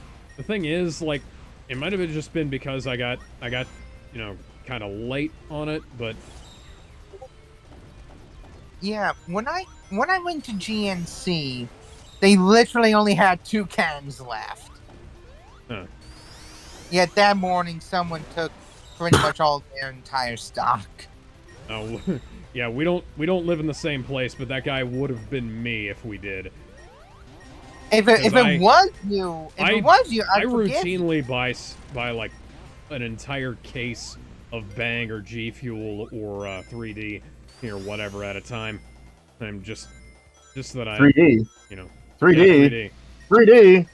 is, like, it might have just been because I got kind of late on it, but
yeah, when I went to GNC, they literally only had 2 cans left.
Huh.
Yet that morning, someone took pretty much all their entire stock.
Oh, yeah, we don't live in the same place, but that guy would have been me if we did.
If it was you, I
routinely buy like an entire case of Bang or G Fuel or 3D or whatever at a time. I'm just that I
3D.
3D.
Yeah, 3D.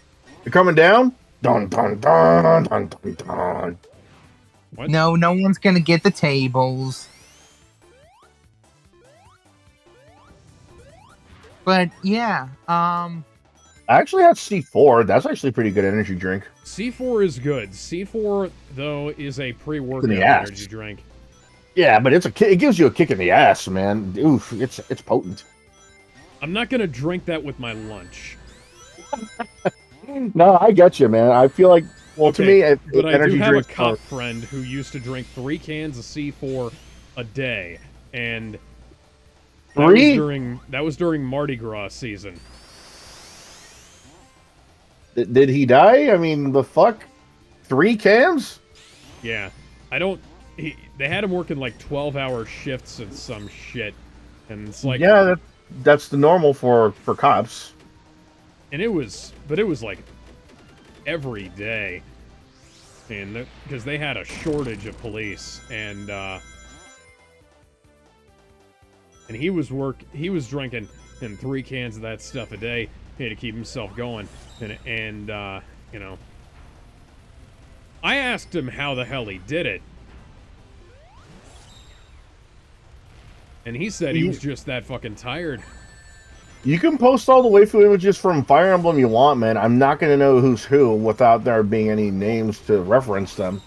You're coming down? Dun dun dun dun dun dun.
What?
No one's gonna get the tables. But yeah,
I actually had C4. That's actually a pretty good energy drink.
C4 is good. C4 though is a pre-workout energy drink.
Yeah, but it gives you a kick in the ass, man. Oof, it's potent.
I'm not gonna drink that with my lunch.
No, I get you, man. I feel like, to me,
but I do have a cop friend who used to drink 3 cans of C4 a day, and That was during Mardi Gras season.
Did he die? I mean, the fuck? 3 cams?
Yeah. They had him working like 12-hour shifts and some shit. And it's like...
Yeah, that's the normal for cops.
And it was like every day. And because they had a shortage of police, and he was drinking 3 cans of that stuff a day to keep himself going, and you know, I asked him how the hell he did it, and he said he was just that fucking tired.
You can post all the waifu images from Fire Emblem you want, man. I'm not going to know who's who without there being any names to reference them.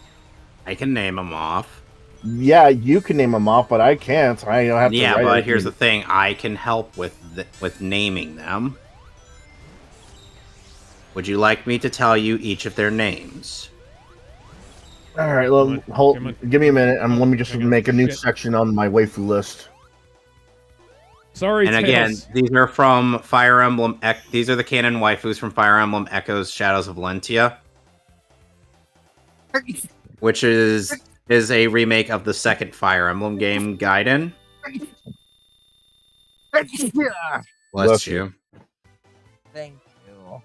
I can name them off.
Yeah, you can name them off, but I can't. I don't have to.
Yeah, but here's the thing: I can help with naming them. Would you like me to tell you each of their names?
All right, give me a minute. Let me just make a new section on my waifu list.
Sorry,
and again, these are from Fire Emblem. These are the canon waifus from Fire Emblem Echoes: Shadows of Valentia, which is a remake of the second Fire Emblem game, Gaiden. Bless you.
Thank you.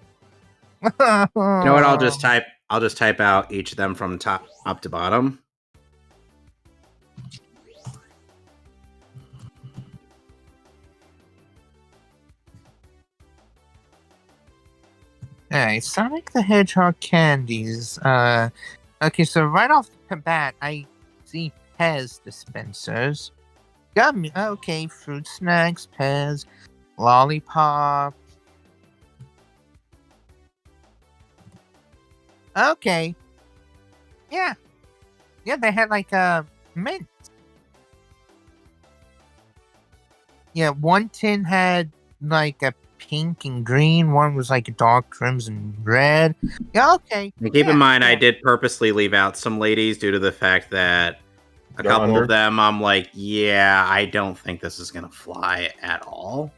You know what? I'll just type out each of them from top up to bottom.
Alright, Sonic the Hedgehog candies. Okay, so right off the bat, I see Pez dispensers. Gummy, okay, fruit snacks, Pez, lollipop. Okay. Yeah. Yeah, they had like mint. Yeah, one tin had like a pink and green. One was like a dark crimson red. Yeah, okay.
And keep in mind, I did purposely leave out some ladies due to the fact that a couple of them, I'm like, yeah, I don't think this is going to fly at all.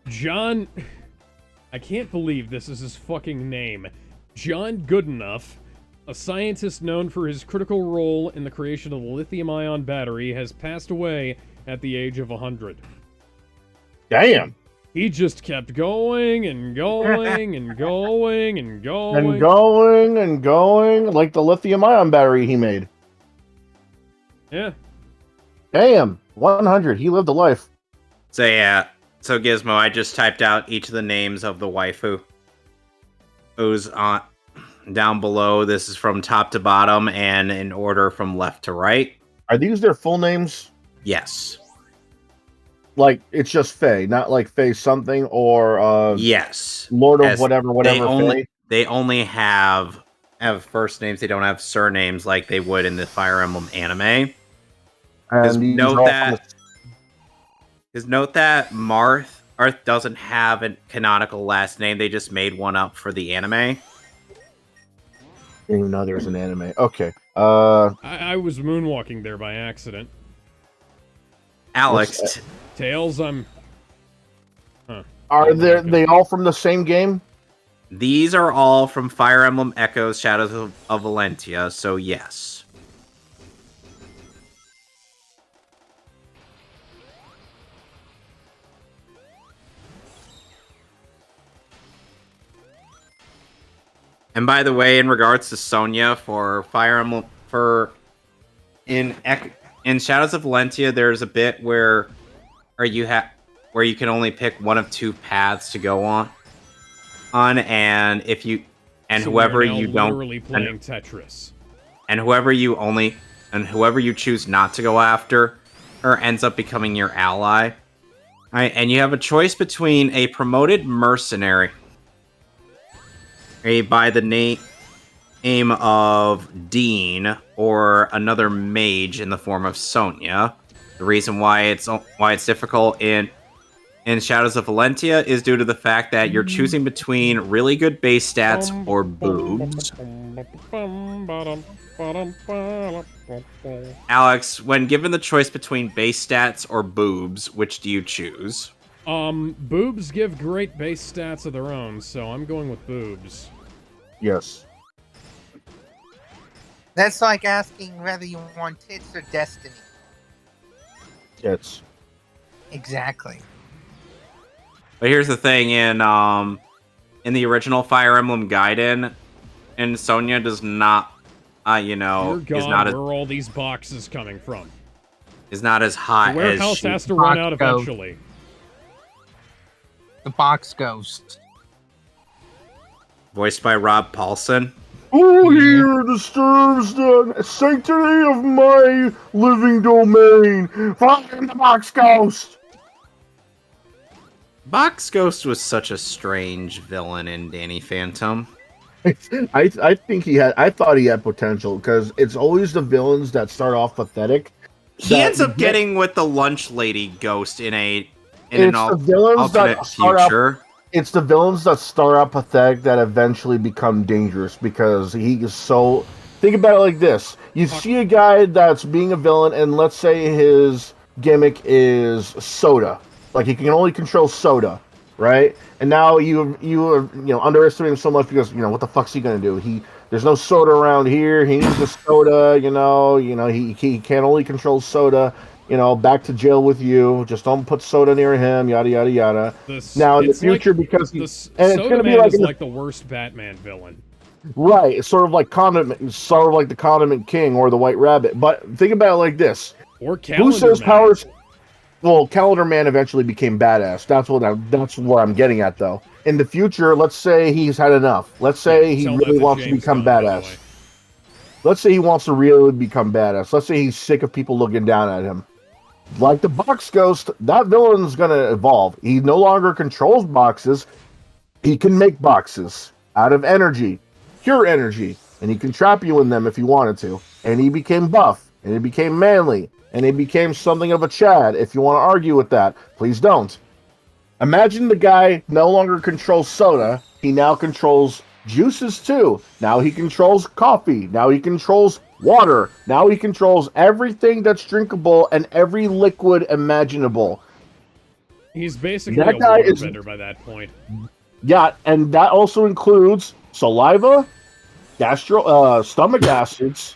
John... I can't believe this is his fucking name. John Goodenough, a scientist known for his critical role in the creation of the lithium-ion battery, has passed away at the age of 100.
Damn.
He just kept going and going and going and going.
And going and going, like the lithium-ion battery he made.
Yeah.
Damn. 100. He lived a life.
So yeah. So Gizmo, I just typed out each of the names of the waifu. Who's on down below. This is from top to bottom and in order from left to right.
Are these their full names?
Yes.
Like it's just Faye, not like Faye something or
yes,
Lord of whatever Faye.
They only have first names. They don't have surnames like they would in the Fire Emblem anime.
And
note that Marth doesn't have a canonical last name. They just made one up for the anime.
I didn't even know there was an anime. Okay.
I was moonwalking there by accident.
Alex.
Tails, I'm...
Huh. Are they all from the same game?
These are all from Fire Emblem Echoes: Shadows of Valentia, so yes. And by the way, in regards to Sonya for Fire Emblem, in Shadows of Valentia, there's a bit where you can only pick one of 2 paths to go on, and if you
so
whoever you don't
literally playing Tetris,
and whoever you choose not to go after, or ends up becoming your ally. Right, and you have a choice between a promoted mercenary by the name of Dean, or another mage in the form of Sonya, The reason why it's difficult in Shadows of Valentia is due to the fact that you're choosing between really good base stats or boobs. Alex, when given the choice between base stats or boobs, which do you choose?
Boobs give great base stats of their own, so I'm going with boobs.
Yes.
That's like asking whether you want tits or destiny.
Tits.
Exactly.
But here's the thing: in the original Fire Emblem Gaiden, and Sonya does not,
Dear God,
is not
where are all these boxes coming from?
Is not as hot
the
as
warehouse
she.
has to run out eventually.
The box ghost.
Voiced by Rob Paulson.
Who here disturbs the sanctity of my living domain? Find the box ghost!
Box Ghost was such a strange villain in Danny Phantom.
I think I thought he had potential, because it's always the villains that start off pathetic.
He ends up getting with the lunch lady ghost in an alternate future.
It's the villains that start out pathetic that eventually become dangerous, because he is so... Think about it like this. You see a guy that's being a villain, and let's say his gimmick is soda. Like, he can only control soda, right? And now you underestimate him so much because, what the fuck's he gonna do? There's no soda around here. He needs a soda, he can only control soda. Back to jail with you. Just don't put soda near him. Yada yada yada. Now in the future, because
it's gonna be like the worst Batman villain.
Right, it's sort of like the Condiment King or the White Rabbit. But think about it like this:
or Calendar
who says
Man.
powers? Well, Calendar Man eventually became badass. That's where I'm getting at, though. In the future, let's say he's had enough. Let's say he really wants to become badass. Let's say he wants to really become badass. Let's say he's sick of people looking down at him. Like the Box Ghost, that villain's going to evolve. He no longer controls boxes. He can make boxes out of energy, pure energy, and he can trap you in them if he wanted to. And he became buff, and he became manly, and he became something of a Chad. If you want to argue with that, please don't. Imagine the guy no longer controls soda. He now controls juices too. Now he controls coffee. Now he controls water. Now he controls everything that's drinkable and every liquid imaginable.
He's basically a waterbender by that point.
Yeah, and that also includes saliva, stomach acids,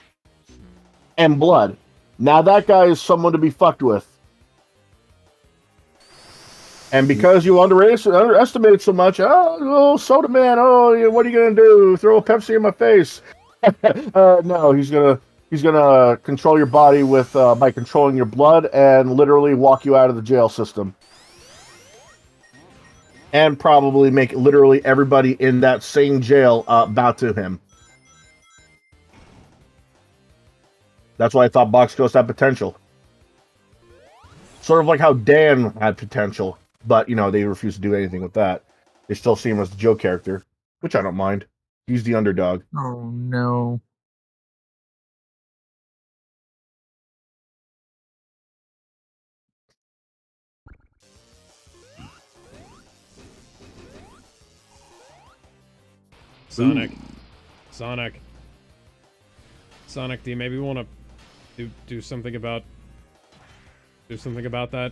and blood. Now that guy is someone to be fucked with. And because you underestimated so much, Soda Man, what are you gonna do? Throw a Pepsi in my face? No, he's gonna control your body with by controlling your blood and literally walk you out of the jail system. And probably make literally everybody in that same jail bow to him. That's why I thought Box Ghost had potential. Sort of like how Dan had potential, but, they refused to do anything with that. They still see him as the Joe character, which I don't mind. He's the underdog.
Oh, no.
Sonic, do you maybe want to do something about that?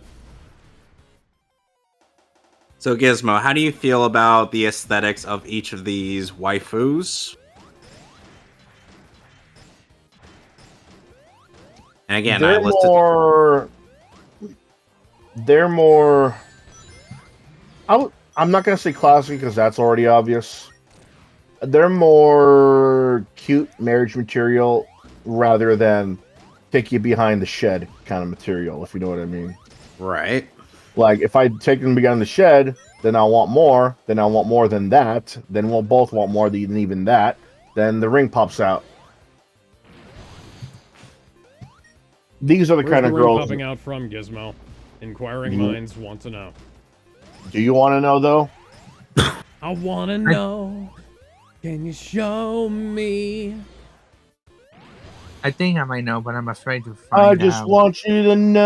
So Gizmo, how do you feel about the aesthetics of each of these waifus? And again,
they're more. I'm not gonna say classic because that's already obvious. They're more cute marriage material rather than take you behind the shed kind of material, if you know what I mean.
Right.
Like, if I take them behind the shed, then I'll want more, then I'll want more than that, then we'll both want more than even that, then the ring pops out. These are the kind of girls...
Where's the ring popping out from, Gizmo? Inquiring minds want to know.
Do you want to know, though?
I want to know. Can you show me?
I think I might know, but I'm afraid to find out.
I just want you to know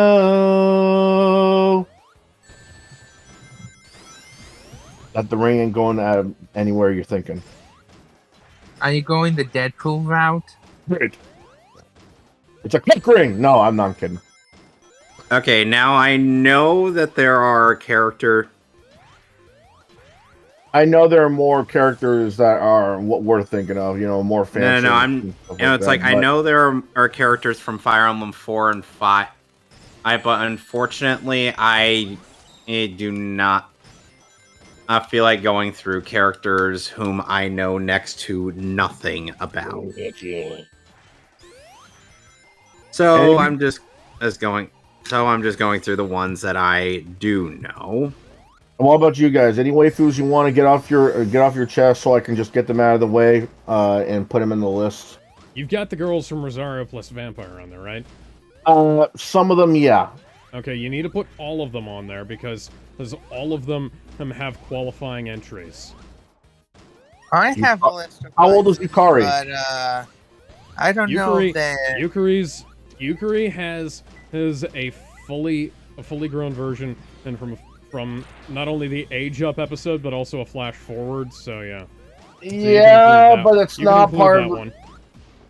that the ring ain't going anywhere you're thinking.
Are you going the Deadpool route?
Great. It's a kick ring. No, I'm not kidding.
Okay, now I know that there are
I know there are more characters that are what we're thinking of, more fancy.
I know there are characters from Fire Emblem 4 and 5. But unfortunately, I do not feel like going through characters whom I know next to nothing about. So I'm just going through the ones that I do know.
And what about you guys? Any waifus you want to get off your chest so I can just get them out of the way and put them in the list?
You've got the girls from Rosario plus Vampire on there, right?
Some of them, yeah.
Okay, you need to put all of them on there because all of them have qualifying entries.
I have a list of
how old is Yukari?
But I don't know that
Yukari has a fully grown version, and from not only the age up episode but also a flash forward. So yeah.
Yeah, but it's not part of
that one.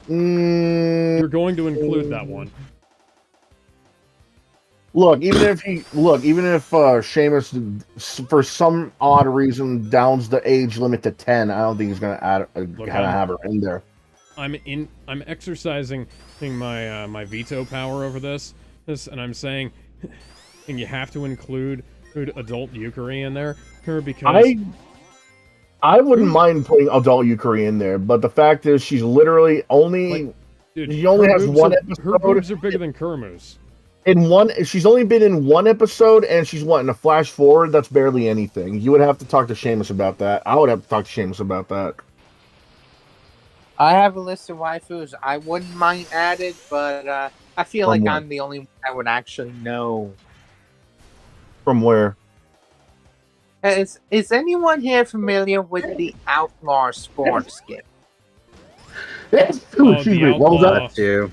You're going to include that one.
Look, even if Seamus, for some odd reason, downs the age limit to 10, I don't think he's gonna have her in there.
I'm exercising my veto power over this, and I'm saying, and you have to include adult Yukari in there, because
I wouldn't mind putting adult Yukari in there, but the fact is, she's literally only she only has one episode.
Her boobs are bigger than Kurumu's.
She's only been in one episode, and she's in a flash forward. That's barely anything. You would have to talk to Seamus about that. I would have to talk to Seamus about that.
I have a list of waifus I wouldn't mind added, but I feel like I'm the only one that would actually know.
From where?
Is anyone here familiar with the Outlaw Sports game?
Excuse me, what was that?
Too.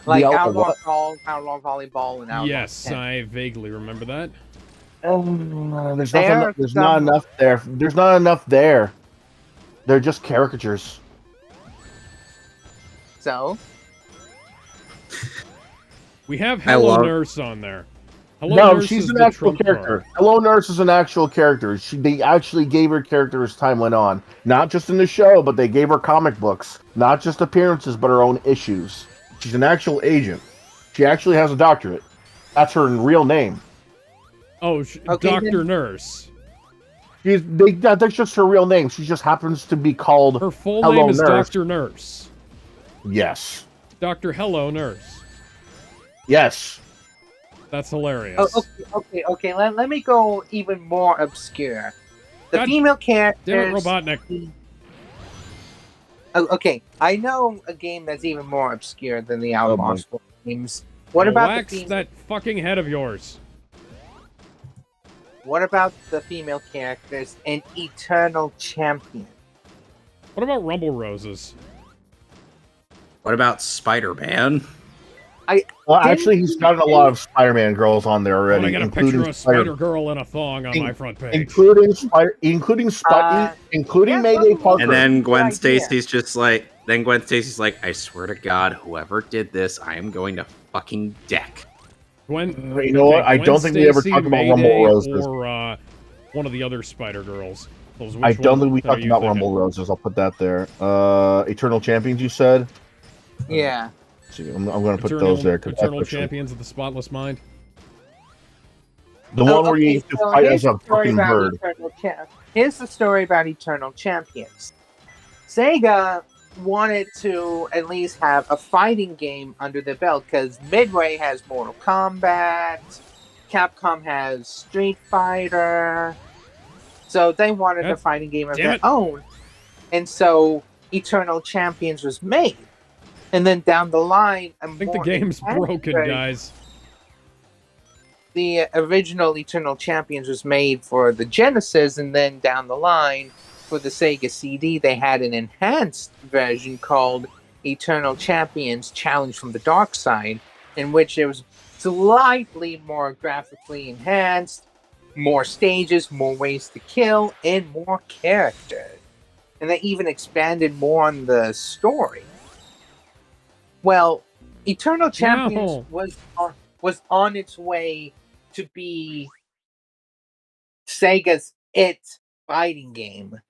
Like Outlaw Golf, Outlaw Volleyball, and Outlaw
Yes,
Tennis.
I vaguely remember that.
There's not enough there. There's not enough there. They're just caricatures.
So?
We have Hello Nurse on there.
Nurse she's an actual character. Hello Nurse is an actual character. They actually gave her character as time went on. Not just in the show, but they gave her comic books. Not just appearances, but her own issues. She's an actual agent. She actually has a doctorate. That's her real name.
Oh, Dr. Nurse.
That's just her real name. She just happens to be called
her full name is Nurse. Dr. Nurse.
Yes.
Dr. Hello Nurse.
Yes.
That's hilarious.
Oh, okay. Let me go even more obscure. The female characters...
Damn it, Robotnik.
Oh, okay, I know a game that's even more obscure than the Outlaw Sports games. What about
that fucking head of yours?
What about the female characters and Eternal Champion?
What about Rumble Roses?
What about Spider-Man?
Actually, he's got a lot of Spider-Man girls on there already.
I got a picture of a Spider-Girl in a thong on my front page.
Including Mayday Parker.
And then Gwen Stacy's like, I swear to God, whoever did this, I am going to fucking deck.
You know what? I don't think we ever talked about Rumble Roses.
Or one of the other Spider-Girls.
I don't think we talked about Rumble Roses. I'll put that there. Eternal Champions, you said?
Yeah.
See, I'm going to put those there.
Eternal Champions of the Spotless Mind.
The one where you can fight as a fucking bird.
Here's the story about Eternal Champions. Sega wanted to at least have a fighting game under their belt because Midway has Mortal Kombat, Capcom has Street Fighter, so they wanted a fighting game of their own. And so Eternal Champions was made. And then down the line...
I think the game's broken, guys.
The original Eternal Champions was made for the Genesis, and then down the line, for the Sega CD, they had an enhanced version called Eternal Champions Challenge from the Dark Side, in which it was slightly more graphically enhanced, more stages, more ways to kill, and more characters. And they even expanded more on the story. Well, Eternal Champions was on its way to be Sega's fighting game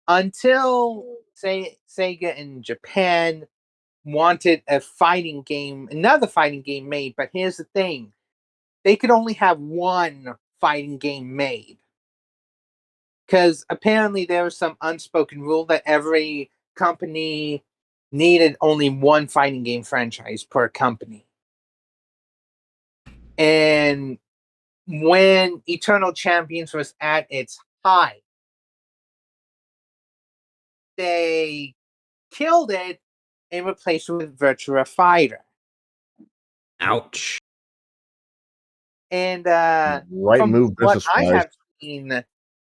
until Sega in Japan wanted another fighting game made. But here's the thing: they could only have one fighting game made, because apparently there was some unspoken rule that every company needed only one fighting game franchise per company. And when Eternal Champions was at its height, they killed it and replaced it with Virtua Fighter.
Ouch.
And
right move,
what I have seen,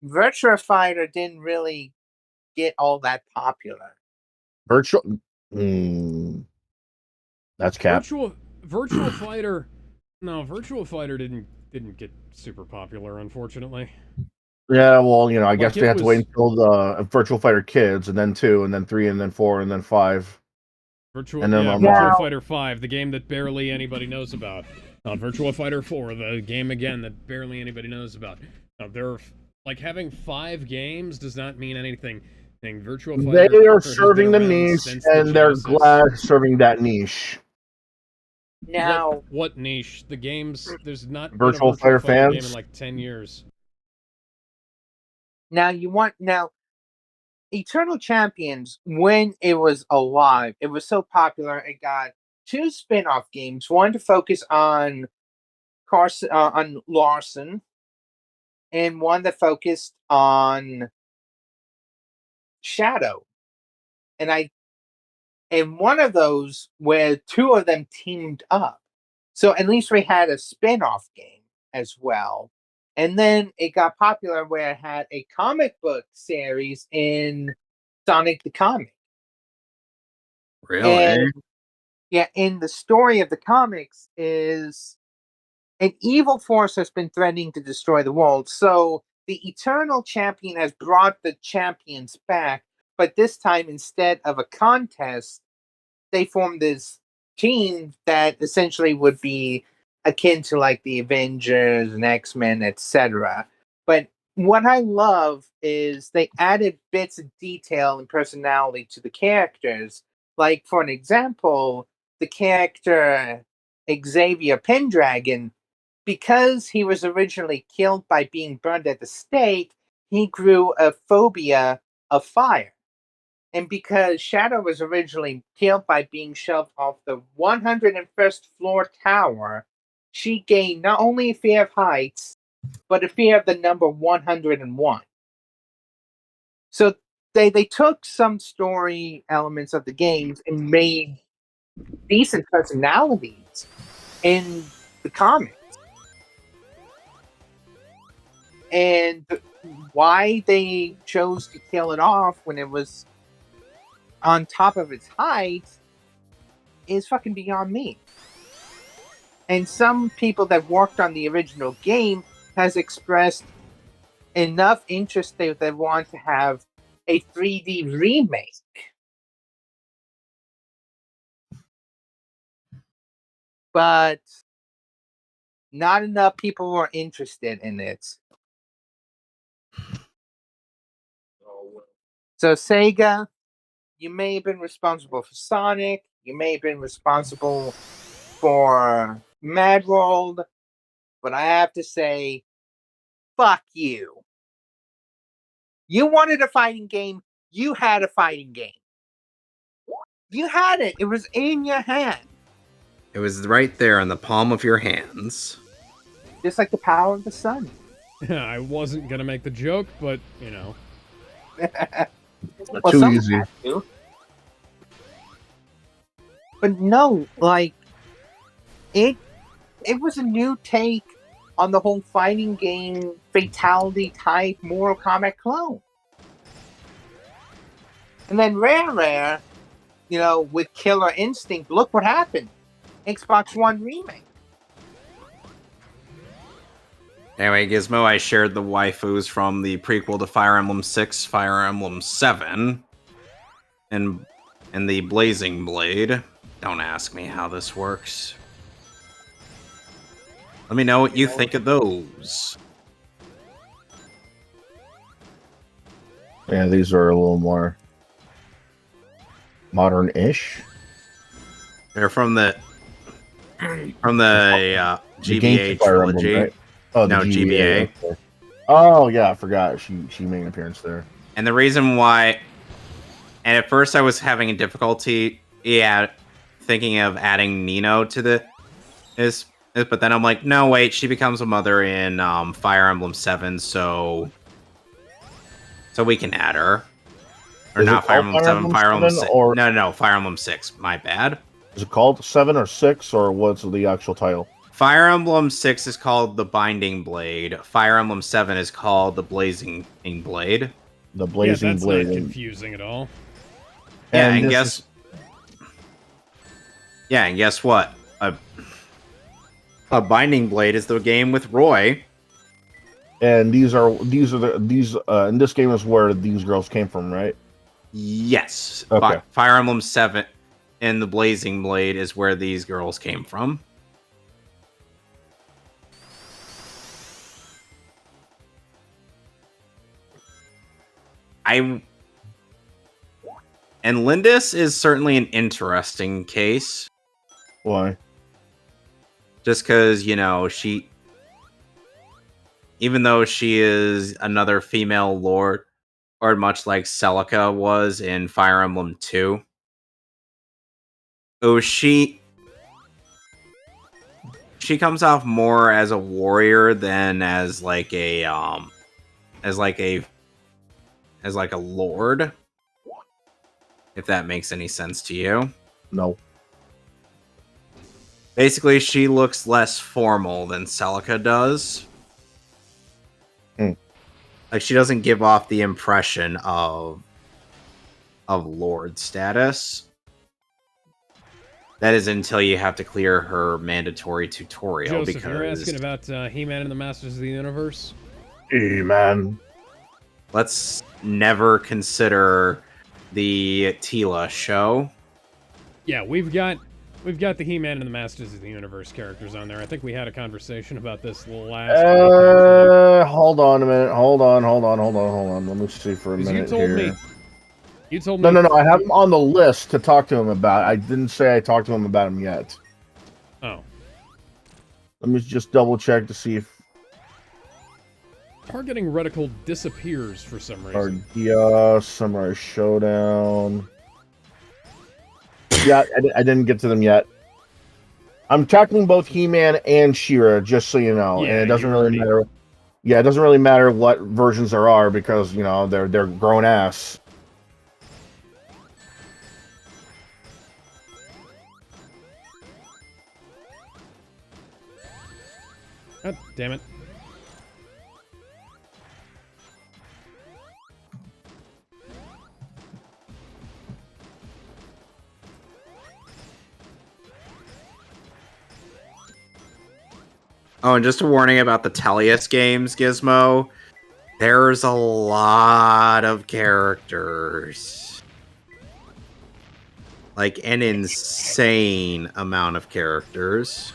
Virtua Fighter didn't really get all that popular.
Virtual. That's cap.
Virtual Fighter. No, Virtua Fighter didn't get super popular, unfortunately.
Yeah, well, I guess they had to wait until the Virtual Fighter Kids, and then 2, and then 3, and then 4, and then 5.
Virtua Fighter 5, the game that barely anybody knows about. Virtua Fighter 4, the game again that barely anybody knows about. Having 5 games does not mean anything. Virtua Fighter.
They are serving the niche, and they're glad serving that niche.
Now,
what niche? The games. There's not
Virtual Fighter fans
game in like 10 years.
Now Eternal Champions, when it was alive, it was so popular. It got 2 spin-off games. One to focus on Larson, and one that focused on Shadow. And one of those where 2 of them teamed up. So at least we had a spin-off game as well. And then it got popular where it had a comic book series in Sonic the Comic.
Really?
And the story of the comics is an evil force has been threatening to destroy the world. So the Eternal Champion has brought the champions back, but this time instead of a contest, they formed this team that essentially would be akin to like the Avengers and X-Men, etc. But what I love is they added bits of detail and personality to the characters. Like, for an example, the character Xavier Pendragon, because he was originally killed by being burned at the stake, he grew a phobia of fire. And because Shadow was originally killed by being shoved off the 101st floor tower, she gained not only a fear of heights, but a fear of the number 101. So they took some story elements of the games and made decent personalities in the comics. And why they chose to kill it off when it was on top of its height is fucking beyond me. And some people that worked on the original game has expressed enough interest that they want to have a 3D remake. But not enough people were interested in it. So Sega, you may have been responsible for Sonic, you may have been responsible for Mad World, but I have to say, fuck you. You wanted a fighting game, you had a fighting game. You had it. It was in your hand.
It was right there in the palm of your hands.
Just like the power of the sun.
I wasn't going to make the joke, but,
Well, too easy.
But no, like, it was a new take on the whole fighting game fatality type Mortal Kombat clone. And then Rare with Killer Instinct. Look what happened. Xbox One remake.
Anyway, Gizmo, I shared the waifus from the prequel to Fire Emblem 6, Fire Emblem 7, and the Blazing Blade. Don't ask me how this works. Let me know what you think of those.
Yeah, these are a little more modern-ish.
They're from the GBA trilogy.
Emblem, right? Oh,
no, GBA.
Okay. Oh yeah, I forgot she made an appearance there.
And the reason why, and at first I was having a difficulty, thinking of adding Nino to but then I'm like, no, wait, she becomes a mother in Fire Emblem 7, so we can add her. Or
Is
not Fire Emblem 7, Fire Emblem 6.
Or...
No, Fire Emblem 6. My bad.
Is it called 7 or 6, or what's the actual title?
Fire Emblem 6 is called the Binding Blade. Fire Emblem 7 is called the Blazing Blade.
The Blazing Blade.
That's not confusing at all.
Yeah, and guess what? A Binding Blade is the game with Roy.
And these in this game is where these girls came from, right?
Yes.
Okay.
Fire Emblem 7 and the Blazing Blade is where these girls came from. And Lindis is certainly an interesting case.
Why?
Just because, even though she is another female lord, or much like Celica was in Fire Emblem 2, she comes off more as a warrior than as like a lord. If that makes any sense to you.
No.
Basically, she looks less formal than Celica does. Like, she doesn't give off the impression of lord status. That is until you have to clear her mandatory tutorial.
Joseph,
because
you're asking about He-Man and the Masters of the Universe?
He-Man.
Let's never consider the Tila show.
Yeah, we've got the He-Man and the Masters of the Universe characters on there. I think we had a conversation about this last week.
Hold on a minute. Hold on. Let me see for a minute here.
You told me.
No. I have him on the list to talk to him about. I didn't say I talked to him about him yet.
Oh.
Let me just double check to see if
targeting reticle disappears for some reason.
Samurai Showdown. Yeah, I didn't get to them yet. I'm tackling both He-Man and She-Ra, just so you know.
Yeah,
and it doesn't really matter. Yeah, it doesn't really matter what versions there are because they're grown ass.
God damn it.
Oh, and just a warning about the Tellius games, Gizmo. There's a lot of characters. Like, an insane amount of characters.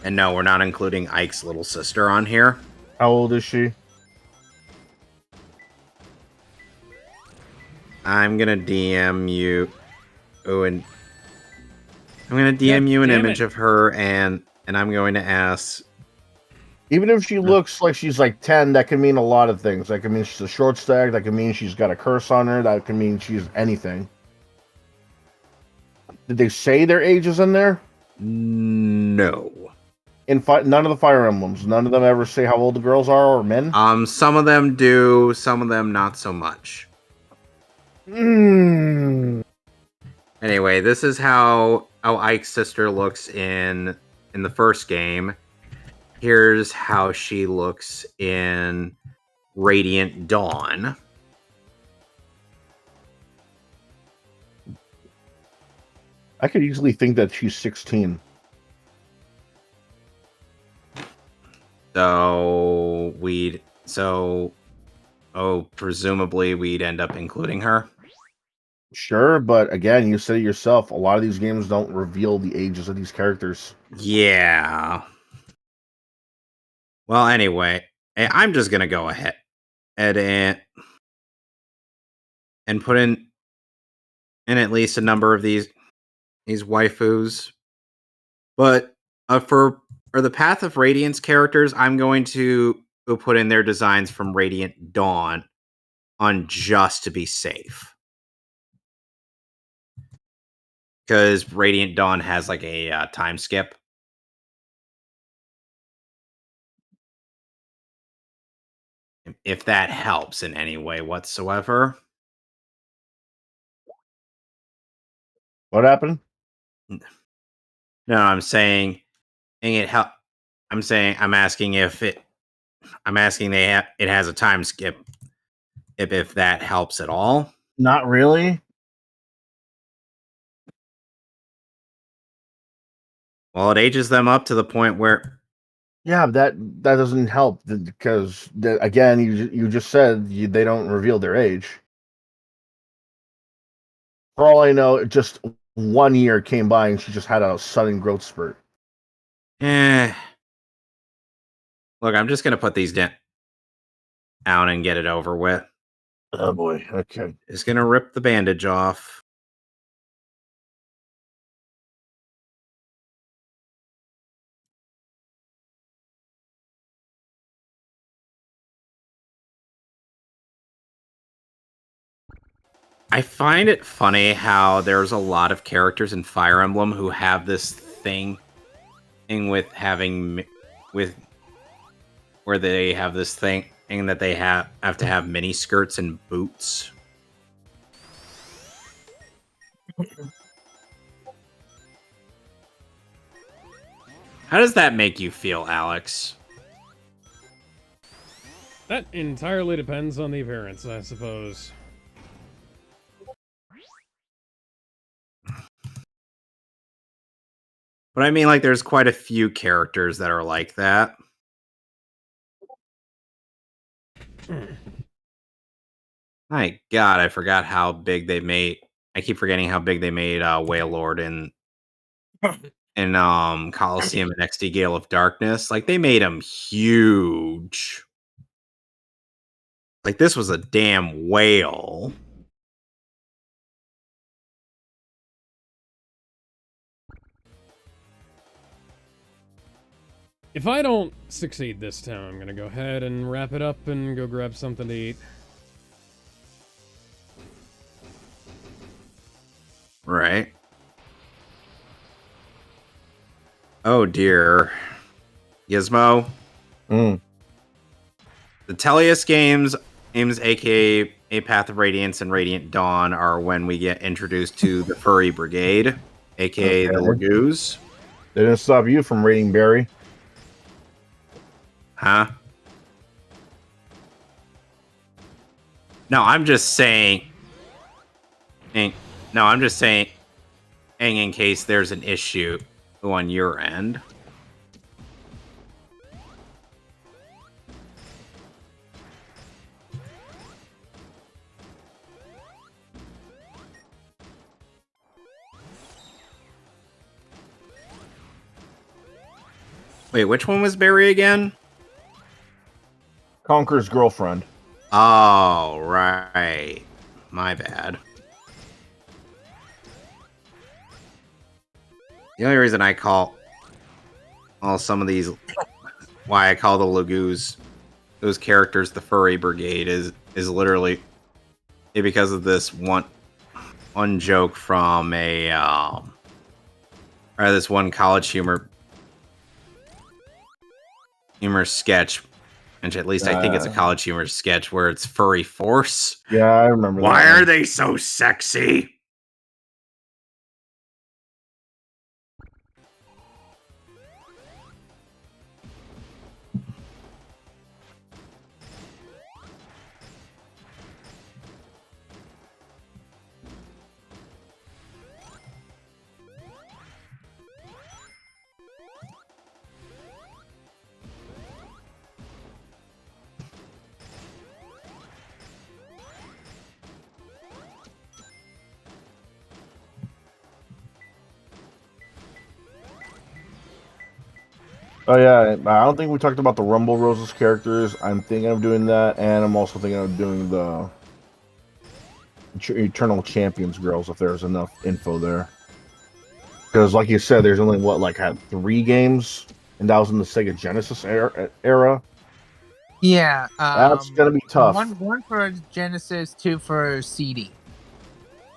And no, we're not including Ike's little sister on here.
How old is she?
I'm gonna DM you. Oh, and I'm gonna DM you an image of her, and I'm going to ask.
Even if she looks like she's like 10, that can mean a lot of things. That can mean she's a short stack. That can mean she's got a curse on her. That can mean she's anything. Did they say their ages in there?
No.
In none of the Fire Emblems, none of them ever say how old the girls are or men.
Some of them do, some of them not so much.
Hmm.
Anyway, this is how Ike's sister looks in the first game. Here's how she looks in Radiant Dawn.
I could easily think that she's 16.
Presumably we'd end up including her.
Sure, but again, you said it yourself. A lot of these games don't reveal the ages of these characters.
Yeah. Well, anyway, I'm just gonna go ahead and put in at least a number of these waifus. But for the Path of Radiance characters, I'm going to put in their designs from Radiant Dawn on just to be safe. Because Radiant Dawn has like a time skip. If that helps in any way whatsoever.
What happened?
No, I'm saying it help. I'm asking if it. I'm asking it has a time skip. If that helps at all.
Not really.
Well, it ages them up to the point where.
Yeah, that doesn't help because again, you just said they don't reveal their age. For all I know, just 1 year came by and she just had a sudden growth spurt.
Look, I'm just gonna put these down and get it over with.
Oh boy, okay.
Just gonna rip the bandage off. I find it funny how there's a lot of characters in Fire Emblem who have this thing with having where they have this thing that they have to have mini skirts and boots. How does that make you feel, Alex?
That entirely depends on the appearance, I suppose.
But I mean, like, there's quite a few characters that are like that. My God, I forgot how big they made. I keep forgetting how big they made Wailord in Coliseum and XD Gale of Darkness. Like, they made him huge. Like, this was a damn whale.
If I don't succeed this time, I'm gonna go ahead and wrap it up and go grab something to eat.
Right. Oh dear. Gizmo. The Tellius games, aka A Path of Radiance and Radiant Dawn, are when we get introduced to the Furry Brigade, aka the Lagoos.
They didn't stop you from raiding Barry.
Huh? No, I'm just saying. No, I'm just saying in case there's an issue on your end. Wait, which one was Barry again?
Conker's girlfriend.
Oh, right. My bad. The only reason I call some of these, why I call the Lagoos, those characters, the Furry Brigade, is literally because of this one joke from or this one college humor sketch, and at least I think it's a college humor sketch where it's Furry Force.
Yeah, I remember.
Why are they so sexy?
Oh yeah, I don't think we talked about the Rumble Roses characters. I'm thinking of doing that, and I'm also thinking of doing the Eternal Champions girls if there's enough info there. Because, like you said, there's only had 3 games, and that was in the Sega Genesis era.
Yeah,
That's gonna be tough.
One for Genesis, 2 for CD.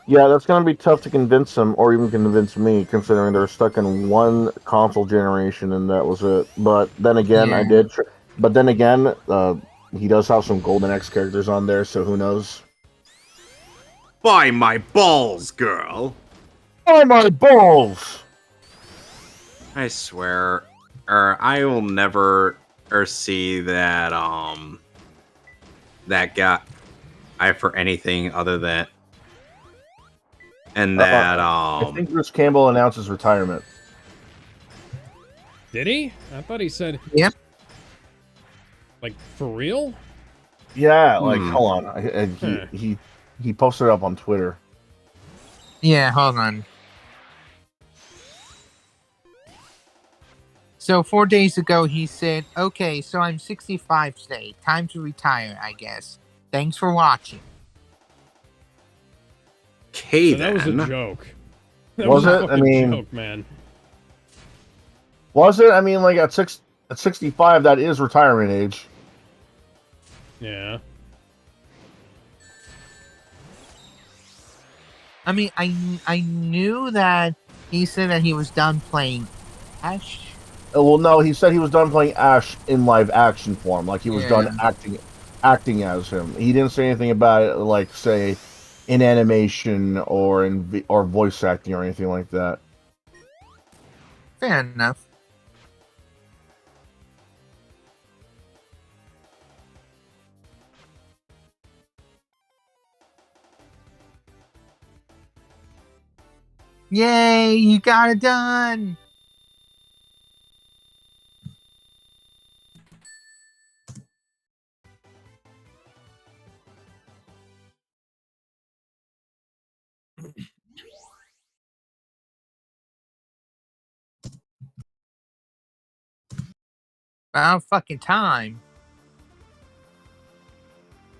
Yeah, that's gonna be tough to convince them, or even convince me, considering they're stuck in one console generation and that was it. But then again,
Yeah.
But then again, he does have some Golden X characters on there, so who knows?
Buy my balls, girl.
Buy my balls.
I swear, I will never see that that guy for anything other than that
I think Bruce Campbell announced his retirement.
Did he? I thought he said.
Yep.
Like for real?
Yeah, hold on. He posted it up on Twitter.
Yeah, hold on. So 4 days ago, he said, "Okay, so I'm 65 today. Time to retire, I guess. Thanks for watching."
Okay,
so that was a joke. That
was
a
it? I mean,
joke, man.
Was it? I mean, like at 65, that is retirement age.
Yeah.
I mean, I knew that he said that he was done playing Ash.
Well, no, he said he was done playing Ash in live action form, like he was done acting as him. He didn't say anything about it, like say in animation or or voice acting or anything like that.
Fair enough. Yay, you got it done! About fucking time.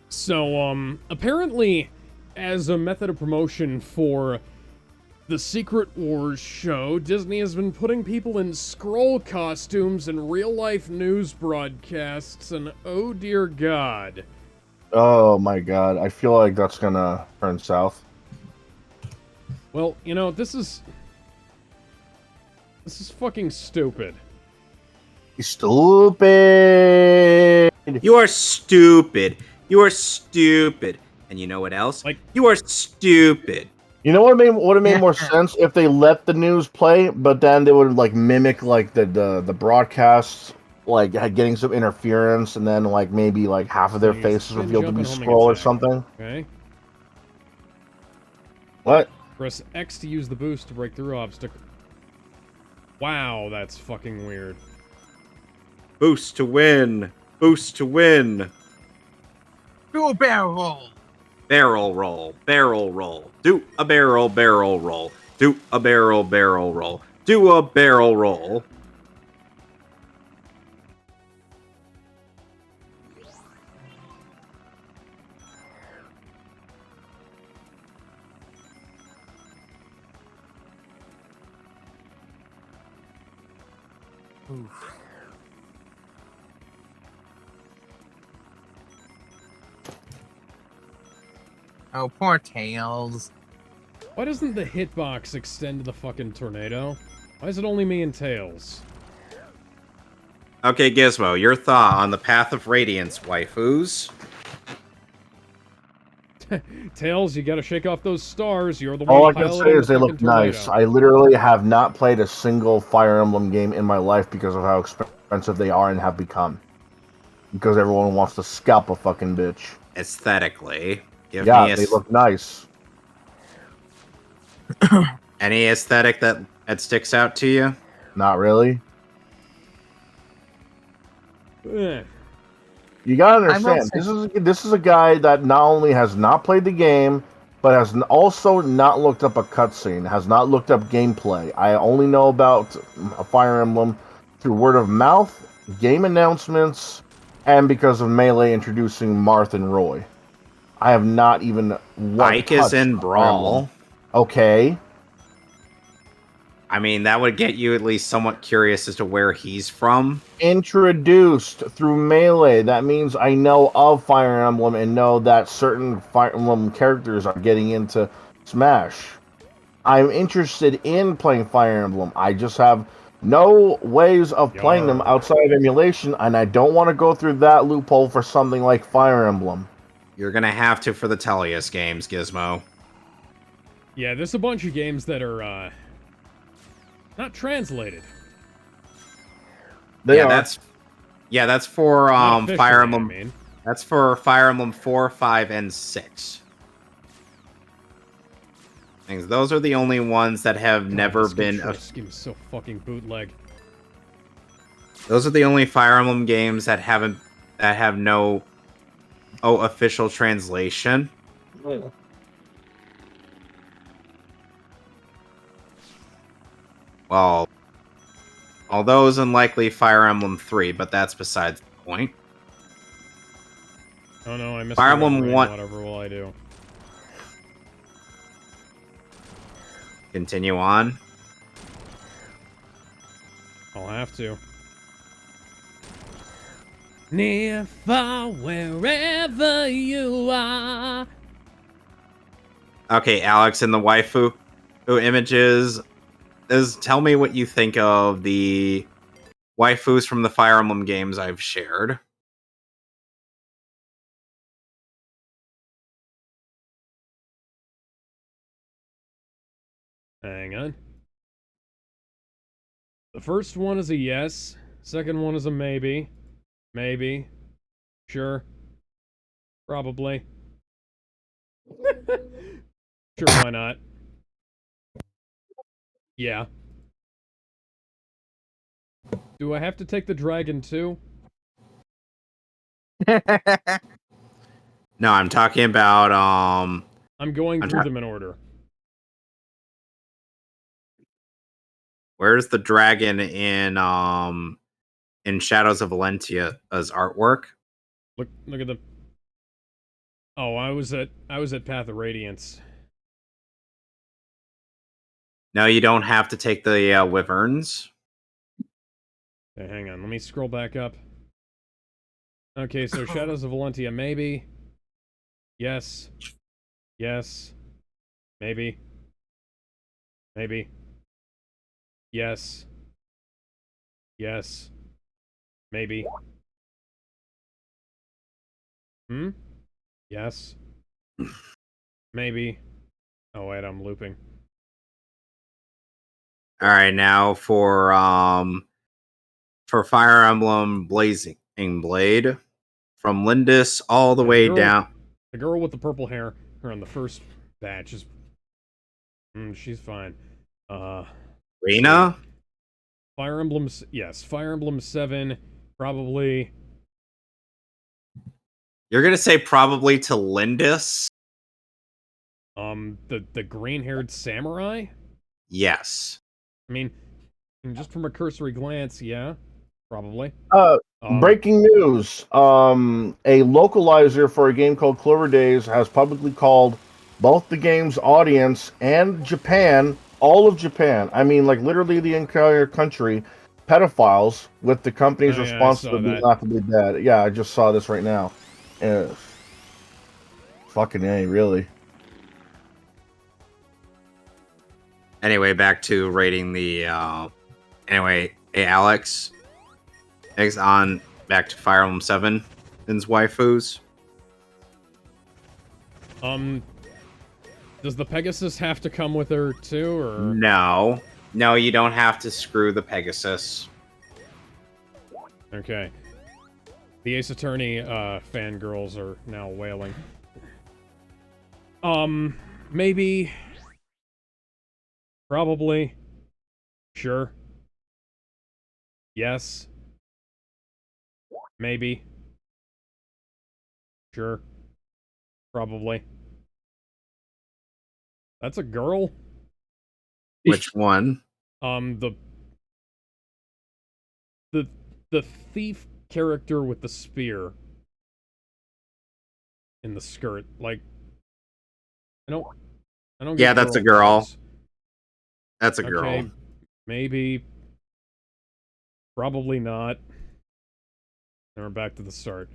So, apparently, as a method of promotion for the Secret Wars show, Disney has been putting people in Skrull costumes in real-life news broadcasts, and oh dear God.
Oh my God, I feel like that's gonna turn south.
Well, you know, this is fucking stupid.
Stupid!
You are stupid. You are stupid. And you know what else?
Like,
you are stupid.
You know what would have made more sense if they let the news play, but then they would like mimic like the broadcasts, like getting some interference, and then like maybe like half of their faces revealed to be Skrull or something.
Okay.
What?
Press X to use the boost to break through obstacle. Wow, that's fucking weird.
Boost to win. Boost to win.
Do a barrel roll.
Barrel roll. Barrel roll. Do a barrel roll. Do a barrel roll. Do a barrel roll.
Oof. Oh, poor Tails.
Why doesn't the hitbox extend to the fucking tornado? Why is it only me and Tails?
Okay, Gizmo, your thought on the Path of Radiance waifus?
Tails, you gotta shake off those stars. You're the one
All I can say
piloting
is
the
they look
fucking tornado.
nice. I literally have not played a single Fire Emblem game in my life because of how expensive they are and have become. Because everyone wants to scalp a fucking bitch.
Aesthetically.
Yeah, they look nice.
Any aesthetic that sticks out to you?
Not really.
Eh.
You gotta understand, this is a guy that not only has not played the game, but has also not looked up a cutscene, has not looked up gameplay. I only know about Fire Emblem through word of mouth, game announcements, and because of Melee introducing Marth and Roy. I have not even
Ike is in Brawl.
Okay.
I mean, that would get you at least somewhat curious as to where he's from.
Introduced through Melee. That means I know of Fire Emblem and know that certain Fire Emblem characters are getting into Smash. I'm interested in playing Fire Emblem. I just have no ways of playing them outside of emulation, and I don't want to go through that loophole for something like Fire Emblem.
You're going to have to for the Tellius games, Gizmo.
Yeah, there's a bunch of games that are not translated.
That's
for Fire Emblem.
I mean.
That's for Fire Emblem 4, 5, and 6. Those are the only ones that have never been.
This game is so fucking bootleg.
Those are the only Fire Emblem games that have no official translation.
Oh.
Well, all those and likely Fire Emblem 3, but that's besides the point.
Oh no, I missed
Fire Emblem 1.
Whatever will I do?
Continue on.
I'll have to. Near, far, wherever you are.
Okay, Alex, in the waifu images, tell me what you think of the waifus from the Fire Emblem games I've shared.
Hang on. The first one is a yes. Second one is a maybe. Maybe. Sure. Probably. Sure, why not? Yeah. Do I have to take the dragon too?
No, I'm talking about
I'm going through them in order.
Where's the dragon in Shadows of Valentia's artwork?
Look at the. Oh, I was at Path of Radiance.
No, you don't have to take the wyverns.
Okay, hang on. Let me scroll back up. Okay, so Shadows of Valentia, maybe. Yes. Yes. Maybe. Maybe. Yes. Yes. Maybe. Yes. Maybe. Oh wait, I'm looping.
Alright, now for Fire Emblem Blazing Blade. From Lindis all the way down.
The girl with the purple hair, her on the first batch is she's fine.
Rena?
Fire Emblem, yes. Fire Emblem 7, probably.
You're gonna say probably to Lindis?
The green-haired samurai?
Yes.
I mean, just from a cursory glance, yeah, probably.
Breaking news. A localizer for a game called Clover Days has publicly called both the game's audience and Japan, all of Japan, I mean, like literally the entire country, pedophiles, with the company's responsibility not to be bad. Yeah, I just saw this right now. Fucking A, really.
Anyway, back to rating the anyway, hey Alex. Next on back to Fire Emblem 7 and's waifus.
Does the Pegasus have to come with her too, or
no? No, you don't have to screw the Pegasus.
Okay. The Ace Attorney fangirls are now wailing. Maybe. Probably. Sure. Yes. Maybe. Sure. Probably. That's a girl?
Which one?
The the thief character with the spear in the skirt. Like, I don't get
Yeah, that's a girl.
vibes.
That's a girl.
Okay, maybe. Probably not. Now we're back to the start.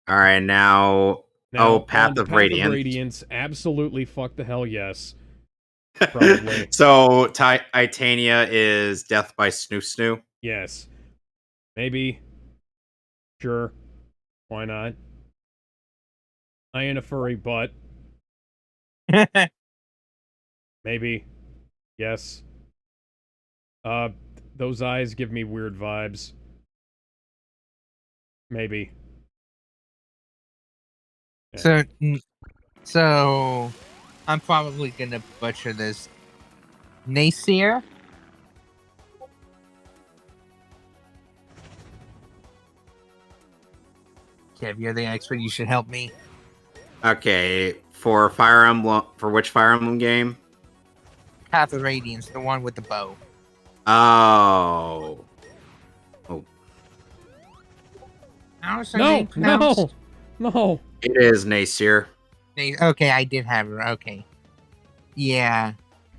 All right, now Path of Radiance.
Radiance, absolutely fuck the hell yes. Probably.
So Titania is Death by Snoo Snoo?
Yes. Maybe. Sure. Why not? I ain't a furry butt. Maybe. Yes. Those eyes give me weird vibes. Maybe.
Yeah. So, I'm probably gonna butcher this. Nacier? Kev, you're the expert. You should help me.
Okay, for Fire Emblem, for which Fire Emblem game?
Path of Radiance, the one with the bow.
Oh.
How's her name pronounced?
No.
It is Nacier.
Okay, I did have her. Okay. Yeah.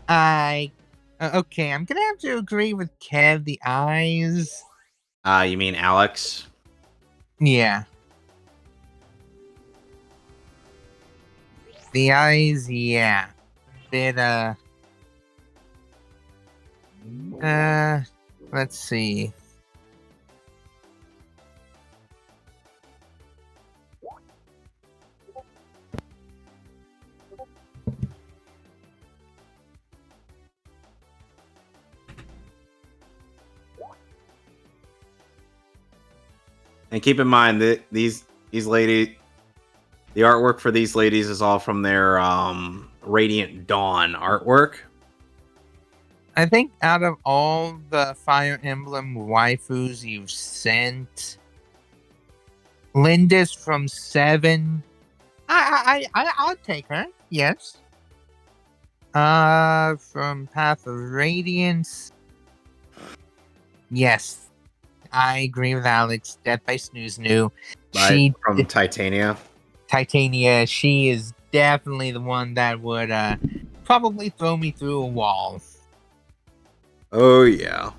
Okay, I'm gonna have to agree with Kev. The eyes.
You mean Alex?
Yeah. The eyes, yeah. Let's see.
And keep in mind that these ladies, the artwork for these ladies is all from their Radiant Dawn artwork.
I think out of all the Fire Emblem waifus you've sent, Linda's from 7. I'll take her. Yes. From Path of Radiance. Yes. I agree with Alex. Death by Snooze New.
From Titania.
Titania, she is definitely the one that would probably throw me through a wall.
Oh yeah.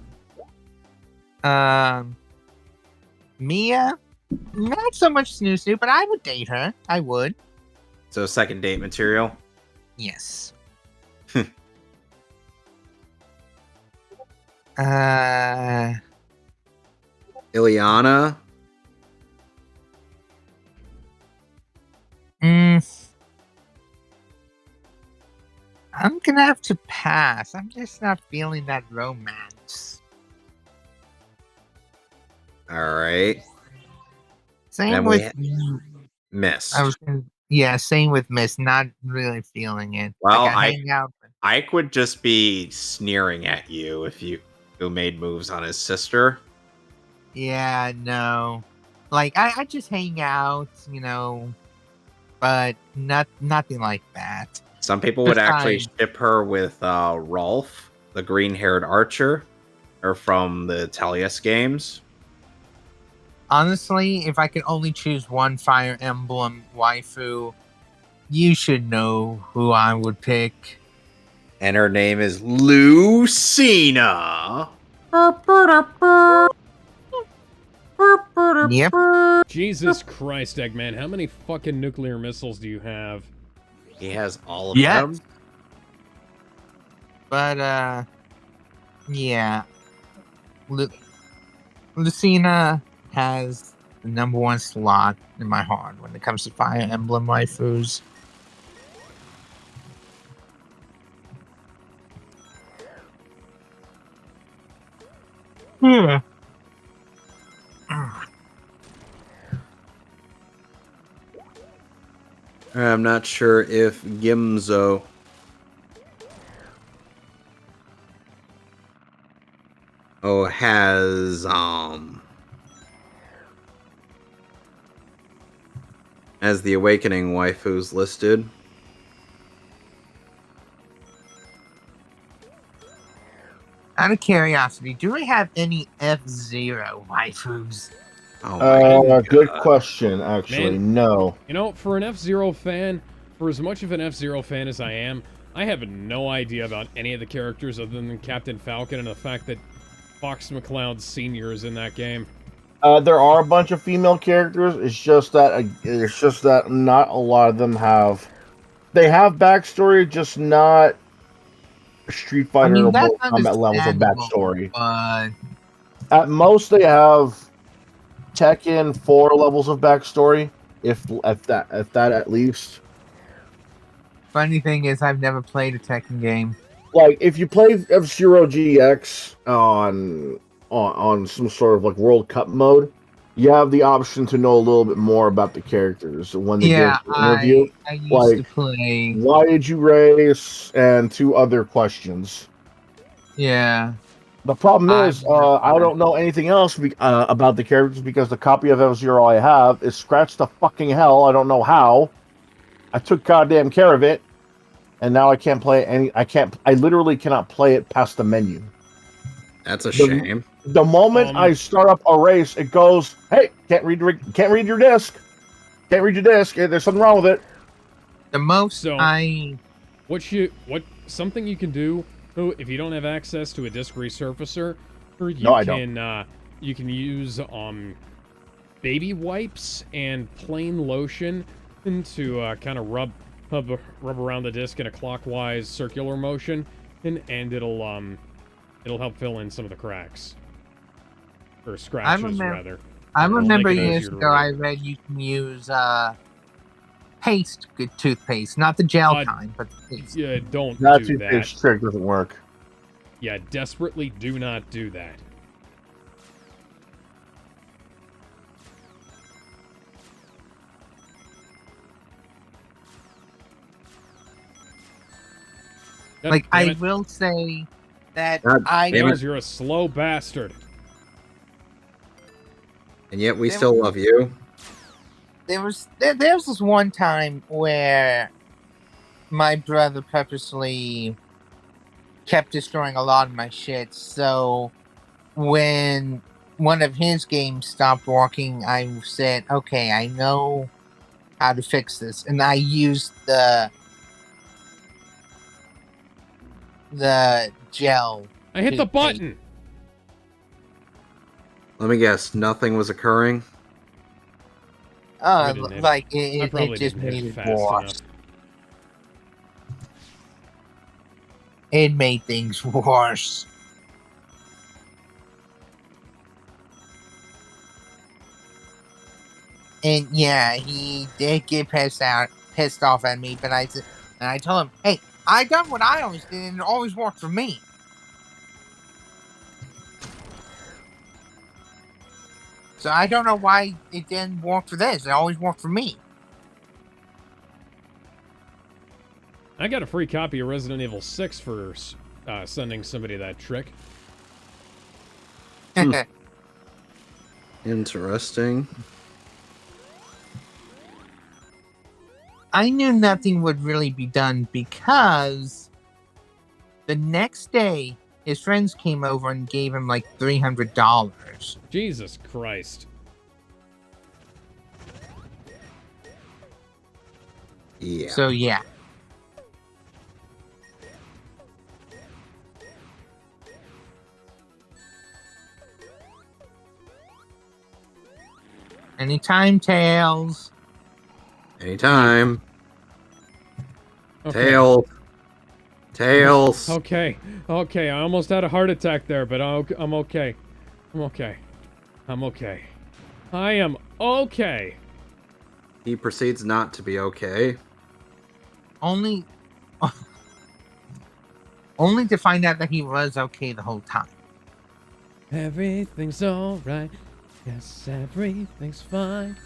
Mia, not so much Snoo Snoo, but I would date her. I would.
So second date material?
Yes.
Ileana?
I'm gonna have to pass. I'm just not feeling that romance.
Alright.
Same with
Miss.
Same with Miss. Not really feeling it.
Well,
hang out.
Ike would just be sneering at you if you made moves on his sister.
Yeah, no. Like I just hang out, but nothing like that.
Some people would actually ship her with Rolf, the green-haired archer, or from the Tellius games.
Honestly, if I could only choose one Fire Emblem waifu, you should know who I would pick.
And her name is Lucina.
Yep.
Jesus Christ, Eggman, how many fucking nuclear missiles do you have?
He has all of them.
But, yeah. Lucina has the #1 slot in my heart when it comes to Fire Emblem waifus. Yeah.
I'm not sure if Gizmo has as the Awakening waifus listed.
Out of curiosity, do we have any F-Zero waifus?
Oh
good question, actually.
Man,
no.
You know, for an F-Zero fan, for as much of an F-Zero fan as I am, I have no idea about any of the characters other than Captain Falcon and the fact that Fox McCloud Sr. is in that game.
There are a bunch of female characters. It's just that not a lot of them have. They have backstory, just not Street Fighter or
that's
Mortal Kombat levels of
understandable,
backstory.
but
At most, they have Tekken 4 levels of backstory, if that at least.
funny thing is, I've never played a Tekken game.
Like, if you play F-Zero GX on some sort of like World Cup mode, you have the option to know a little bit more about the characters when they give the interview.
I used to play.
Why did you race? And 2 other questions.
Yeah.
The problem is, I don't know anything else about the characters because the copy of F-Zero I have is scratched to fucking hell. I don't know how. I took goddamn care of it, and now I can't play any. I literally cannot play it past the menu.
That's a shame.
The moment I start up a race, it goes, "Hey, can't read your disc. Can't read your disc. There's something wrong with it."
The most
something you can do if you don't have access to a disc resurfacer, you can use baby wipes and plain lotion to kind of rub around the disc in a clockwise circular motion, and it'll help fill in some of the cracks or scratches rather.
I remember years ago I read you can use good toothpaste, not the gel kind, but the paste.
Yeah, don't
that
do that.
Toothpaste trick doesn't work.
Yeah, desperately do not do that.
Like, I will say that
you're a slow bastard.
And yet we still love you.
There's this one time where my brother purposely kept destroying a lot of my shit, so when one of his games stopped working, I said, okay, I know how to fix this, and I used the gel.
I hit the button!
Let me guess, nothing was occurring?
Like, it just made it worse. It made things worse. And yeah, he did get pissed off at me, but I told him, hey, I done what I always did, and it always worked for me. So I don't know why it didn't work for this. It always worked for me.
I got a free copy of Resident Evil 6 for sending somebody that trick.
Interesting.
I knew nothing would really be done because the next day his friends came over and gave him like $300.
Jesus Christ.
Yeah.
So yeah. Anytime, Tails.
Anytime.
Okay.
Tails.
Okay. I almost had a heart attack there, but I'm okay. I'm okay. I am okay.
He proceeds not to be okay.
Only to find out that he was okay the whole time.
Everything's alright. Yes, everything's fine.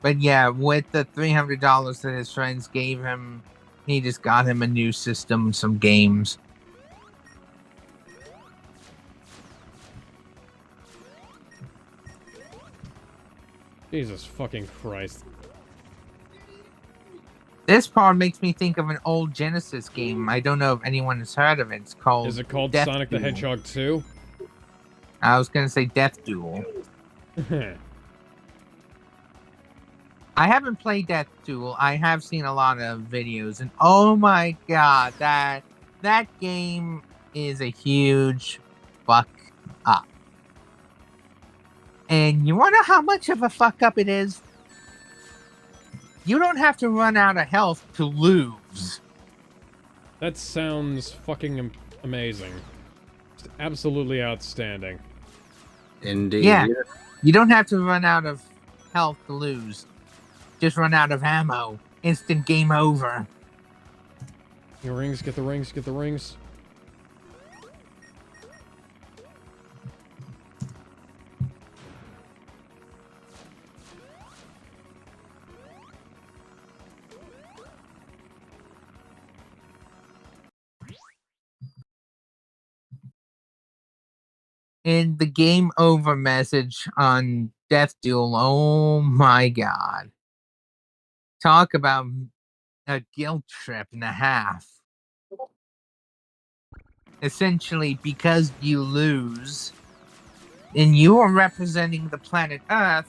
But yeah, with the $300 that his friends gave him, he just got him a new system and some games.
Jesus fucking Christ.
This part makes me think of an old Genesis game. I don't know if anyone has heard of it. It's called.
Is it called
Death
Sonic the
Duel.
Hedgehog 2?
I was gonna say Death Duel. I haven't played Death Duel. I have seen a lot of videos, and oh my god, that game is a huge fuck up. And you wanna know how much of a fuck up it is? You don't have to run out of health to lose.
That sounds fucking amazing. It's absolutely outstanding.
Indeed.
Yeah, you don't have to run out of health to lose. Just run out of ammo. Instant game over.
Get the rings, get the rings, get the rings.
And the game over message on Death Duel, oh my god. Talk about a guilt trip and a half. Essentially, because you lose, and you are representing the planet Earth,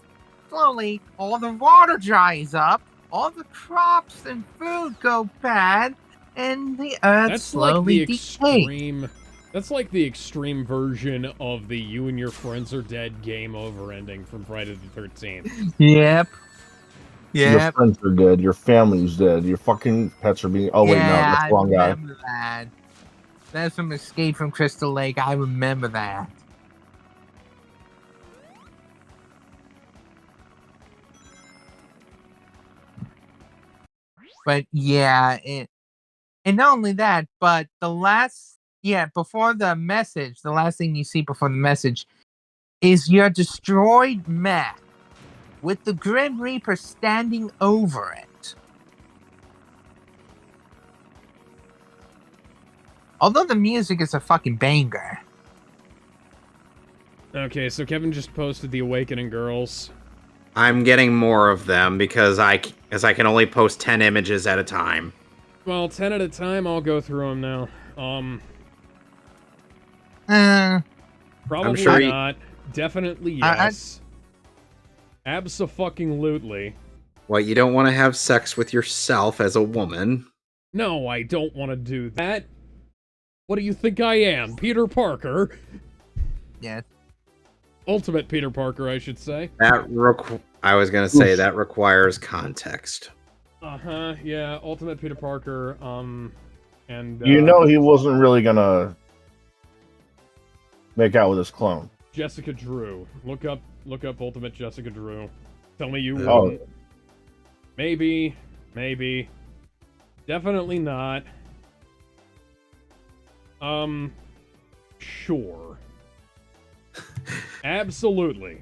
slowly all the water dries up, all the crops and food go bad, and the Earth slowly decays.
That's like the extreme version of the "you and your friends are dead" game over ending from Friday the 13th.
Yep.
Your friends are dead. Your family's dead. Your fucking pets are being. Oh wait, no, that's the wrong guy.
I remember that. That's from Escape from Crystal Lake. I remember that. But yeah, and not only that, but before the message, the last thing you see before the message is your destroyed mech with the Grim Reaper standing over it. Although the music is a fucking banger.
Okay, so Kevin just posted the Awakening Girls.
I'm getting more of them because I can only post 10 images at a time.
Well, 10 at a time, I'll go through them now. Probably
sure
not. Definitely yes. Abso-fucking-lutely.
What, you don't want to have sex with yourself as a woman?
No, I don't want to do that. What do you think I am, Peter Parker?
Yeah.
Ultimate Peter Parker, I should say.
I was gonna say that requires context.
Yeah, Ultimate Peter Parker. And
you know he wasn't really gonna make out with his clone.
Jessica Drew. Look up Ultimate Jessica Drew. Tell me you
Oh.
wouldn't. Maybe. Definitely not. Sure. Absolutely.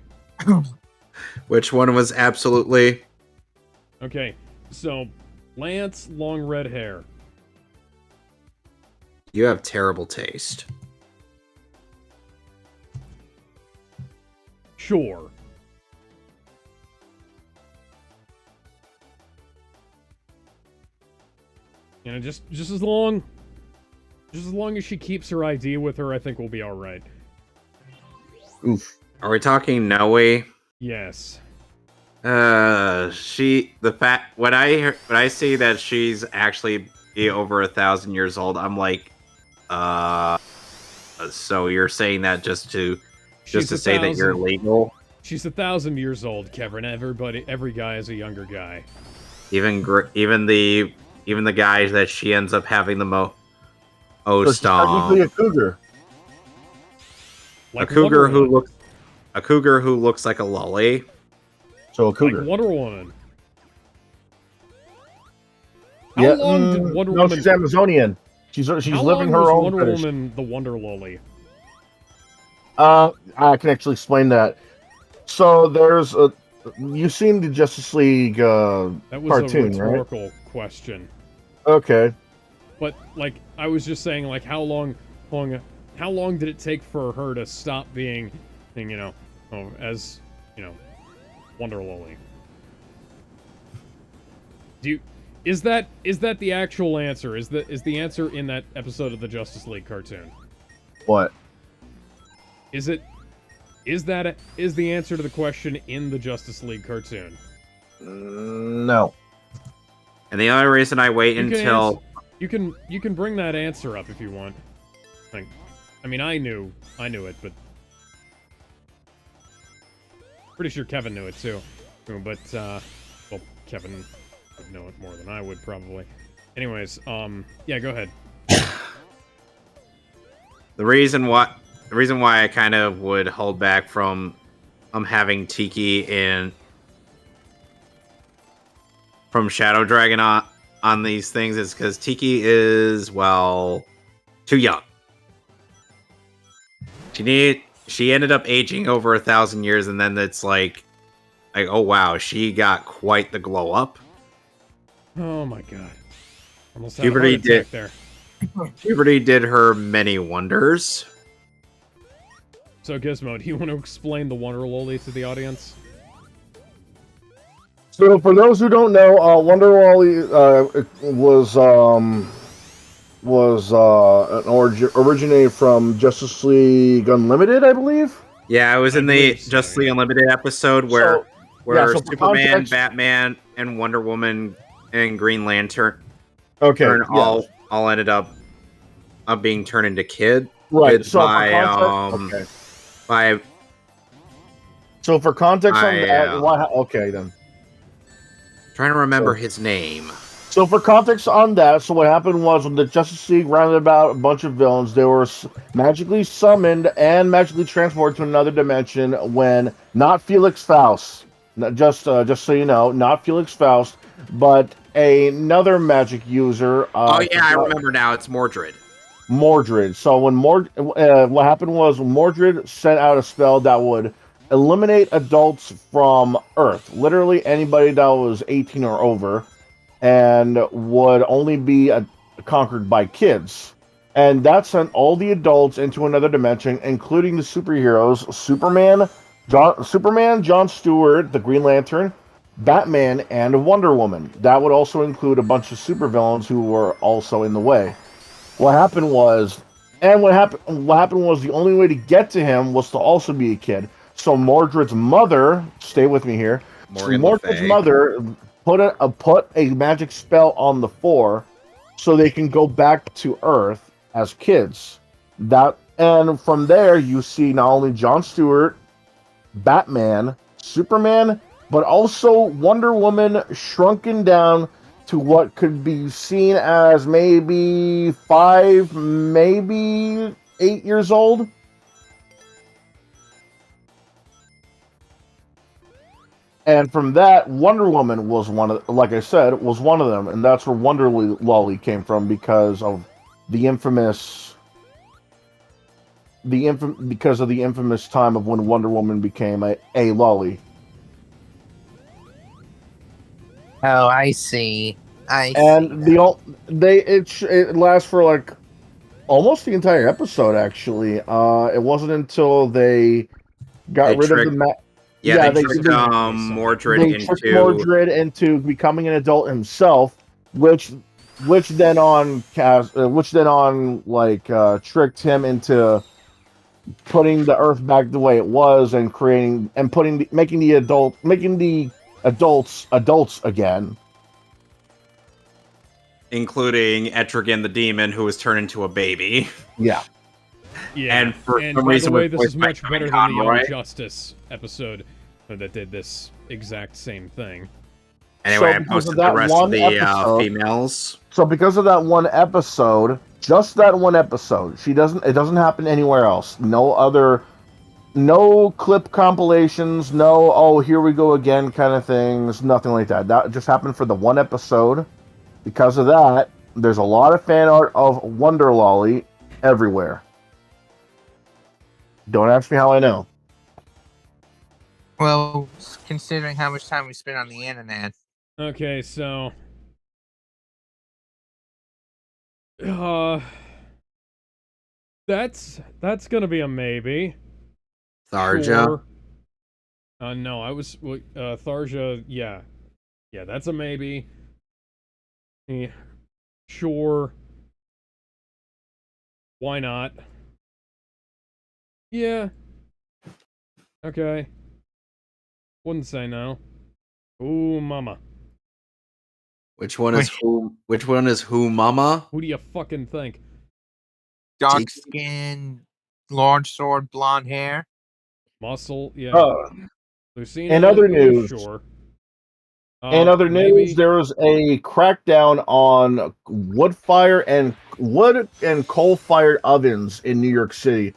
Which one was absolutely?
Okay, so Lance, long red hair.
You have terrible taste.
Sure. You know, just as long as she kees her ID with her, I think we'll be all right.
Oof.
Are we talking Noe?
Yes.
When I see that she's actually over 1,000 years old, I'm like, so you're saying that just to say that you're illegal?
She's 1,000 years old, Kevin. Every guy is a younger guy.
Even the guy that she ends up having the most
So she's technically a cougar.
Like
a cougar who looks like a lolly.
So a cougar.
Like Wonder Woman.
How
long did Wonder Woman?
No, she's Amazonian. She's living her own.
Wonder Woman, the Wonder Lolly.
I can actually explain that. So there's you've seen the Justice League cartoon,
that was a rhetorical
right?
question.
Okay.
But like I was just saying, like how long did it take for her to stop being, Wonder Lolly? Do Is that the actual answer? Is the answer in that episode of the Justice League cartoon?
What?
Is the answer to the question in the Justice League cartoon?
No.
And the only reason I wait until
you can bring that answer up if you want. I mean, I knew it, but pretty sure Kevin knew it too. But well, Kevin would know it more than I would probably. Anyways, yeah, go ahead.
The reason why I kind of would hold back from having Tiki from Shadow Dragon on these things is because Tiki is, well, too young. She ended up aging over 1,000 years, and then it's like, oh wow, she got quite the glow up.
Oh my god. Almost had a heart attack there.
Puberty did her many wonders.
So Gizmo, do you want to explain the Wonder Lolly to the audience?
So for those who don't know, Wonder Lolly originated from Justice League Unlimited, I believe.
Yeah, it was in the Justice League Unlimited episode where Superman, Batman, and Wonder Woman and Green Lantern all ended up being turned into kids.
Right. So for context on that, okay then.
Trying to remember his name.
So for context on that, so what happened was when the Justice League rounded about a bunch of villains, they were magically summoned and magically transported to another dimension when not Felix Faust, just so you know, not Felix Faust, but another magic user.
I remember now. It's Mordred.
Mordred. So when what happened was Mordred sent out a spell that would eliminate adults from Earth. Literally anybody that was 18 or over, and would only be conquered by kids. And that sent all the adults into another dimension, including the superheroes: Superman, John Stewart, the Green Lantern, Batman, and Wonder Woman. That would also include a bunch of supervillains who were also in the way. What happened was the only way to get to him was to also be a kid. So Mordred's mother, stay with me here. Mordred's mother put a magic spell on the four, so they can go back to Earth as kids. And from there you see not only John Stewart, Batman, Superman, but also Wonder Woman shrunken down to what could be seen as maybe 5, maybe 8 years old. And from that, Wonder Woman was like I said, was one of them, and that's where Wonder Lolly came from because of the infamous time of when Wonder Woman became a lolly.
Oh, I see.
It lasts for like almost the entire episode. Actually, it wasn't until they got rid of the they tricked Mordred into becoming an adult himself, which then tricked him into putting the Earth back the way it was and making the adults adults again,
including Etrigan the demon, who was turned into a baby.
Yeah.
Yeah, and some reason, by the way, this is much better than the Young Justice episode that did this exact same thing.
Anyway, I posted the rest of the females.
So because of that one episode, just that one episode, it doesn't happen anywhere else. No clip compilations, here we go again kind of things, nothing like that. That just happened for the one episode. Because of that, there's a lot of fan art of Wonder Lolly everywhere. Don't ask me how I know.
Well, considering how much time we spend on the internet.
Okay, so that's gonna be a maybe.
Tharja?
No, I was Tharja. Yeah, that's a maybe. Sure. Why not? Yeah. Okay. Wouldn't say no. Ooh, mama.
Which one is who? Which one is who, mama?
Who do you fucking think?
Dark skin, large sword, blonde hair.
Muscle, yeah. Lucina,
in other news,
sure.
In other news,
maybe...
there was a crackdown on wood and coal-fired ovens in New York City,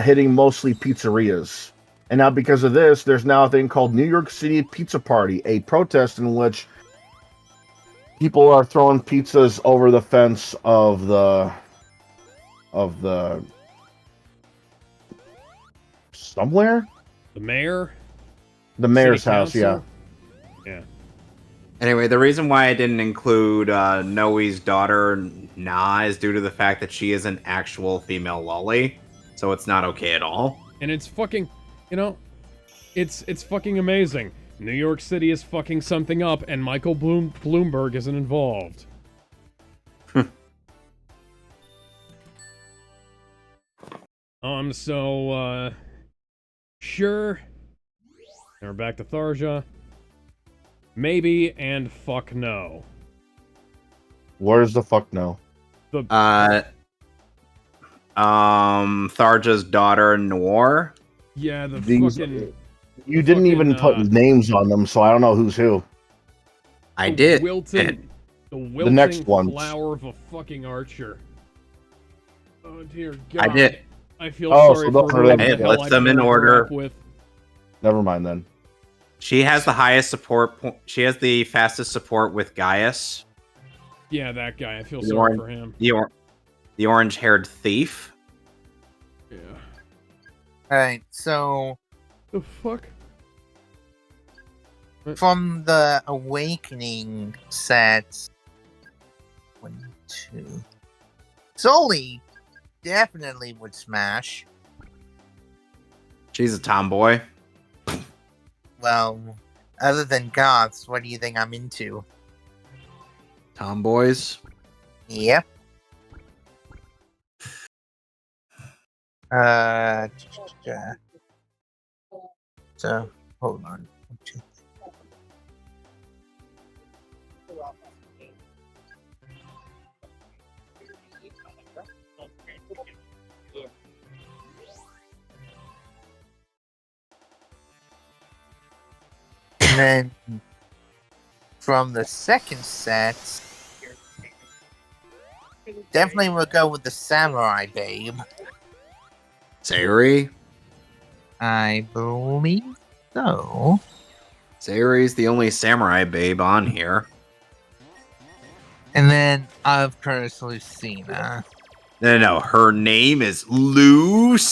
hitting mostly pizzerias. And now, because of this, there's now a thing called New York City Pizza Party, a protest in which people are throwing pizzas over the fence of the somewhere.
The mayor.
The mayor's house, yeah.
Yeah.
Anyway, the reason why I didn't include Noe's daughter, Na, is due to the fact that she is an actual female lolly, so it's not okay at all.
And it's fucking, it's fucking amazing. New York City is fucking something up, and Michael Bloomberg isn't involved. Sure. Now we're back to Tharja. Maybe and fuck no.
Where's the fuck no?
Tharja's daughter, Noor.
Yeah,
You didn't even put names on them, so I don't know who's who.
I did.
The wilting
next one.
Flower of a fucking archer. Oh dear God.
I did.
I feel sorry
so
for
Hey, let's them in order.
Never mind then.
She has the highest support. She has the fastest support with Gaius.
Yeah, that guy. I feel sorry for him.
The orange-haired thief.
Yeah.
Alright, so...
The fuck?
From the Awakening sets... 1, 2... Sully definitely would smash.
She's a tomboy.
Well, other than goths, what do you think I'm into?
Tomboys?
Yep. So, hold on. And then from the second set, definitely we'll go with the samurai babe.
Sayuri?
I believe so.
Sayuri's the only samurai babe on here.
And then, of course, Lucina.
No. Her name is Lucina.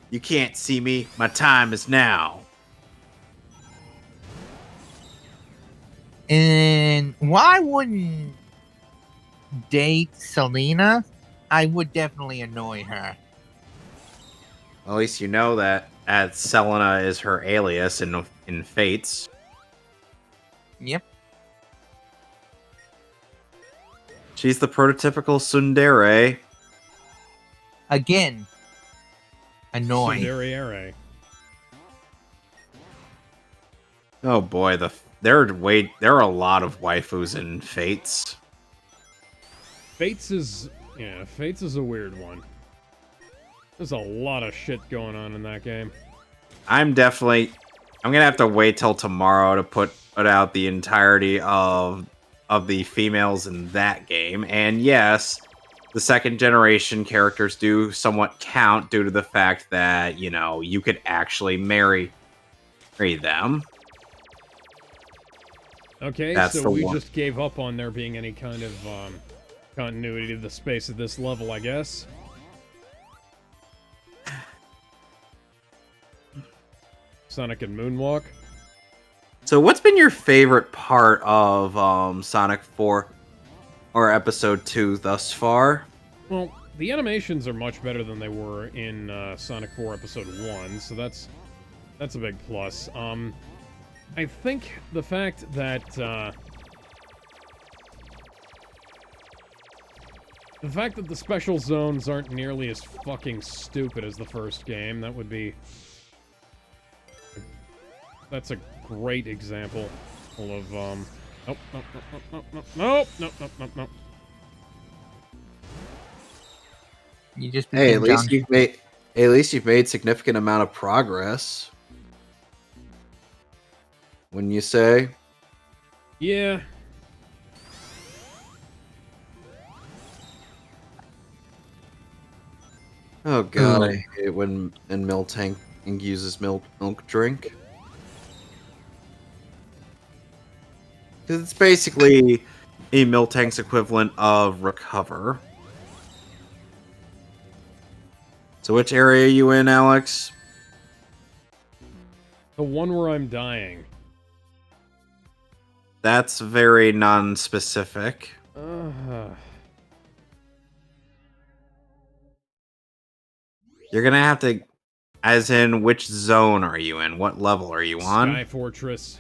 You can't see me. My time is now.
And why wouldn't date Selena? I would definitely annoy her.
At least you know that Selena is her alias in Fates.
Yep.
She's the prototypical tsundere.
Again, annoying.
Tsundere.
Oh boy, there are a lot of waifus in Fates.
Fates is a weird one. There's a lot of shit going on in that game.
I'm gonna have to wait till tomorrow to put out the entirety of the females in that game. And yes, the second generation characters do somewhat count due to the fact that, you could actually marry them.
Okay, so we just gave up on there being any kind of continuity to the space at this level, I guess. Sonic and Moonwalk.
So what's been your favorite part of Sonic 4 or Episode 2 thus far?
Well, the animations are much better than they were in Sonic 4 Episode 1, so that's a big plus. I think the fact that the special zones aren't nearly as fucking stupid as the first game, that's a great example of, nope.
You just
Hey, at least you've made significant amount of progress. Wouldn't you say?
Yeah.
Oh god, I hate it when Miltank uses milk drink. Because it's basically a Miltank's equivalent of recover. So which area are you in, Alex?
The one where I'm dying.
That's very non-specific. You're gonna have to... As in, which zone are you in? What level are you on?
Sky Fortress.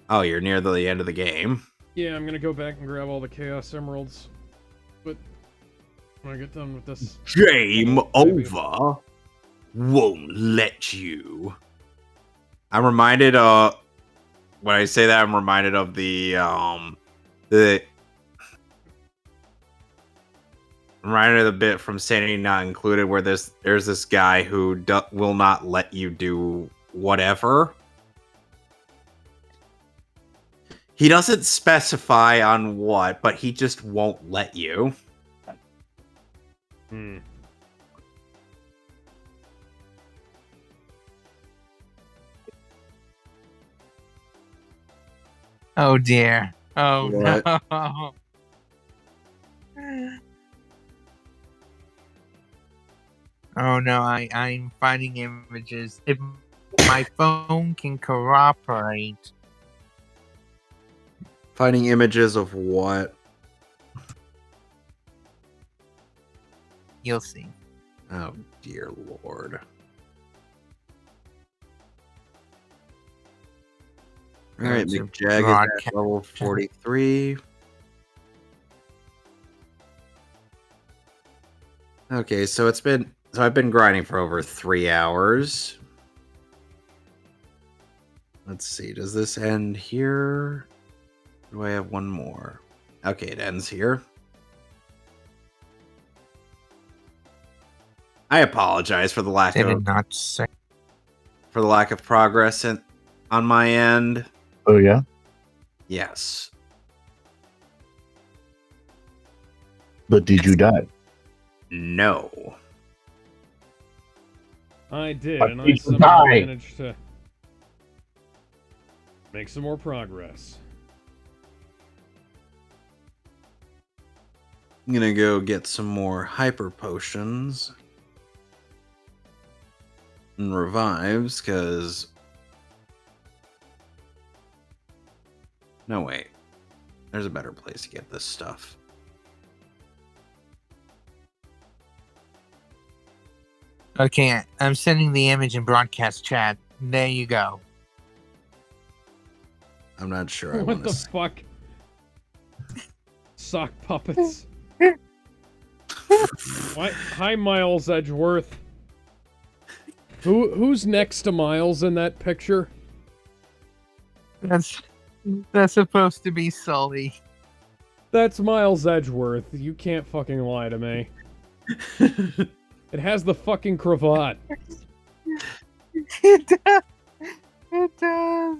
Oh, you're near the end of the game.
Yeah, I'm gonna go back and grab all the Chaos Emeralds. But when I get done with this...
Game over. Won't let you. I'm reminded of... When I say that, I'm reminded of the reminded of the bit from Sanity Not Included where there's this guy who will not let you do whatever. He doesn't specify on what, but he just won't let you.
Oh dear. Oh
What?
no. Oh no, I'm finding images. If my phone can cooperate.
Finding images of what?
You'll see.
Oh dear lord. Alright, McJag is at level 43. Okay, so I've been grinding for over 3 hours. Let's see, does this end here? Do I have one more? Okay, it ends here. I apologize for the lack of progress on my end.
Oh yeah?
Yes.
But did you die?
No.
I did,
But
and I
did you
somehow
die?
managed to make some more progress.
I'm gonna go get some more hyper potions and revives, because... No, wait. There's a better place to get this stuff.
Okay, I'm sending the image in broadcast chat. There you go.
I'm not sure I
What
want
the
to...
fuck? Sock puppets. What? Hi, Miles Edgeworth. Who's next to Miles in that picture?
That's supposed to be Sully.
That's Miles Edgeworth. You can't fucking lie to me. It has the fucking cravat.
It does. It does.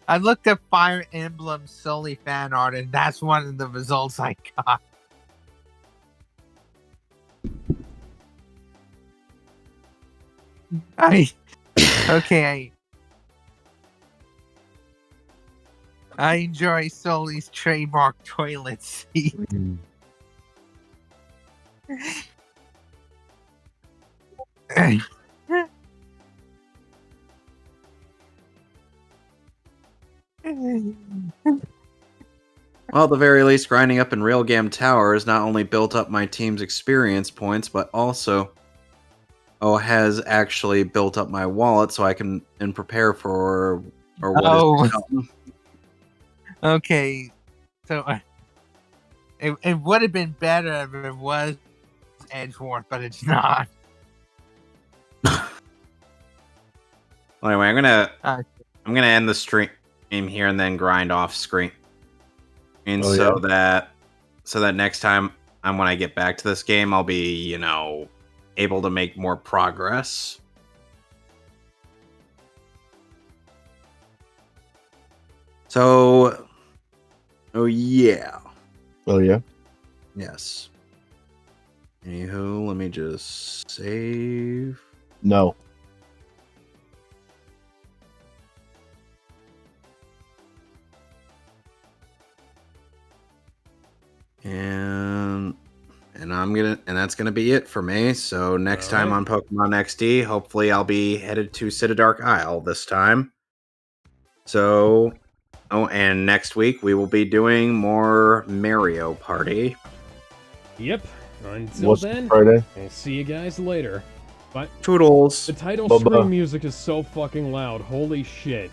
I looked at Fire Emblem Sully fan art, and that's one of the results I got. I enjoy Sully's trademark toilet seat.
Well, at the very least, grinding up in Railgam Tower has not only built up my team's experience points, but also has actually built up my wallet so I can prepare for what is to come.
Okay, so it would have been better if it was Edgeworth, but it's not.
Anyway, I'm gonna end the stream here and then grind off screen, and that next time when I get back to this game, I'll be able to make more progress. So, oh yeah. Yes. Anywho, let me just save.
No.
And that's gonna be it for me. So next time on Pokemon XD, hopefully I'll be headed to Citadark Isle this time. So, and next week we will be doing more Mario Party.
Yep. Until then,
Friday?
I'll see you guys later. But
Toodles.
the title screen music is so fucking loud. Holy shit.